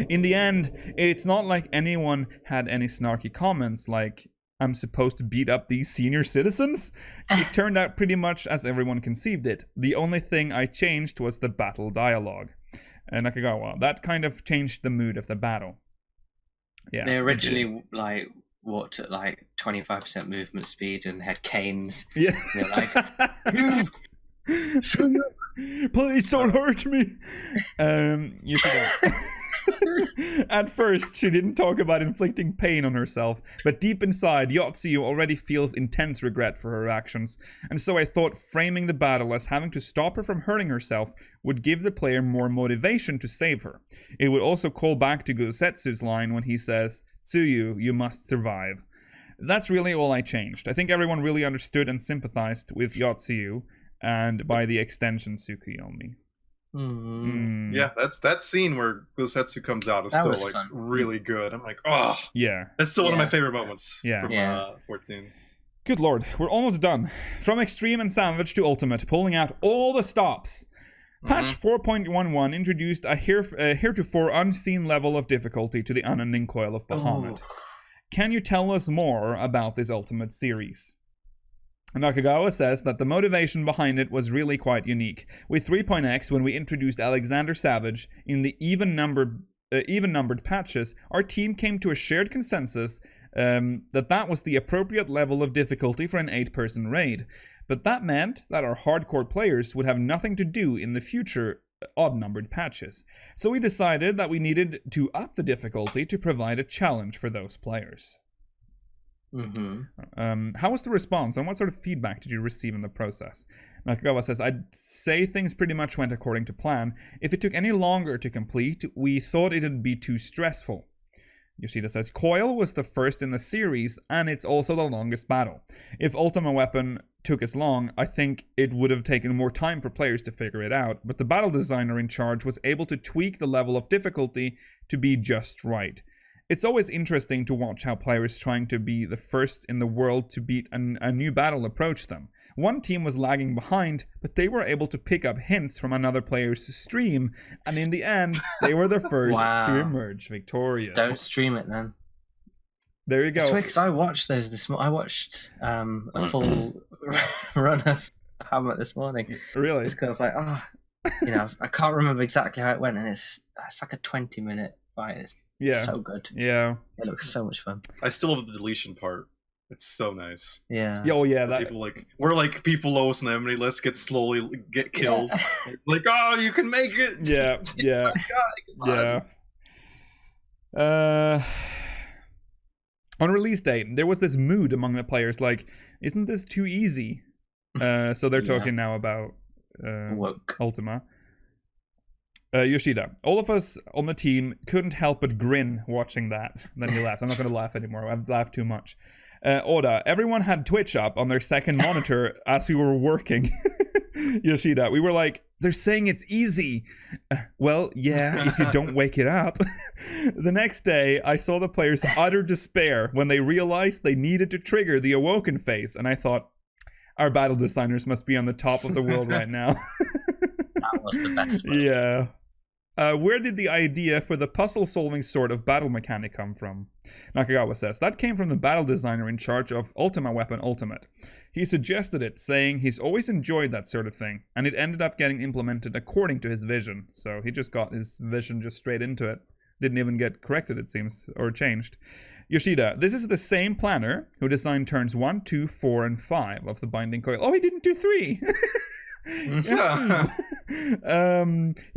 In the end, it's not like anyone had any snarky comments like, I'm supposed to beat up these senior citizens? It turned out pretty much as everyone conceived it. The only thing I changed was the battle dialogue. And Nakagawa, that kind of changed the mood of the battle. Yeah. They originally, walked at 25% movement speed and had canes. Yeah. They're like, please don't hurt me. You should. At first, she didn't talk about inflicting pain on herself, but deep inside, Yotsuyu already feels intense regret for her actions, and so I thought framing the battle as having to stop her from hurting herself would give the player more motivation to save her. It would also call back to Gosetsu's line when he says, Tsuyu, you must survive. That's really all I changed. I think everyone really understood and sympathized with Yotsuyu, and by the extension, Tsukuyomi. Yeah, that scene where Gosetsu comes out is still fun. Really good. I'm like, oh yeah, that's still one of my favorite moments. From 14. Good lord, we're almost done. From Extreme and Savage to Ultimate, pulling out all the stops. Patch 4.11 introduced a heretofore unseen level of difficulty to the unending coil of Bahamut. Can you tell us more about this Ultimate series? Nakagawa says that the motivation behind it was really quite unique. With 3.x, when we introduced Alexander Savage in the even-numbered patches, our team came to a shared consensus that was the appropriate level of difficulty for an 8-person raid. But that meant that our hardcore players would have nothing to do in the future odd-numbered patches. So we decided that we needed to up the difficulty to provide a challenge for those players. How was the response, and what sort of feedback did you receive in the process? Nakagawa says, I'd say things pretty much went according to plan. If it took any longer to complete, we thought it'd be too stressful. Yoshida says, Coil was the first in the series, and it's also the longest battle. If Ultima Weapon took as long, I think it would have taken more time for players to figure it out, but the battle designer in charge was able to tweak the level of difficulty to be just right. It's always interesting to watch how players trying to be the first in the world to beat a new battle approach them. One team was lagging behind, but they were able to pick up hints from another player's stream, and in the end, they were the first to emerge victorious. Don't stream it, then. There you go. It's weird, because I watched those this morning. I watched a full run of Hamlet this morning. Really? Just because I was like, I can't remember exactly how it went, and it's like a 20-minute fight. It's so good. Yeah. It looks so much fun. I still have the deletion part. It's so nice. Yeah. Oh yeah, that we're like people lowest enemy. Let's slowly get killed. Yeah. Like, oh, you can make it. Yeah, yeah, yeah. On release date, there was this mood among the players, like, isn't this too easy? So they're talking now about Ultima. Yoshida, all of us on the team couldn't help but grin watching that. Then he laughs. I'm not going to laugh anymore. I've laughed too much. Oda, everyone had Twitch up on their second monitor as we were working. Yoshida, we were like, they're saying it's easy. Well, yeah, if you don't wake it up. The next day, I saw the players' utter despair when they realized they needed to trigger the Awoken phase, and I thought, our battle designers must be on the top of the world right now. That was the best one. Yeah. Where did the idea for the puzzle-solving sort of battle mechanic come from? Nakagawa says, that came from the battle designer in charge of Ultima Weapon Ultimate. He suggested it, saying he's always enjoyed that sort of thing, and it ended up getting implemented according to his vision. So he just got his vision just straight into it. Didn't even get corrected, it seems, or changed. Yoshida, this is the same planner who designed turns 1, 2, 4, and 5 of the Binding Coil. Oh, he didn't do 3! He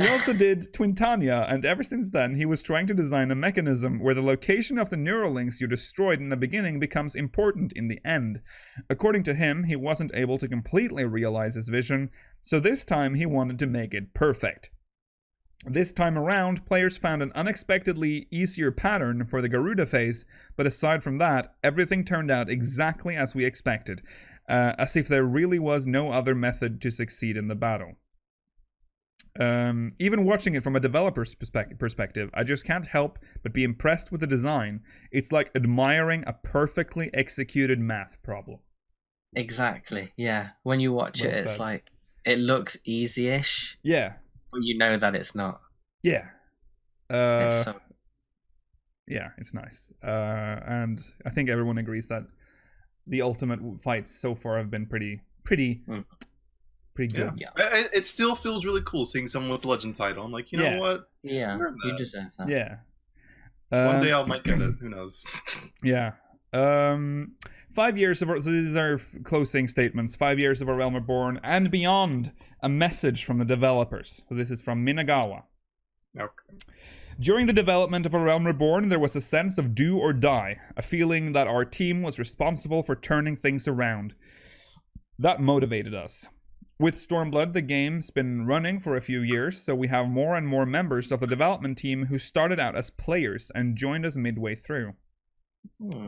also did Twintania, and ever since then he was trying to design a mechanism where the location of the neural links you destroyed in the beginning becomes important in the end. According to him, he wasn't able to completely realize his vision, so this time he wanted to make it perfect. This time around, players found an unexpectedly easier pattern for the Garuda phase, but aside from that, everything turned out exactly as we expected. As if there really was no other method to succeed in the battle. Even watching it from a developer's perspective, I just can't help but be impressed with the design. It's like admiring a perfectly executed math problem. Exactly, yeah. When you watch it, it's like, it looks easy-ish. Yeah. But you know that it's not. Yeah. Yeah, it's nice. And I think everyone agrees that the ultimate fights so far have been pretty good. Yeah. It still feels really cool seeing someone with Legend title. I'm like, you know what? Yeah, you deserve that. Yeah. One day I might get it. Who knows? Yeah. 5 years of... So these are closing statements. 5 years of A Realm Reborn and beyond. A message from the developers. So this is from Minagawa. Okay. During the development of A Realm Reborn, there was a sense of do or die, a feeling that our team was responsible for turning things around. That motivated us. With Stormblood, the game's been running for a few years, so we have more and more members of the development team who started out as players and joined us midway through.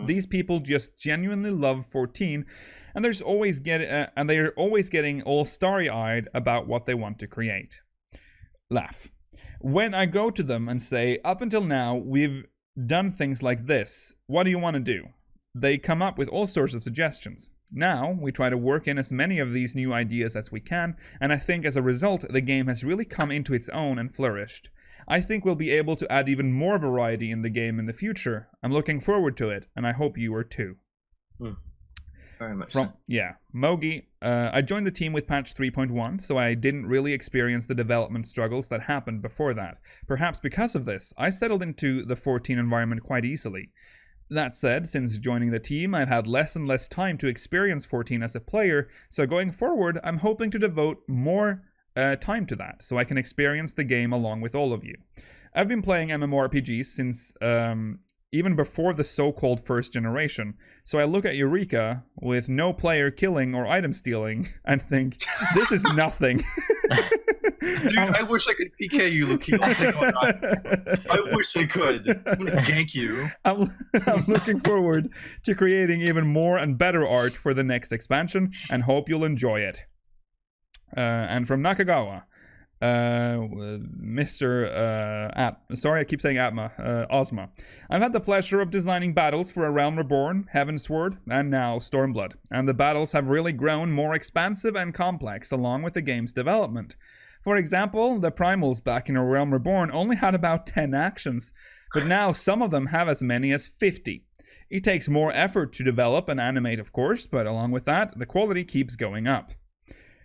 These people just genuinely love 14, and they're always getting all starry-eyed about what they want to create. Laugh. When I go to them and say, up until now, we've done things like this, what do you want to do? They come up with all sorts of suggestions. Now, we try to work in as many of these new ideas as we can, and I think as a result, the game has really come into its own and flourished. I think we'll be able to add even more variety in the game in the future. I'm looking forward to it, and I hope you are too. Very much so. Yeah. Mogi, I joined the team with patch 3.1, so I didn't really experience the development struggles that happened before that. Perhaps because of this, I settled into the 14 environment quite easily. That said, since joining the team, I've had less and less time to experience 14 as a player, so going forward, I'm hoping to devote more time to that, so I can experience the game along with all of you. I've been playing MMORPGs since even before the so-called first generation, so I look at Eureka with no player killing or item stealing and think, this is nothing. Dude, I wish I could PK you, Luki. I wish I could. I'm gonna gank you. I'm looking forward to creating even more and better art for the next expansion, and hope you'll enjoy it. And from Nakagawa, Mr. Sorry, I keep saying Ozma. I've had the pleasure of designing battles for A Realm Reborn, Heavensward, and now Stormblood, and the battles have really grown more expansive and complex along with the game's development. For example, the primals back in A Realm Reborn only had about 10 actions, but now some of them have as many as 50. It takes more effort to develop and animate, of course, but along with that, the quality keeps going up.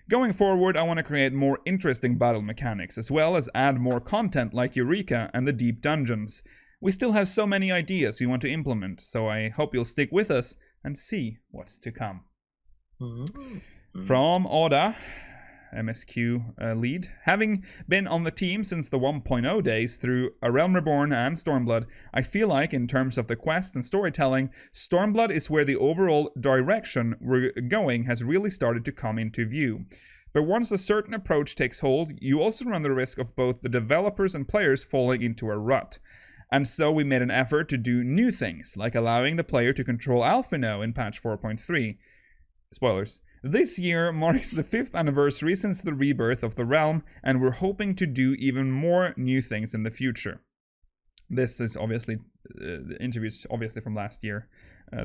Going forward, I want to create more interesting battle mechanics, as well as add more content like Eureka and the deep dungeons. We still have so many ideas we want to implement, so I hope you'll stick with us and see what's to come. Mm-hmm. From Oda, MSQ lead. Having been on the team since the 1.0 days through A Realm Reborn and Stormblood, I feel like, in terms of the quest and storytelling, Stormblood is where the overall direction we're going has really started to come into view. But once a certain approach takes hold, you also run the risk of both the developers and players falling into a rut. And so we made an effort to do new things, like allowing the player to control Alphino in patch 4.3. Spoilers. This year marks the 5th anniversary since the rebirth of the realm, and we're hoping to do even more new things in the future. This is obviously, the interviews obviously from last year.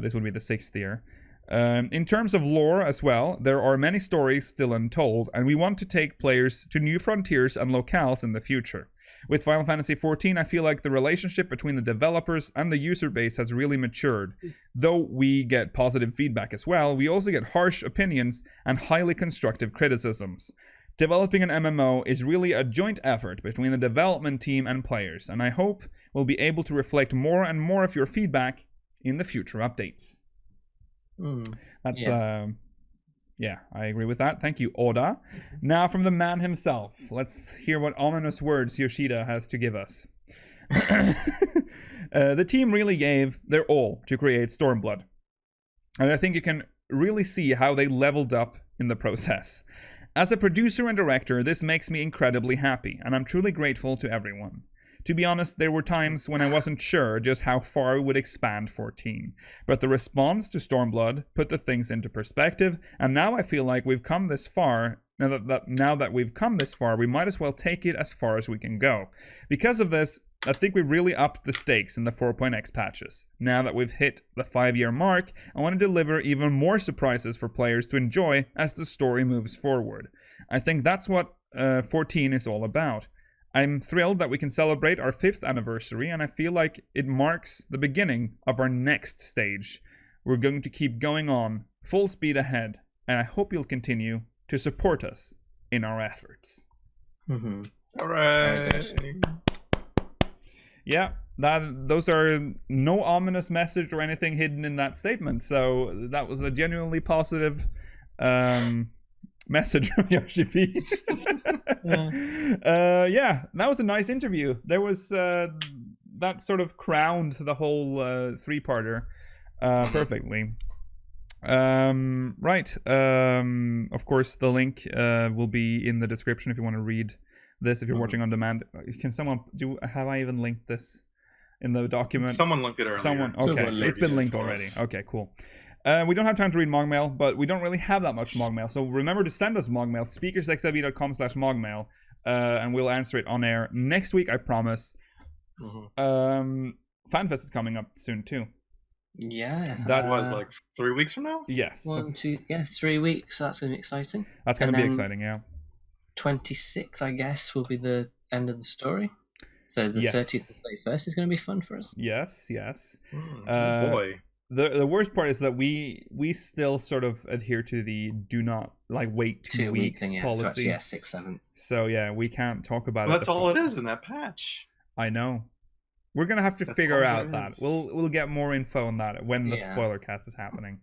This would be the 6th year. In terms of lore as well, there are many stories still untold, and we want to take players to new frontiers and locales in the future. With Final Fantasy XIV, I feel like the relationship between the developers and the user base has really matured. Though we get positive feedback as well, we also get harsh opinions and highly constructive criticisms. Developing an MMO is really a joint effort between the development team and players, and I hope we'll be able to reflect more and more of your feedback in the future updates. That's yeah, I agree with that. Thank you, Oda. Now from the man himself, let's hear what ominous words Yoshida has to give us. The team really gave their all to create Stormblood, and I think you can really see how they leveled up in the process. As a producer and director, this makes me incredibly happy, and I'm truly grateful to everyone. To be honest, there were times when I wasn't sure just how far we would expand 14, but the response to Stormblood put the things into perspective, and now I feel like we've come this far. Now that we've come this far, we might as well take it as far as we can go. Because of this, I think we really upped the stakes in the 4.x patches. Now that we've hit the 5-year mark, I want to deliver even more surprises for players to enjoy as the story moves forward. I think that's what 14 is all about. I'm thrilled that we can celebrate our 5th anniversary, and I feel like it marks the beginning of our next stage. We're going to keep going on, full speed ahead, and I hope you'll continue to support us in our efforts. Mm-hmm. All right. Yeah, those are no ominous message or anything hidden in that statement, so that was a genuinely positive message from Yoshi P. Yeah, that was a nice interview. There was that sort of crowned the whole 3-parter perfectly. Right. Of course, the link will be in the description if you want to read this. If you're watching on demand, can someone have I even linked this in the document? Someone linked it earlier. Okay, it's been linked already. Okay, cool. We don't have time to read Mogmail, but we don't really have that much Mogmail. So remember to send us Mogmail, speakersxiv.com/Mogmail, and we'll answer it on air next week, I promise. FanFest is coming up soon too. Yeah. That was like 3 weeks from now? Yes. 3 weeks. So that's going to be exciting. That's going to be exciting, yeah. 26th, I guess, will be the end of the story. So the 30th and 31st is going to be fun for us. Yes. Oh boy. The worst part is that we still sort of adhere to the do not wait 2 weeks thing, policy. So 6th, 7th. So yeah, we can't talk about it. That's all it is in that patch. I know. We're gonna have to figure out that. We'll get more info on that when the spoiler cast is happening.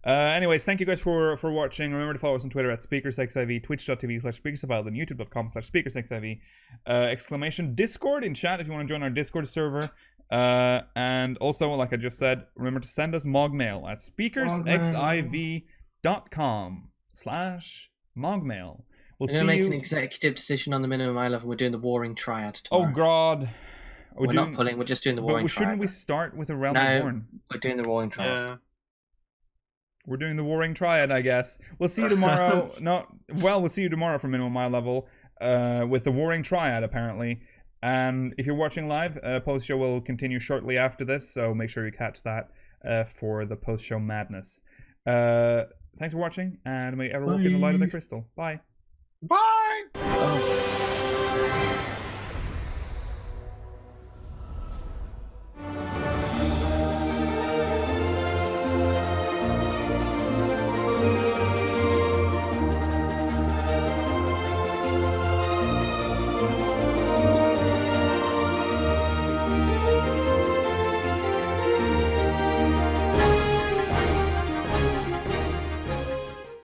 Anyways, thank you guys for watching. Remember to follow us on Twitter at SpeakersXIV, twitch.tv/SpeakersXIV, and youtube.com/SpeakersXIV. Discord in chat if you want to join our Discord server. And also, like I just said, remember to send us Mogmail at speakersxiv.com/Mogmail. We're going to make an executive decision on the minimum eye level. We're doing the Warring Triad tomorrow. Oh, God. We're not pulling, we're just doing the Warring Triad. Shouldn't we start with a Realm Reborn? We're doing the Warring Triad. We're doing the Warring Triad, I guess. We'll see you tomorrow. We'll see you tomorrow for minimum eye level with the Warring Triad, apparently. And if you're watching live, post-show will continue shortly after this, so make sure you catch that for the post-show madness. Thanks for watching, and may you ever walk in the light of the crystal. Bye. Bye! Oh.